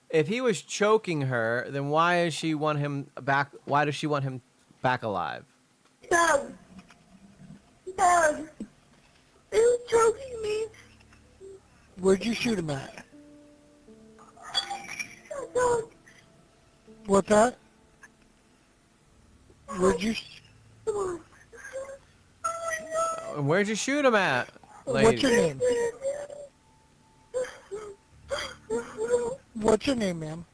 If he was choking her, then why does she want him back? Why does she want him back alive? Doug. Doug. He was choking me. Where'd you shoot him at? What's that? Where'd you... Where'd you shoot him at, lady? What's your name? What's your name, ma'am?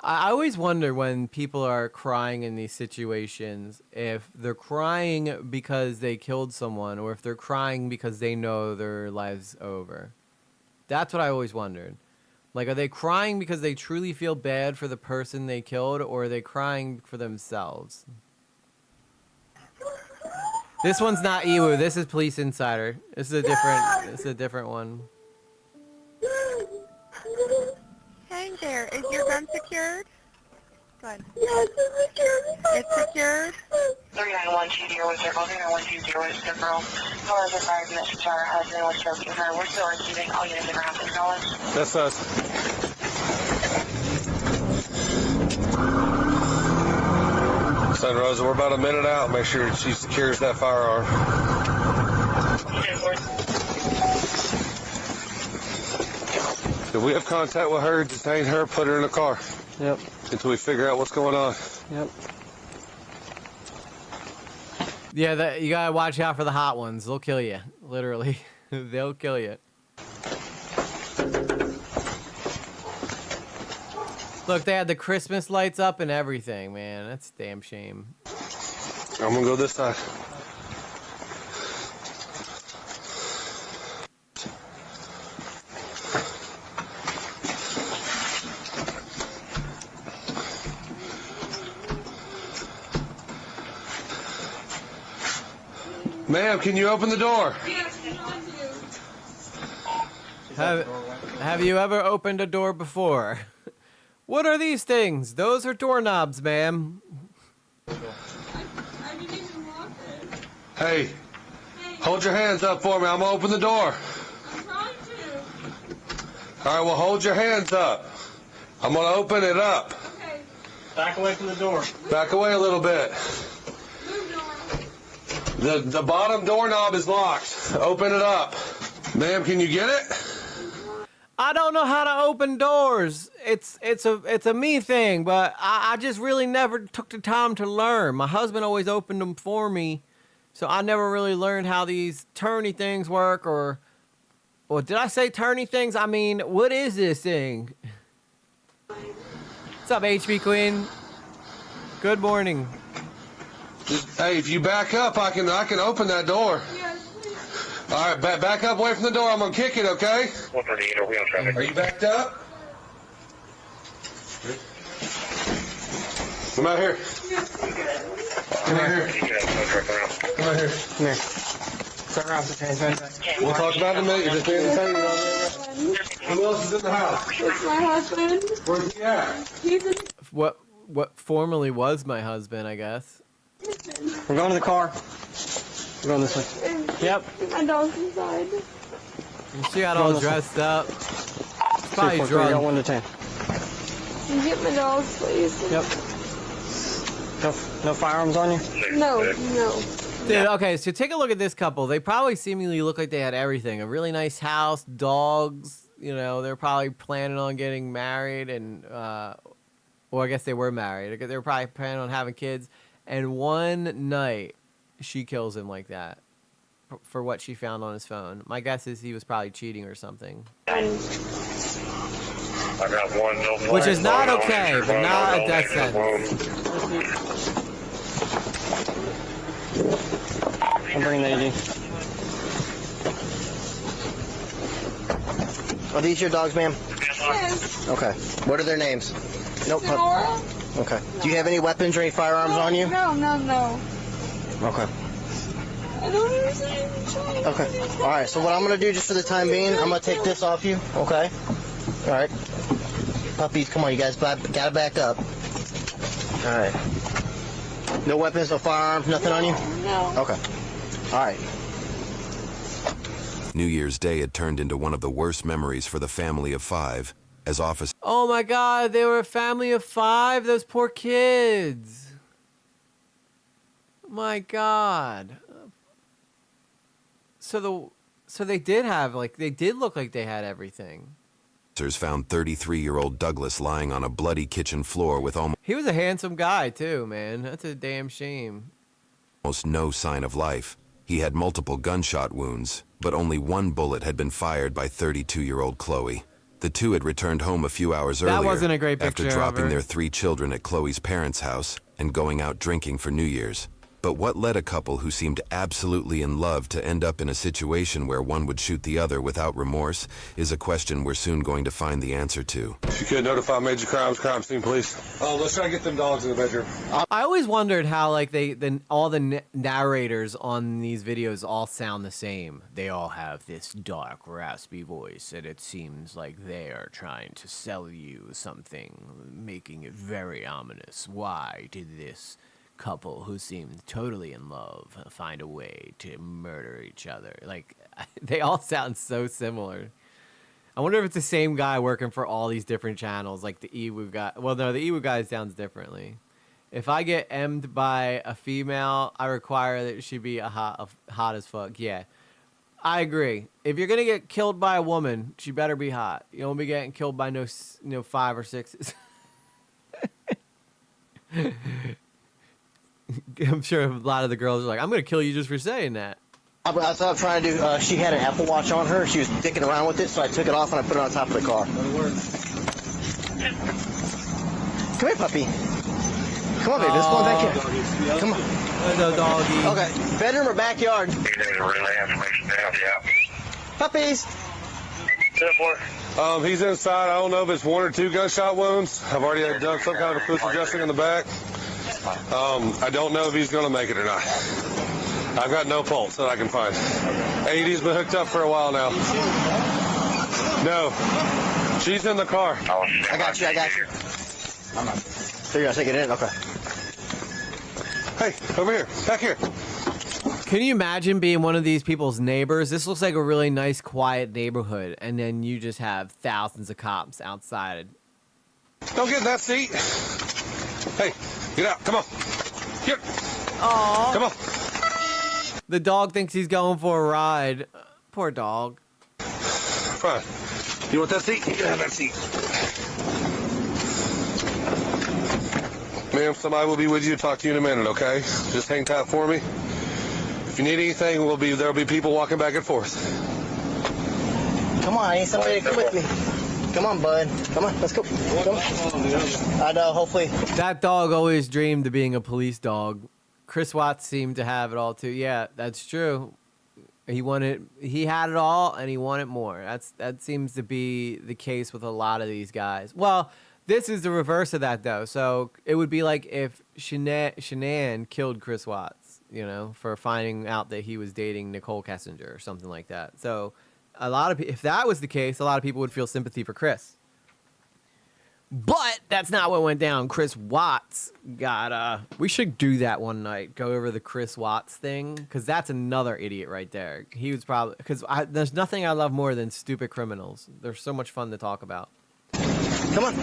I always wonder when people are crying in these situations if they're crying because they killed someone or if they're crying because they know their life's over. That's what I always wondered. Like, are they crying because they truly feel bad for the person they killed, or are they crying for themselves? This one's not Iwu. This is Police Insider. This is a different one. Hey there, is your gun secured? Good. Yes, it's secured. It's secured? 3912 was circle, 3912 is the girl. Call is advised that she shot her husband and was choking her. We're still receiving all units in ground acknowledged. That's us. Son Rosa, we're about a minute out. Make sure she secures that firearm. If we have contact with her, detain her, put her in the car. Yep. Until we figure out what's going on. Yep. Yeah, you gotta watch out for the hot ones. They'll kill you. Literally. They'll kill you. Look, they had the Christmas lights up and everything, man. That's a damn shame. I'm gonna go this side. Ma'am, can you open the door? Have you ever opened a door before? What are these things? Those are doorknobs, ma'am. Hey, hold your hands up for me. I'm gonna open the door. All right, well, hold your hands up. I'm gonna open it up. Okay. Back away from the door. Back away a little bit. The bottom doorknob is locked. Open it up. Ma'am, can you get it? I don't know how to open doors. It's a me thing, but I just really never took the time to learn. My husband always opened them for me, so I never really learned how these turny things work. Or did I say turny things? I mean, what is this thing? What's up, HB Queen? Good morning. Hey, if you back up, I can open that door. All right, back up away from the door. I'm gonna kick it, okay? 138, are we on traffic? Are you backed up? Come out here. Come out here. Come out here. Come here. Turn around for transmission. We'll talk about it in a minute. You're just being detained. Who else is in the house? It's my husband. Where's he at? He's in What formerly was my husband, I guess. We're going to the car. We're going this way. Yep. my dog's inside. She got all dressed up. Probably 3, 4, 3, drunk. 1 to 10. Can you get my dog, please? Yep. No firearms on you? No. Dude, okay, so take a look at this couple. They probably seemingly look like they had everything. A really nice house, dogs, you know, they're probably planning on getting married and, well, I guess they were married. They were probably planning on having kids. And one night, she kills him like that for what she found on his phone. My guess is he was probably cheating or something. I got one, no flag. Which is not okay, but not a death sentence. I'm bringing the AD. Are these your dogs, ma'am? Yes. Okay. What are their names? Nope. Nora? Okay. Do you have any weapons or any firearms on you? No. Okay. I don't understand. Okay. All right. So what I'm gonna do, just for the time being, I'm gonna take this off you. Okay. All right. Puppies, come on, you guys gotta back up. All right. No weapons, no firearms, nothing on you? No. Okay. All right. New Year's Day had turned into one of the worst memories for the family of 5, as officers. Oh my God, they were a family of 5. Those poor kids. My God. So they did have, like, they did look like they had everything. Officers found 33-year-old Douglas lying on a bloody kitchen floor with He was a handsome guy too, man. That's a damn shame. almost no sign of life. He had multiple gunshot wounds, but only one bullet had been fired by 32-year-old Chloe. The two had returned home a few hours earlier wasn't a great after picture of dropping her. their 3 children at Chloe's parents' house and going out drinking for New Year's. But what led a couple who seemed absolutely in love to end up in a situation where one would shoot the other without remorse is a question we're soon going to find the answer to. If you could notify major crimes, crime scene police. Let's try to get them dogs in the bedroom. I always wondered how like all the narrators on these videos all sound the same. They all have this dark, raspy voice, and it seems like they are trying to sell you something, making it very ominous. Why did this couple who seemed totally in love find a way to murder each other? Like, they all sound so similar. I wonder if it's the same guy working for all these different channels, like the Ewu guy. Well, no, the Ewu guy sounds differently. If I get emmed by a female, I require that she be a hot as fuck. Yeah, I agree. If you're gonna get killed by a woman, she better be hot. You don't be getting killed by no 5 or 6s. I'm sure a lot of the girls are like, I'm going to kill you just for saying that. I was trying to do, she had an Apple Watch on her. She was dicking around with it, so I took it off and I put it on top of the car. Come here, puppy. Come on, baby. Let's go back here. Come on. Hello, doggy. Okay. Bedroom or backyard? Puppies. He's inside. I don't know if it's 1 or 2 gunshot wounds. I've already done some kind of acoustic dressing in the back. I don't know if he's going to make it or not. I've got no pulse that I can find. AED's been hooked up for a while now. No. She's in the car. I got you. So you're going to take it in? Okay. Hey, over here. Back here. Can you imagine being one of these people's neighbors? This looks like a really nice, quiet neighborhood, and then you just have thousands of cops outside. Don't get in that seat. Hey, get out. Come on. Here. Aww. Come on. The dog thinks he's going for a ride. Poor dog. Fine. You want that seat? You can have that seat. Ma'am, somebody will be with you to talk to you in a minute, okay? Just hang tight for me. If you need anything, there'll be people walking back and forth. Come on, I need somebody to come with me. Come on, bud. Come on, let's go. Come on. I know, hopefully. That dog always dreamed of being a police dog. Chris Watts seemed to have it all too. Yeah, that's true. He had it all, and he wanted more. That seems to be the case with a lot of these guys. Well, this is the reverse of that, though. So it would be like if Shanann killed Chris Watts, for finding out that he was dating Nicole Kessinger or something like that. So if that was the case, a lot of people would feel sympathy for Chris. But that's not what went down. Chris Watts got we should do that one night. Go over the Chris Watts thing, because that's another idiot right there. He was probably, because there's nothing I love more than stupid criminals. They're so much fun to talk about. Come on.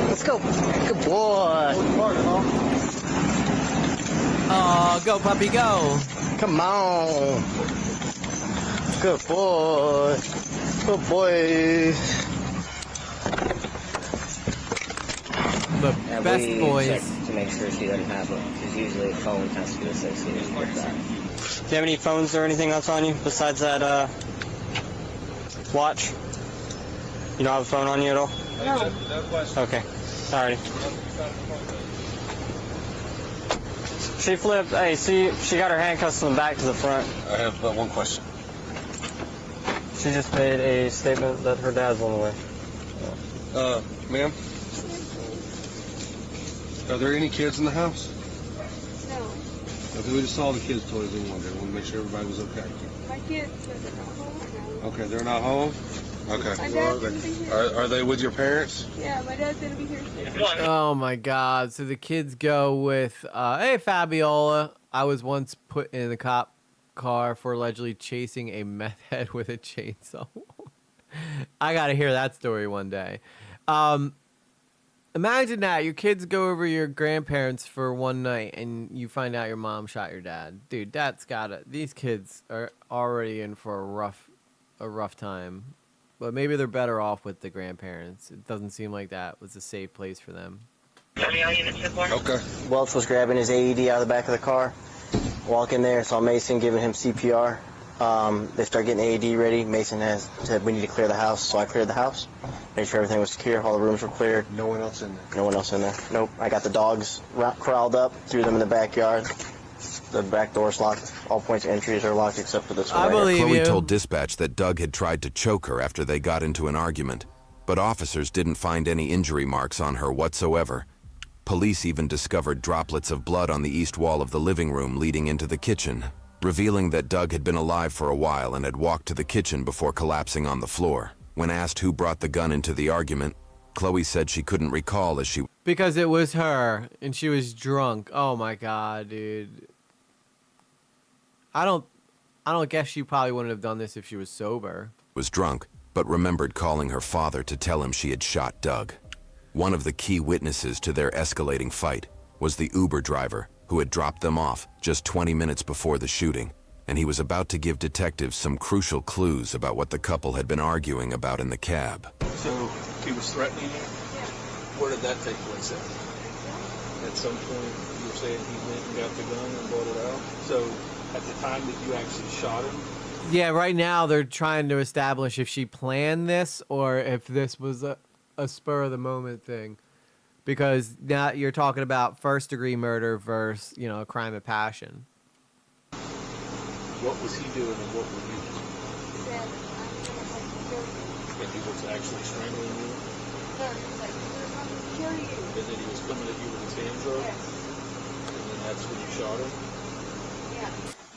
Let's go. Good boy. Oh, go puppy, go. Come on. Good boy. Good boy. The best boys. Check to make sure she doesn't have it, because usually a phone has to be associated with that. Do you have any phones or anything else on you besides that watch? You don't have a phone on you at all? No. Okay. Alrighty. She flipped. Hey, see, she got her handcuffs from the back to the front. I have but one question. She just made a statement that her dad's on the way. Ma'am? Are there any kids in the house? No. Okay, we just saw the kids' toys in one day. We want to make sure everybody was okay. My kids, but they're not home now. Okay, they're not home? Okay. My dad's gonna be here. Are they with your parents? Yeah, my dad's gonna be here soon. Oh my God! So the kids go with, "Hey Fabiola, I was once put in the cop car for allegedly chasing a meth head with a chainsaw." I gotta hear that story one day. Imagine that your kids go over your grandparents for one night and you find out your mom shot your dad. Dude, that's gotta. These kids are already in for a rough time. But maybe they're better off with the grandparents. It doesn't seem like that was a safe place for them. Okay. Welch was grabbing his AED out of the back of the car. Walk in there, saw Mason giving him CPR. They start getting AED ready. Mason said, we need to clear the house. So I cleared the house, made sure everything was secure, all the rooms were cleared. No one else in there? No one else in there. Nope. I got the dogs corralled up, threw them in the backyard. The back door's locked. All points of entries are locked except for this one. I believe Chloe you. told dispatch that Doug had tried to choke her after they got into an argument, but officers didn't find any injury marks on her whatsoever. Police even discovered droplets of blood on the east wall of the living room leading into the kitchen, revealing that Doug had been alive for a while and had walked to the kitchen before collapsing on the floor. When asked who brought the gun into the argument, Chloe said she couldn't recall as she... Because it was her, and she was drunk. Oh my god, dude. I don't guess she probably wouldn't have done this if she was sober. ...was drunk, but remembered calling her father to tell him she had shot Doug. One of the key witnesses to their escalating fight was the Uber driver who had dropped them off just 20 minutes before the shooting, and he was about to give detectives some crucial clues about what the couple had been arguing about in the cab. So he was threatening you? Where did that take place at? At some point you were saying he went and got the gun and brought it out? So at the time that you actually shot him? Yeah, right now they're trying to establish if she planned this or if this was a spur of the moment thing, because now you're talking about first-degree murder versus, you know, a crime of passion. What was he doing and what were you doing? And he was actually strangling you? And then he was coming at you with his hands up? And then that's when you shot him?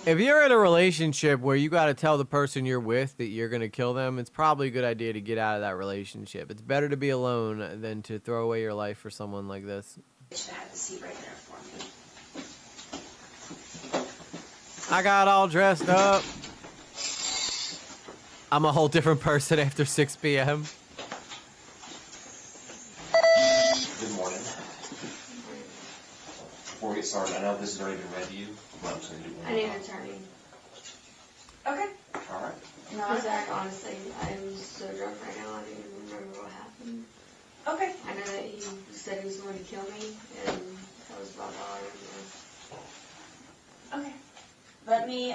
If you're in a relationship where you got to tell the person you're with that you're going to kill them, it's probably a good idea to get out of that relationship. It's better to be alone than to throw away your life for someone like this. I got all dressed up. I'm a whole different person after 6 p.m. Good morning. Before we get started, I know this has already been read to you. I need an attorney. Okay. All right. No, Zach, honestly, I'm so drunk right now, I don't even remember what happened. Okay. I know that he said he was going to kill me, and that was about all I remember. Okay. Let me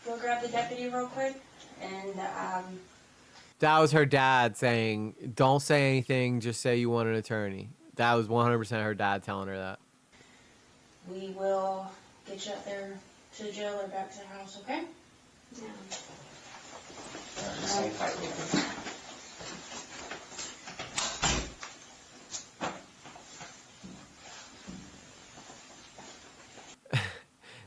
go grab the deputy real quick, and That was her dad saying, don't say anything, just say you want an attorney. That was 100% her dad telling her that. we will get you up there to the jail or back to the house, okay? Yeah. Just hang tight with me.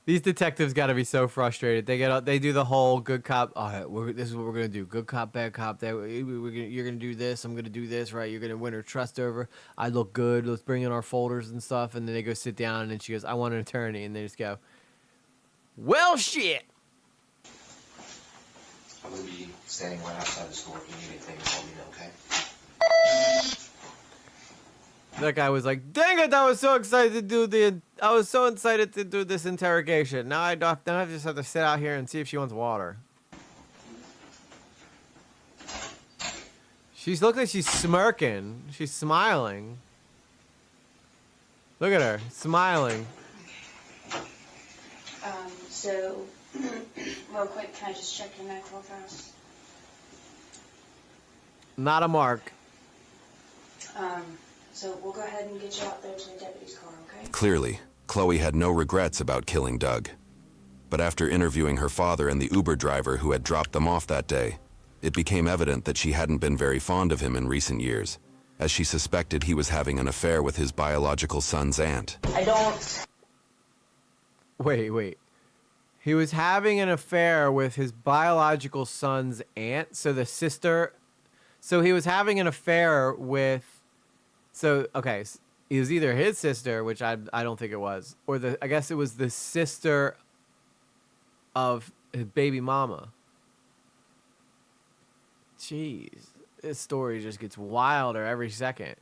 These detectives got to be so frustrated. They do the whole good cop. All right, this is what we're gonna do. Good cop, bad cop. You're gonna do this. I'm gonna do this. Right? You're gonna win her trust over. I look good. Let's bring in our folders and stuff. And then they go sit down, and then she goes, "I want an attorney." And they just go, "Well, shit." I'm gonna be standing right outside the store. If you need anything, let me know, okay? That guy was like, "Dang it! I was so excited to do this interrogation. Now I just have to sit out here and see if she wants water." She's looking like she's smirking. She's smiling. Look at her, smiling. So, real quick, can I just check your neck real fast? Not a mark. So we'll go ahead and get you out there to the deputy's car, okay? Clearly, Chloe had no regrets about killing Doug. But after interviewing her father and the Uber driver who had dropped them off that day, it became evident that she hadn't been very fond of him in recent years, as she suspected he was having an affair with his biological son's aunt. I don't... Wait. He was having an affair with his biological son's aunt, so the sister... So he was having an affair with... So, okay, it was either his sister, which I don't think it was, or I guess it was the sister of his baby mama. Jeez, this story just gets wilder every second.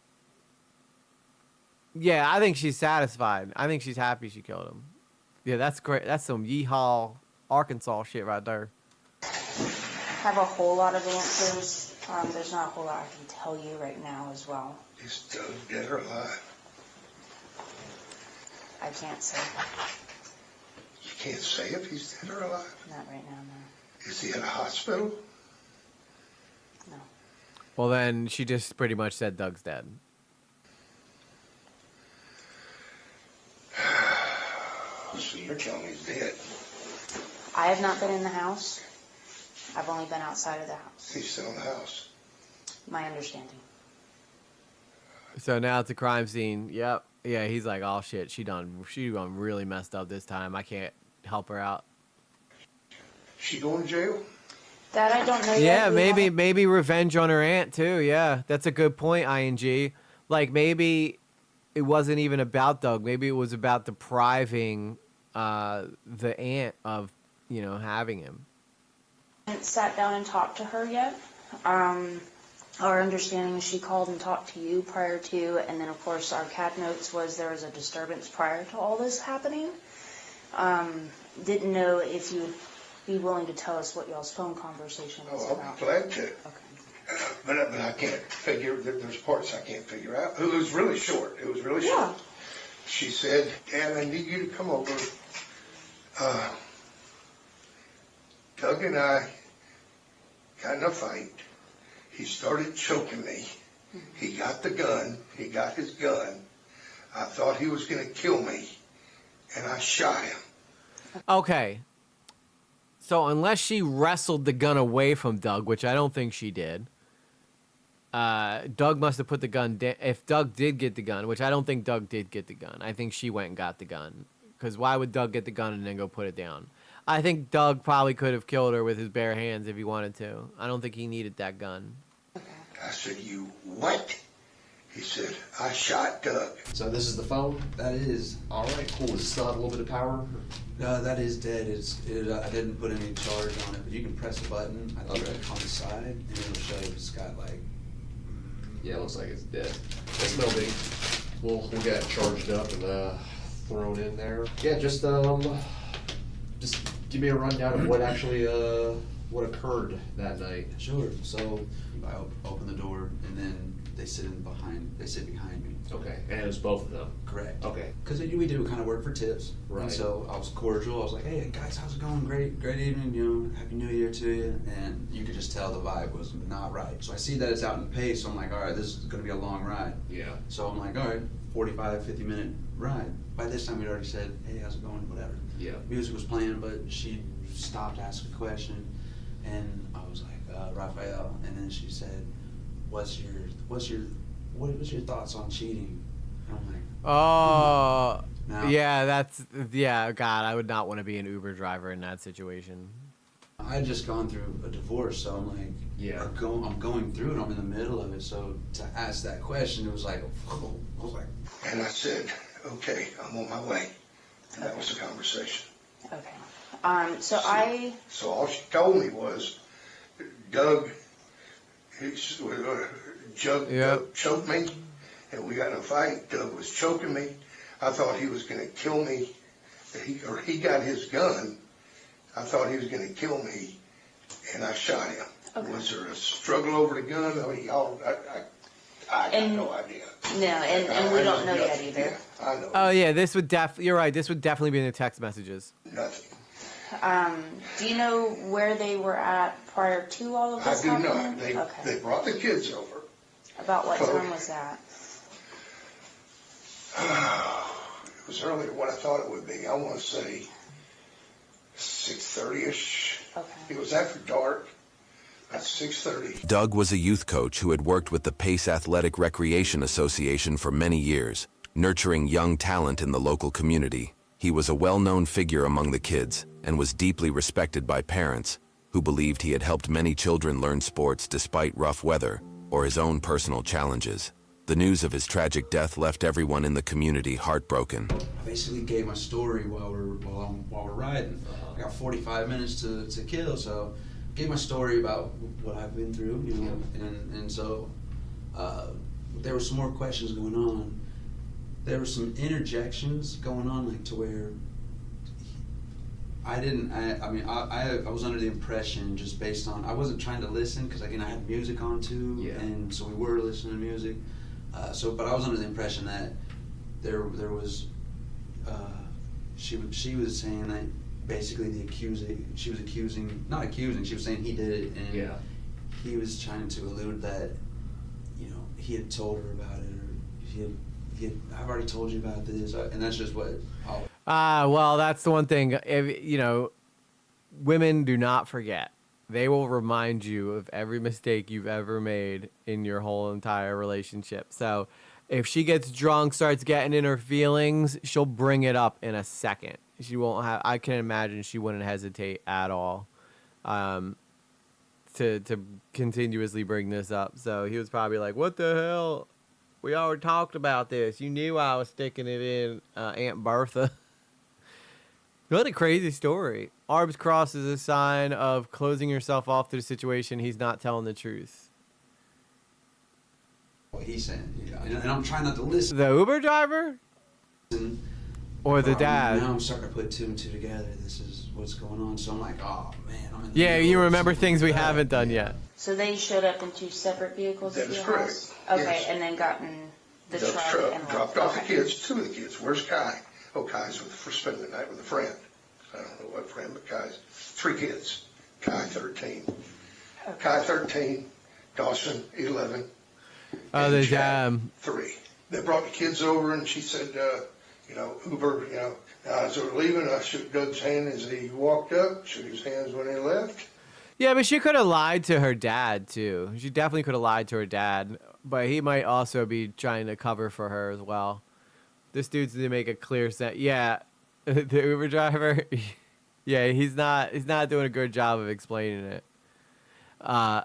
Yeah, I think she's satisfied. I think she's happy she killed him. Yeah, that's great. That's some yeehaw Arkansas shit right there. Have a whole lot of answers There's not a whole lot I can tell you right now as well. Is Doug dead or alive? I can't say. You can't say if he's dead or alive? Not right now, no. Is he in a hospital? No. Well, then she just pretty much said Doug's dead. So you're telling me he's dead? I have not been in the house. I've only been outside of the house. He's still in the house. My understanding. So now it's a crime scene. Yep. Yeah, he's like, oh shit, she done really messed up this time. I can't help her out. She going to jail? That I don't know yet. Yeah, We maybe revenge on her aunt too. Yeah, that's a good point, ING. Like maybe it wasn't even about Doug. Maybe it was about depriving the aunt of, having him. haven't sat down and talked to her yet. Our understanding is she called and talked to you prior to, and then of course our CAD notes was there was a disturbance prior to all this happening. Didn't know if you would be willing to tell us what y'all's phone conversation was I'll about. be glad to. But I can't figure, there's parts I can't figure out. It was really short. Yeah. She said, Dan, I need you to come over. Doug and I got in a fight. He started choking me. He got the gun. He got his gun. I thought he was going to kill me, and I shot him. Okay. So unless she wrestled the gun away from Doug, which I don't think she did, Doug must have put the gun down. If Doug did get the gun, which I don't think Doug did get the gun, I think she went and got the gun. Because why would Doug get the gun and then go put it down? I think Doug probably could have killed her with his bare hands if he wanted to. I don't think he needed that gun. I said, you what? He said, I shot Doug. So this is the phone? That is. All right, cool. Does it still have a little bit of power? No, that is dead. I didn't put any charge on it, but you can press a button, I think, on the side, and it'll show if it's got like... Yeah, it looks like it's dead. It's no big. We'll get it charged up and thrown in there. Yeah, just give me a rundown of what actually what occurred that night. Sure. So I open the door, and then they sit behind me. Okay, and it was both of them? Correct. Okay. Because we do kind of work for tips. Right. And so I was cordial. I was like, hey, guys, how's it going? Great evening, Happy New Year to you. And you could just tell the vibe was not right. So I see that it's out in pace, so I'm like, all right, this is going to be a long ride. Yeah. So I'm like, all right, 45, 50-minute ride. By this time, we'd already said, hey, how's it going? Whatever. Yeah. Music was playing, but she stopped asking a question. And I was like, Raphael. And then she said, what's your thoughts on cheating? And I'm like, Oh, no. yeah, God, I would not want to be an Uber driver in that situation. I had just gone through a divorce, so I'm like, yeah, I'm going through it, I'm in the middle of it, so to ask that question, it was like, I was like. And I said, okay, I'm on my way. And that was the conversation. Okay. So all she told me was, Doug choked me, and we got in a fight. Doug was choking me. I thought he was going to kill me. He got his gun. I thought he was going to kill me, and I shot him. Okay. Was there a struggle over the gun? I mean, I got no idea. No, and we don't know yet either. Yeah, I know. Oh yeah, you're right. This would definitely be in the text messages. Nothing. Do you know where they were at prior to all of this happening? I do not. They brought the kids over. About what time was that? It was earlier than what I thought it would be. I want to say 6:30ish. Okay. It was after dark. At 6:30. Doug was a youth coach who had worked with the Pace Athletic Recreation Association for many years, nurturing young talent in the local community. He was a well-known figure among the kids and was deeply respected by parents who believed he had helped many children learn sports despite rough weather or his own personal challenges. The news of his tragic death left everyone in the community heartbroken. I basically gave my story while we're riding. I got 45 minutes to kill, so I gave my story about what I've been through, and so there were some more questions going on. There were some interjections going on, like to where I didn't. I was under the impression, just based on, I wasn't trying to listen because again I had music on too, and so we were listening to music. But I was under the impression that there was. She was saying that basically she was saying he did it, and he was trying to allude that, he had told her about it, or I've already told you about this, and that's just what. Well, that's the one thing. Women do not forget. They will remind you of every mistake you've ever made in your whole entire relationship. So, if she gets drunk, starts getting in her feelings, she'll bring it up in a second. She won't have. I can imagine she wouldn't hesitate at all, to continuously bring this up. So he was probably like, "What the hell? We already talked about this. You knew I was sticking it in, Aunt Bertha." What a crazy story. Arms crossed is a sign of closing yourself off to the situation. He's not telling the truth. What he's saying, and I'm trying not to listen. The Uber driver? Or the dad? Now I'm starting to put two and two together. This is what's going on. So I'm like, oh man, I'm in the Yeah, middle you of remember something things we like that. haven't done yet. So they showed up in 2 separate vehicles at That is your correct. house? Okay, Yes. and then got in the The truck and dropped left. off the Okay. kids, 2 of the kids. Where's Kai? Oh, Kai's for spending the night with a friend. I don't know what friend, but Kai's 3 kids. Kai 13. Kai 13, Dawson 11, Oh, the dad. 3. They brought the kids over, and she said, Uber, as they were leaving, I shook Doug's hand as he walked up, shook his hands when he left. Yeah, but she could have lied to her dad, too. She definitely could have lied to her dad. But he might also be trying to cover for her as well. This dude's to make a clear set. Yeah, the Uber driver, yeah, he's not doing a good job of explaining it. I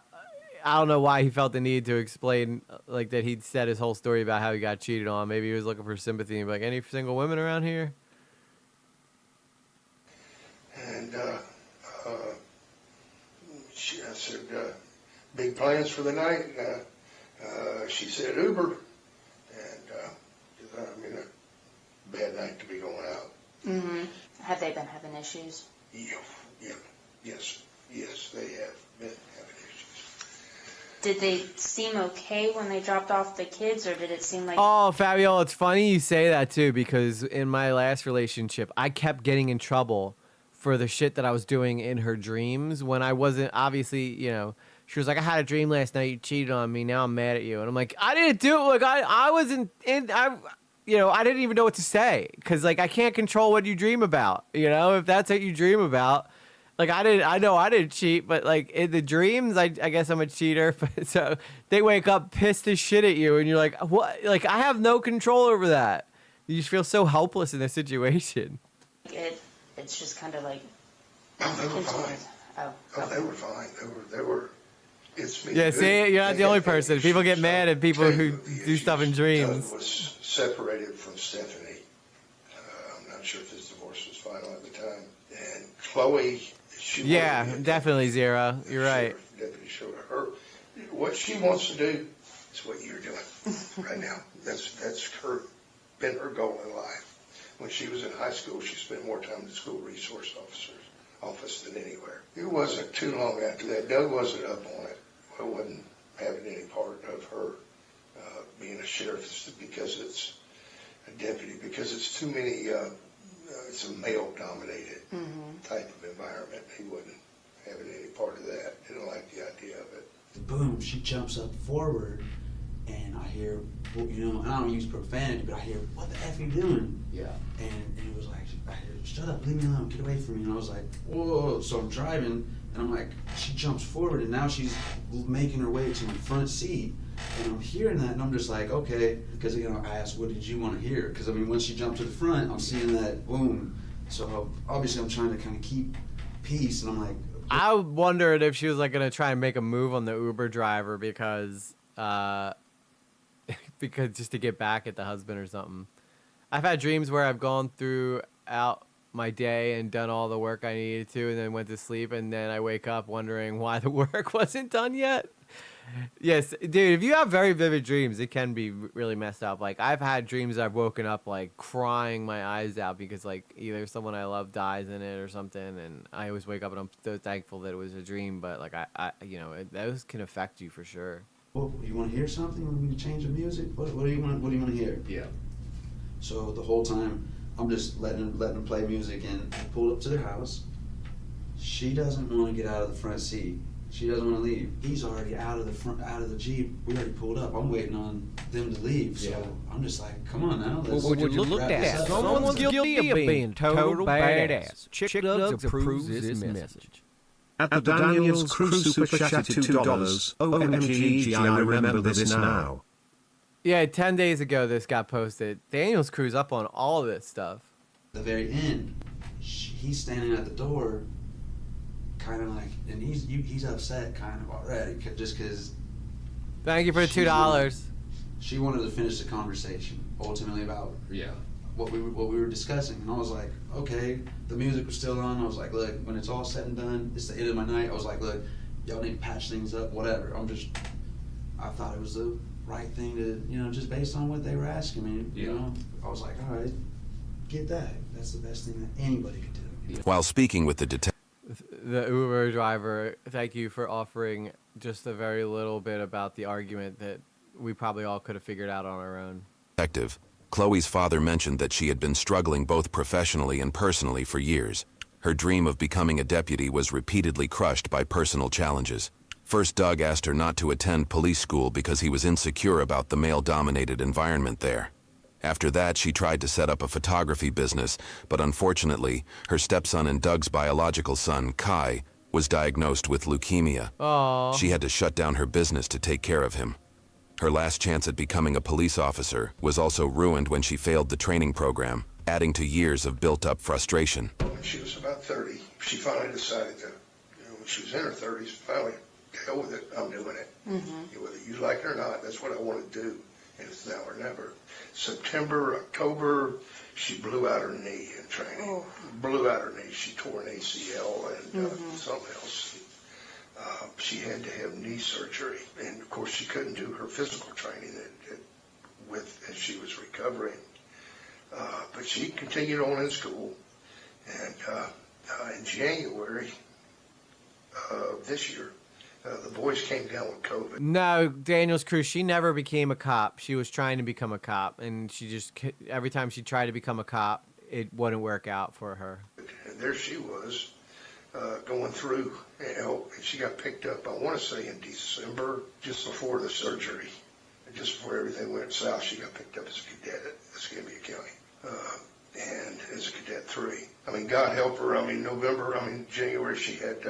don't know why he felt the need to explain, like, that he'd said his whole story about how he got cheated on. Maybe he was looking for sympathy and be like, any single women around here? And I said, big plans for the night? She said Uber. And, a bad night to be going out. Mm-hmm. Have they been having issues? Yes, they have been having issues. Did they seem okay when they dropped off the kids, or did it seem like... Oh, Fabiola, it's funny you say that, too, because in my last relationship, I kept getting in trouble for the shit that I was doing in her dreams when I wasn't, obviously, she was like, I had a dream last night, you cheated on me, now I'm mad at you. And I'm like, I didn't do it. Like, I wasn't in, I didn't even know what to say. Because, like, I can't control what you dream about. If that's what you dream about. Like, I know I didn't cheat, but, like, in the dreams, I guess I'm a cheater. But, so they wake up pissed as shit at you, and you're like, what? Like, I have no control over that. You just feel so helpless in this situation. It's just kind of like... They were fine. Oh, they were fine. They were. It's me. Yeah, see, you're not the only person. People get mad at people who do stuff in dreams. Doug was separated from Stephanie. I'm not sure if his divorce was final at the time. And Chloe, definitely Zero. You're right. Deputy showed her what she wants to do is what you're doing right now. That's been her goal in life. When she was in high school, she spent more time in the school resource office than anywhere. It wasn't too long after that. Doug wasn't up on it. I wasn't having any part of her being a sheriff because it's a deputy, because it's too many, it's a male-dominated type of environment. He wasn't having any part of that. Didn't like the idea of it. Boom, she jumps up forward, and I hear, and I don't use profanity, but I hear, what the F are you doing? Yeah. And it was like, I hear, shut up, leave me alone, get away from me. And I was like, whoa. So I'm driving, and I'm like, she jumps forward, and now she's making her way to my front seat. And I'm hearing that, and I'm just like, okay. Because, I asked, what did you want to hear? Because, when she jumped to the front, I'm seeing that, boom. So obviously I'm trying to kind of keep peace, and I'm like... I wondered if she was, like, going to try and make a move on the Uber driver because just to get back at the husband or something. I've had dreams where I've gone throughout my day and done all the work I needed to and then went to sleep, and then I wake up wondering why the work wasn't done yet. Yes, dude, if you have very vivid dreams, it can be really messed up. Like, I've had dreams I've woken up, like, crying my eyes out because, like, either someone I love dies in it or something, and I always wake up and I'm so thankful that it was a dream, but, like, those can affect you for sure. Well, you want to hear something? You want me to change the music? What do you want? What do you want to hear? Yeah. So the whole time, I'm just letting them play music, and pulled up to their house. She doesn't want to get out of the front seat. She doesn't want to leave. He's already out of the Jeep. We already pulled up. I'm waiting on them to leave. So I'm just like, come on now. Well, would you look at that? Someone's guilty of being total badass. Chick Dugs approves this message. At the Daniels Crew Super Chat at $2. OMG, I remember this now. Yeah, 10 days ago this got posted. Daniel's Crew's up on all of this stuff. At the very end, he's standing at the door, kind of like, and he's upset kind of already, just because. Thank you for the $2. She wanted to finish the conversation ultimately about what we were discussing, and I was like, okay. The music was still on. I was like, look, when it's all said and done, it's the end of my night. I was like, look, y'all need to patch things up, whatever. I thought it was the right thing to, just based on what they were asking me, you know. I was like, all right, get that. That's the best thing that anybody could do. While speaking with the detective, The Uber driver, thank you for offering just a very little bit about the argument that we probably all could have figured out on our own. Chloe's father mentioned that she had been struggling both professionally and personally for years. Her dream of becoming a deputy was repeatedly crushed by personal challenges. First, Doug asked her not to attend police school because he was insecure about the male-dominated environment there. After that, she tried to set up a photography business, but unfortunately, her stepson and Doug's biological son, Kai, was diagnosed with leukemia. Aww. She had to shut down her business to take care of him. Her last chance at becoming a police officer was also ruined when she failed the training program, adding to years of built-up frustration. When she was about 30, she finally decided to, when she was in her 30s, finally, to hell with it, I'm doing it. Whether you like it or not, that's what I want to do, and it's now or never. September, October, she blew out her knee in training. Blew out her knee. She tore an ACL and something else. She had to have knee surgery, and of course she couldn't do her physical training as she was recovering. But she continued on in school, and in January of this year, the boys came down with COVID. No, Daniel's Crew, she never became a cop. She was trying to become a cop, and she just, every time she tried to become a cop, it wouldn't work out for her. And there she was, going through, and she got picked up, I want to say in December, just before the surgery, just before everything went south. She got picked up as a cadet at Escambia County, and as a cadet 3. I mean, God help her. January, she had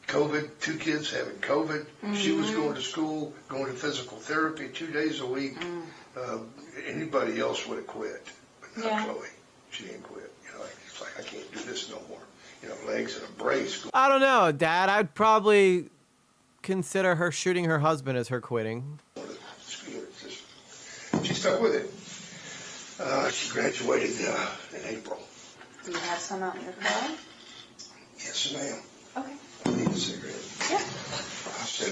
COVID, 2 kids having COVID. She was going to school, going to physical therapy 2 days a week. Anybody else would have quit, but not Chloe. She didn't quit. It's like, I can't do this no more. Legs in a brace. I don't know, Dad. I'd probably consider her shooting her husband as her quitting. She stuck with it. She graduated in April. Do you have some out in your car? Yes, ma'am. Okay. I need a cigarette.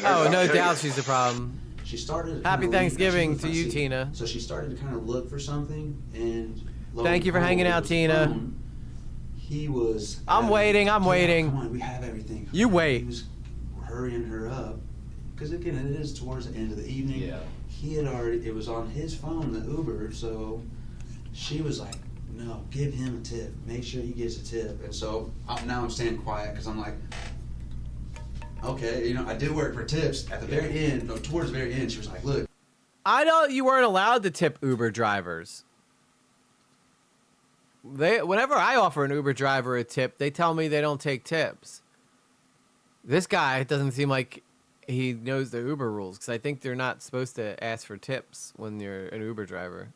Oh, no doubt she's the problem. She started. Happy Thanksgiving to you, Tina. So she started to kind of look for something, and thank you for hanging out, Tina. He was. I'm waiting. Come on, we have everything. You wait. He was hurrying her up, because again, it is towards the end of the evening. Yeah. He had already. It was on his phone, the Uber. So she was like, "No, give him a tip. Make sure he gets a tip." And so now I'm staying quiet because I'm like, okay, I do work for tips. At the very end, towards the very end, she was like, "Look." I know you weren't allowed to tip Uber drivers. Whenever I offer an Uber driver a tip, they tell me they don't take tips. This guy doesn't seem like he knows the Uber rules, because I think they're not supposed to ask for tips when you're an Uber driver.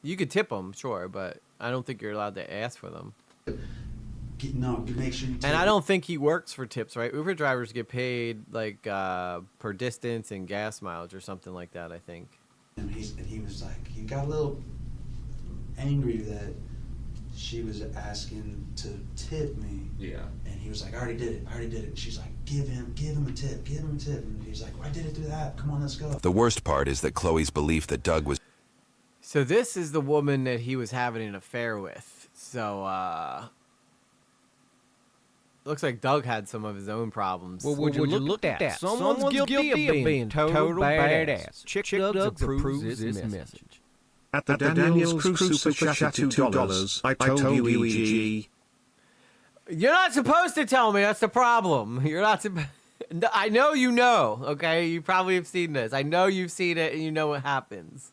You could tip them, sure, but I don't think you're allowed to ask for them. No, you make sure you tip. And I don't think he works for tips, right? Uber drivers get paid like per distance and gas mileage or something like that, I think. And he was like, he got a little angry that she was asking to tip me. Yeah. And he was like, I already did it. And she's like, give him a tip. And he's like, well, I did it through the app. Come on, let's go. The worst part is that Chloe's belief that Doug was... So this is the woman that he was having an affair with. So, looks like Doug had some of his own problems. Well, would you look at that? Someone's guilty of being total badass. Chick Doug's approves this message. At the Daniels Crew Super Chat $2, I told you, EG. You're not supposed to tell me. That's the problem. You're not supposed... I know you know, okay? You probably have seen this. I know you've seen it and you know what happens.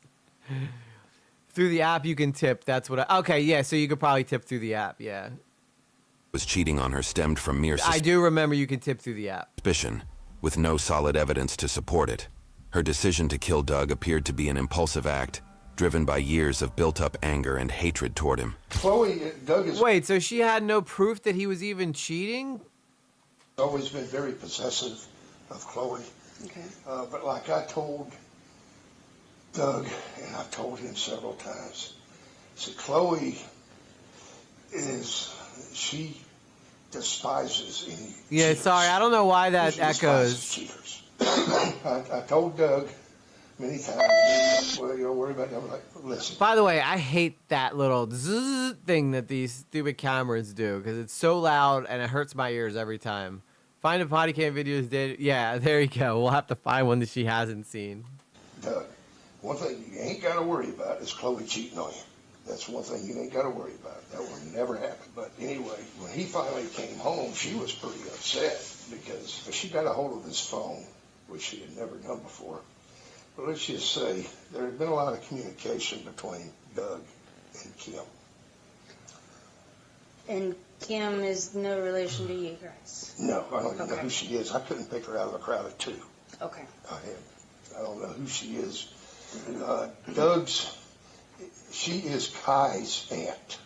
Through the app, you can tip. That's what I... Okay, yeah, so you could probably tip through the app, yeah. was cheating on her stemmed from mere I do remember you can tip through the app. suspicion, with no solid evidence to support it. Her decision to kill Doug appeared to be an impulsive act, driven by years of built-up anger and hatred toward him. Chloe, Doug is... Wait, so she had no proof that he was even cheating? Always been very possessive of Chloe. Okay. But like I told Doug, and I've told him several times, so Chloe she despises any Yeah, cheaters. sorry, I don't know why that She despises echoes. cheaters. I told Doug many times, well, you don't worry about that. I'm like, listen. By the way, I hate that little zzz thing that these stupid cameras do because it's so loud and it hurts my ears every time. Find a potty cam videos did. Yeah, there you go. We'll have to find one that she hasn't seen. Doug, one thing you ain't got to worry about is Chloe cheating on you. That's one thing you ain't got to worry about. That will never happen. But anyway, when he finally came home, she was pretty upset because she got a hold of his phone, which she had never done before. But let's just say there had been a lot of communication between Doug and Kim. And Kim is no relation to you guys? No, I don't even know who she is. I couldn't pick her out of a crowd of two. Okay. I don't know who she is. She is Kai's aunt.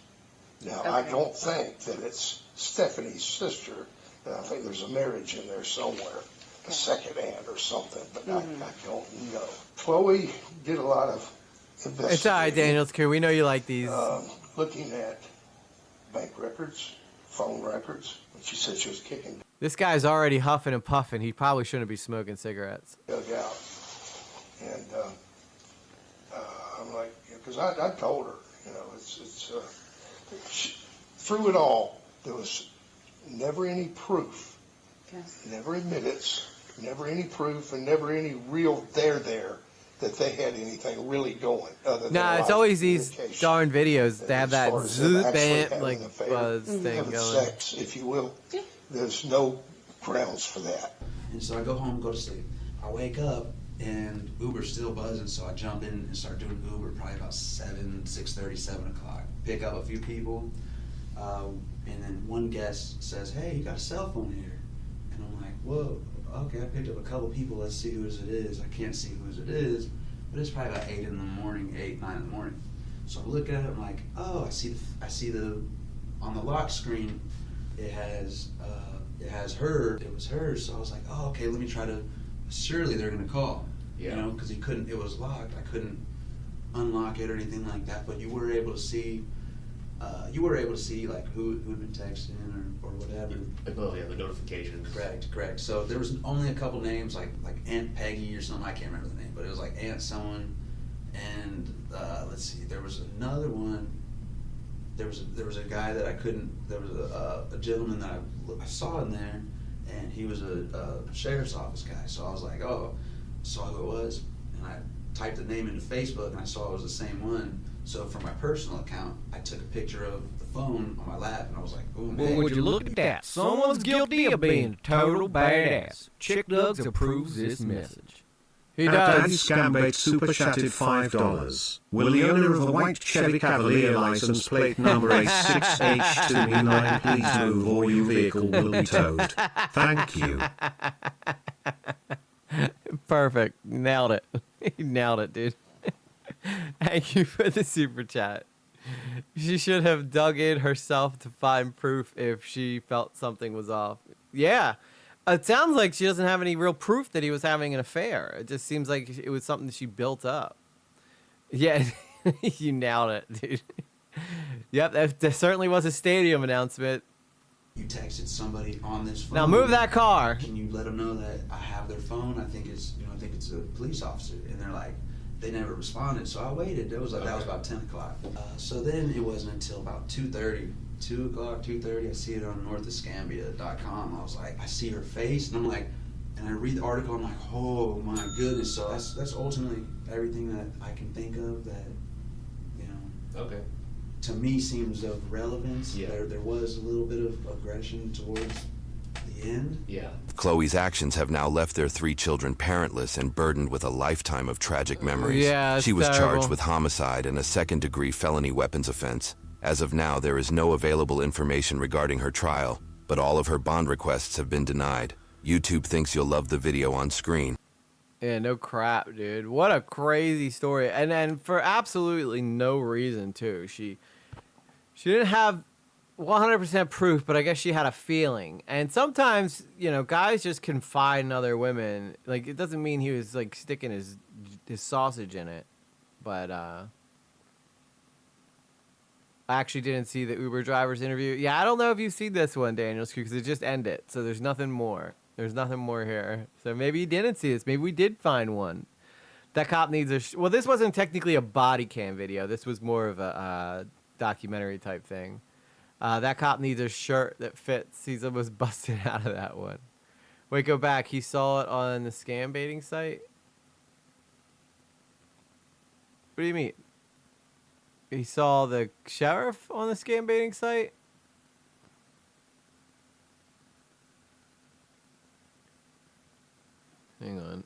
Now, I don't think that it's Stephanie's sister. I think there's a marriage in there somewhere, a second aunt or something, but I don't know. Chloe did a lot of investigating. It's all right, Daniels Crew. We know you like these. Looking at bank records, phone records. She said she was kicking This guy's already huffing and puffing. He probably shouldn't be smoking cigarettes. Doug out. And I'm like, because I told her, through it all, there was never any proof, never admittance, never any proof, and never any real there that they had anything really going. Nah, it's always these darn videos that have that zoot band, like buzz thing going. Sex, if you will. There's no grounds for that. And so I go home, go to sleep. I wake up and Uber's still buzzing, so I jump in and start doing Uber probably about 6:30, 7 o'clock. Pick up a few people, and then one guest says, hey, you got a cell phone here. And I'm like, whoa, okay, I picked up a couple people, let's see whose it is. I can't see whose it is, but it's probably about 8 in the morning, 8, 9 in the morning. So I look at it, I'm like, oh, I see the on the lock screen, it has her, it was hers, so I was like, oh, okay, let me try to, surely they're gonna call. You know, because it was locked. I couldn't unlock it or anything like that. But you were able to see, like who'd been texting or whatever. Above, the notifications. Correct. So there was only a couple names, like Aunt Peggy or something. I can't remember the name, but it was like Aunt someone. And let's see, there was another one. There was a guy that I couldn't. There was a gentleman that I saw in there, and he was a sheriff's office guy. So I was like, oh. Saw who it was, and I typed the name into Facebook, and I saw it was the same one. So for my personal account, I took a picture of the phone on my lap, and I was like, boom. Well, would you look at that? Someone's guilty of being total badass. Chick Doug's approves this message. He Daddy Scambait super chatted $5. Will the owner of a white Chevy Cavalier license plate number A6H2E9 please move or your vehicle will be towed? Thank you. Perfect. Nailed it. You nailed it, dude. Thank you for the super chat. She should have dug in herself to find proof if she felt something was off. Yeah. It sounds like she doesn't have any real proof that he was having an affair. It just seems like it was something that she built up. Yeah. You nailed it, dude. Yep, there certainly was a stadium announcement. You texted somebody on this phone. Now move that car. Can you let them know that I have their phone? I think it's a police officer. And they're like, they never responded. So I waited. That was about 10 o'clock. So then it wasn't until about 2:30. 2 o'clock, 2:30, I see it on northofscambia.com. I was like, I see her face, and I'm like, and I read the article, I'm like, oh my goodness. So that's ultimately everything that I can think of that, Okay. to me seems of relevance. Yeah. There was a little bit of aggression towards the end. Yeah. Chloe's actions have now left their 3 children parentless and burdened with a lifetime of tragic memories. Yeah, it's she was terrible. charged with homicide and a second-degree felony weapons offense. As of now, there is no available information regarding her trial, but all of her bond requests have been denied. YouTube thinks you'll love the video on screen. Yeah, no crap, dude. What a crazy story. And for absolutely no reason, too. She didn't have 100% proof, but I guess she had a feeling. And sometimes, guys just confide in other women. Like, it doesn't mean he was, like, sticking his sausage in it. But, I actually didn't see the Uber driver's interview. Yeah, I don't know if you've seen this one, Daniels, because it just ended. So there's nothing more. There's nothing more here. So maybe you didn't see this. Maybe we did find one. That cop needs a... well, this wasn't technically a body cam video. This was more of a documentary type thing. That cop needs a shirt that fits. He's almost busted out of that one. Wait, go back. He saw it on the scam baiting site? What do you mean? He saw the sheriff on the scam baiting site? Hang on.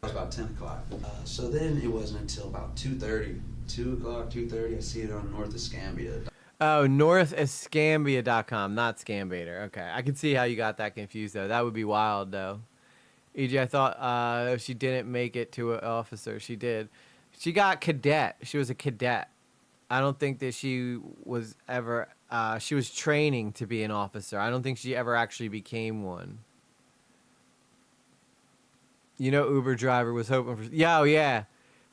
It was about 10 o'clock. So then it wasn't until about 2:30. 2 o'clock, 2:30, I see it on North of Scambia. Oh, northescambia.com, not Scambaiter. Okay, I can see how you got that confused, though. That would be wild, though. EJ, I thought she didn't make it to an officer. She did. She got cadet. She was a cadet. I don't think that she was ever... she was training to be an officer. I don't think she ever actually became one. Uber driver was hoping for... yeah.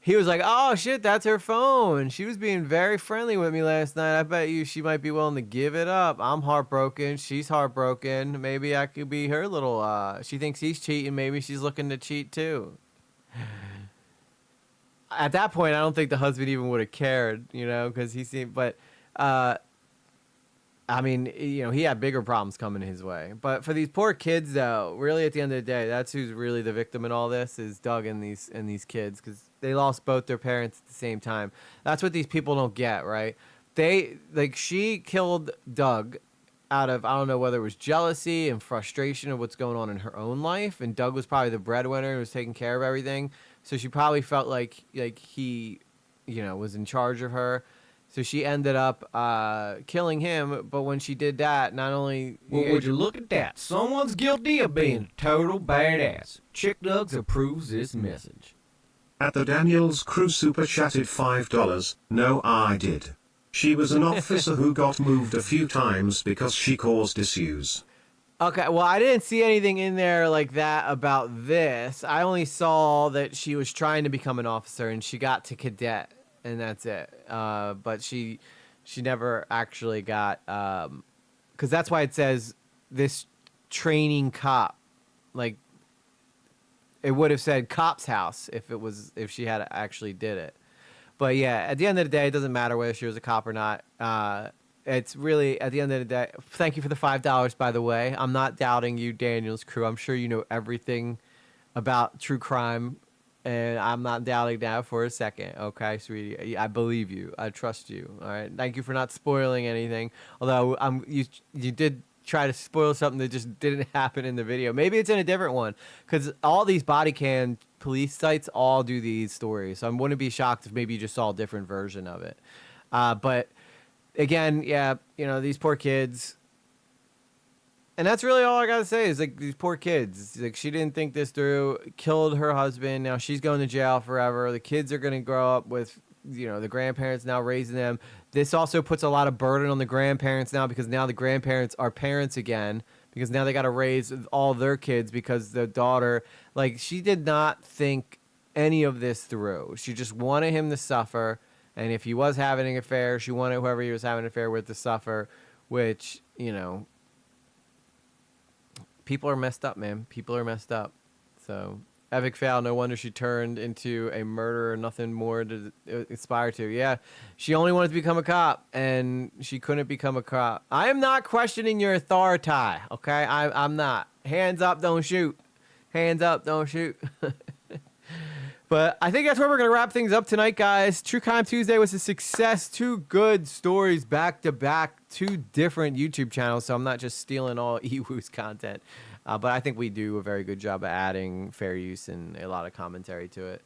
He was like, oh, shit, that's her phone. She was being very friendly with me last night. I bet you she might be willing to give it up. I'm heartbroken. She's heartbroken. Maybe I could be her little... she thinks he's cheating. Maybe she's looking to cheat, too. At that point, I don't think the husband even would have cared, because he seemed... But, I mean, he had bigger problems coming his way. But for these poor kids, though, really at the end of the day, that's who's really the victim in all this, is Doug and these kids, because they lost both their parents at the same time. That's what these people don't get, right? She killed Doug out of, I don't know whether it was jealousy and frustration of what's going on in her own life, and Doug was probably the breadwinner and was taking care of everything. So she probably felt like he, was in charge of her. So she ended up killing him. But when she did that, not only... Well, would you look at that? Someone's guilty of being a total badass. Chick Nugs approves this message. At the Daniels Crew Super Chatted $5. No, I did. She was an officer who got moved a few times because she caused issues. Okay, well, I didn't see anything in there like that about this. I only saw that she was trying to become an officer and she got to cadet, and that's it. But she never actually got, because that's why it says this training cop. Like, it would have said cop's house if she had actually did it. But yeah, at the end of the day, it doesn't matter whether she was a cop or not. It's really, at the end of the day, thank you for the $5, by the way. I'm not doubting you, Daniel's crew. I'm sure you know everything about true crime, and I'm not doubting that for a second. Okay, sweetie? I believe you. I trust you. All right? Thank you for not spoiling anything. Although you did try to spoil something that just didn't happen in the video. Maybe it's in a different one, because all these body cam police sites all do these stories. So I wouldn't be shocked if maybe you just saw a different version of it. But... again, yeah, these poor kids. And that's really all I got to say is, these poor kids. She didn't think this through, killed her husband. Now she's going to jail forever. The kids are going to grow up with, the grandparents now raising them. This also puts a lot of burden on the grandparents now, because now the grandparents are parents again, because now they got to raise all their kids because the daughter, she did not think any of this through. She just wanted him to suffer. And if he was having an affair, she wanted whoever he was having an affair with to suffer, which, you know, people are messed up, man. People are messed up. So, epic fail. No wonder she turned into a murderer. Nothing more to aspire to. Yeah, she only wanted to become a cop, and she couldn't become a cop. I am not questioning your authority, okay? I'm not. Hands up, don't shoot. Hands up, don't shoot. But I think that's where we're going to wrap things up tonight, guys. True Crime Tuesday was a success. 2 good stories back to back. 2 different YouTube channels, so I'm not just stealing all Ewu's content. But I think we do a very good job of adding fair use and a lot of commentary to it.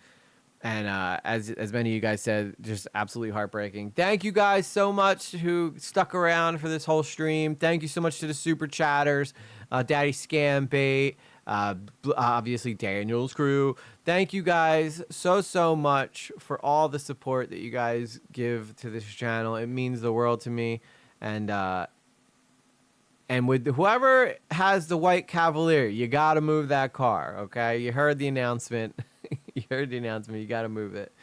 And as many of you guys said, just absolutely heartbreaking. Thank you guys so much who stuck around for this whole stream. Thank you so much to the super chatters, Daddy Scam Bait, obviously Daniel's crew. Thank you guys so much for all the support that you guys give to this channel. It means the world to me. And with whoever has the white Cavalier, you got to move that car, okay? You heard the announcement. You heard the announcement. You got to move it.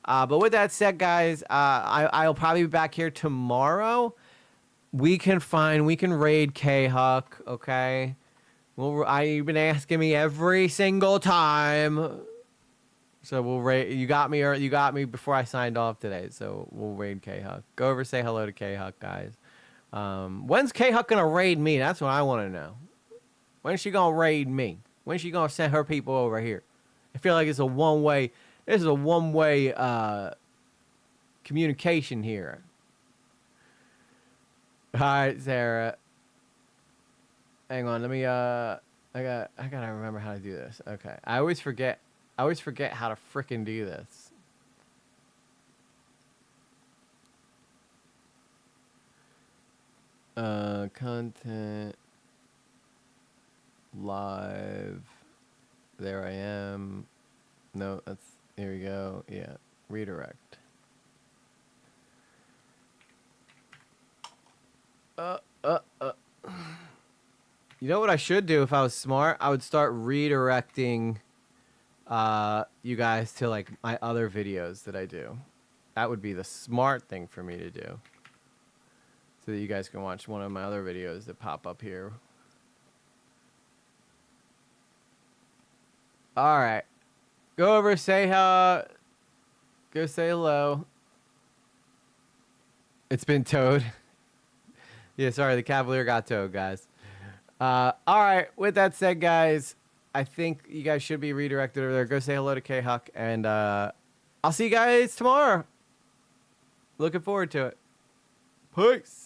But with that said, guys, I'll probably be back here tomorrow. We can raid K-Huck, okay? Well, you've been asking me every single time. So we'll raid. You got me before I signed off today. So we'll raid K-Huck. Go over, say hello to K-Huck, guys. When's K-Huck gonna raid me? That's what I want to know. When's she gonna raid me? When's she gonna send her people over here? I feel like it's a one-way. This is a one-way communication here. All right, Sarah. Hang on. Let me. I gotta remember how to do this. Okay. I always forget how to frickin' do this. Content. Live. There I am. No, here we go. Yeah. Redirect. You know what I should do if I was smart? I would start redirecting you guys to like my other videos that I do. That would be the smart thing for me to do. So that you guys can watch one of my other videos that pop up here. All right. Go over, say go say hello. It's been towed. Yeah, sorry, the Cavalier got towed, guys. All right, with that said, guys, I think you guys should be redirected over there. Go say hello to K-Huck, and I'll see you guys tomorrow. Looking forward to it. Peace.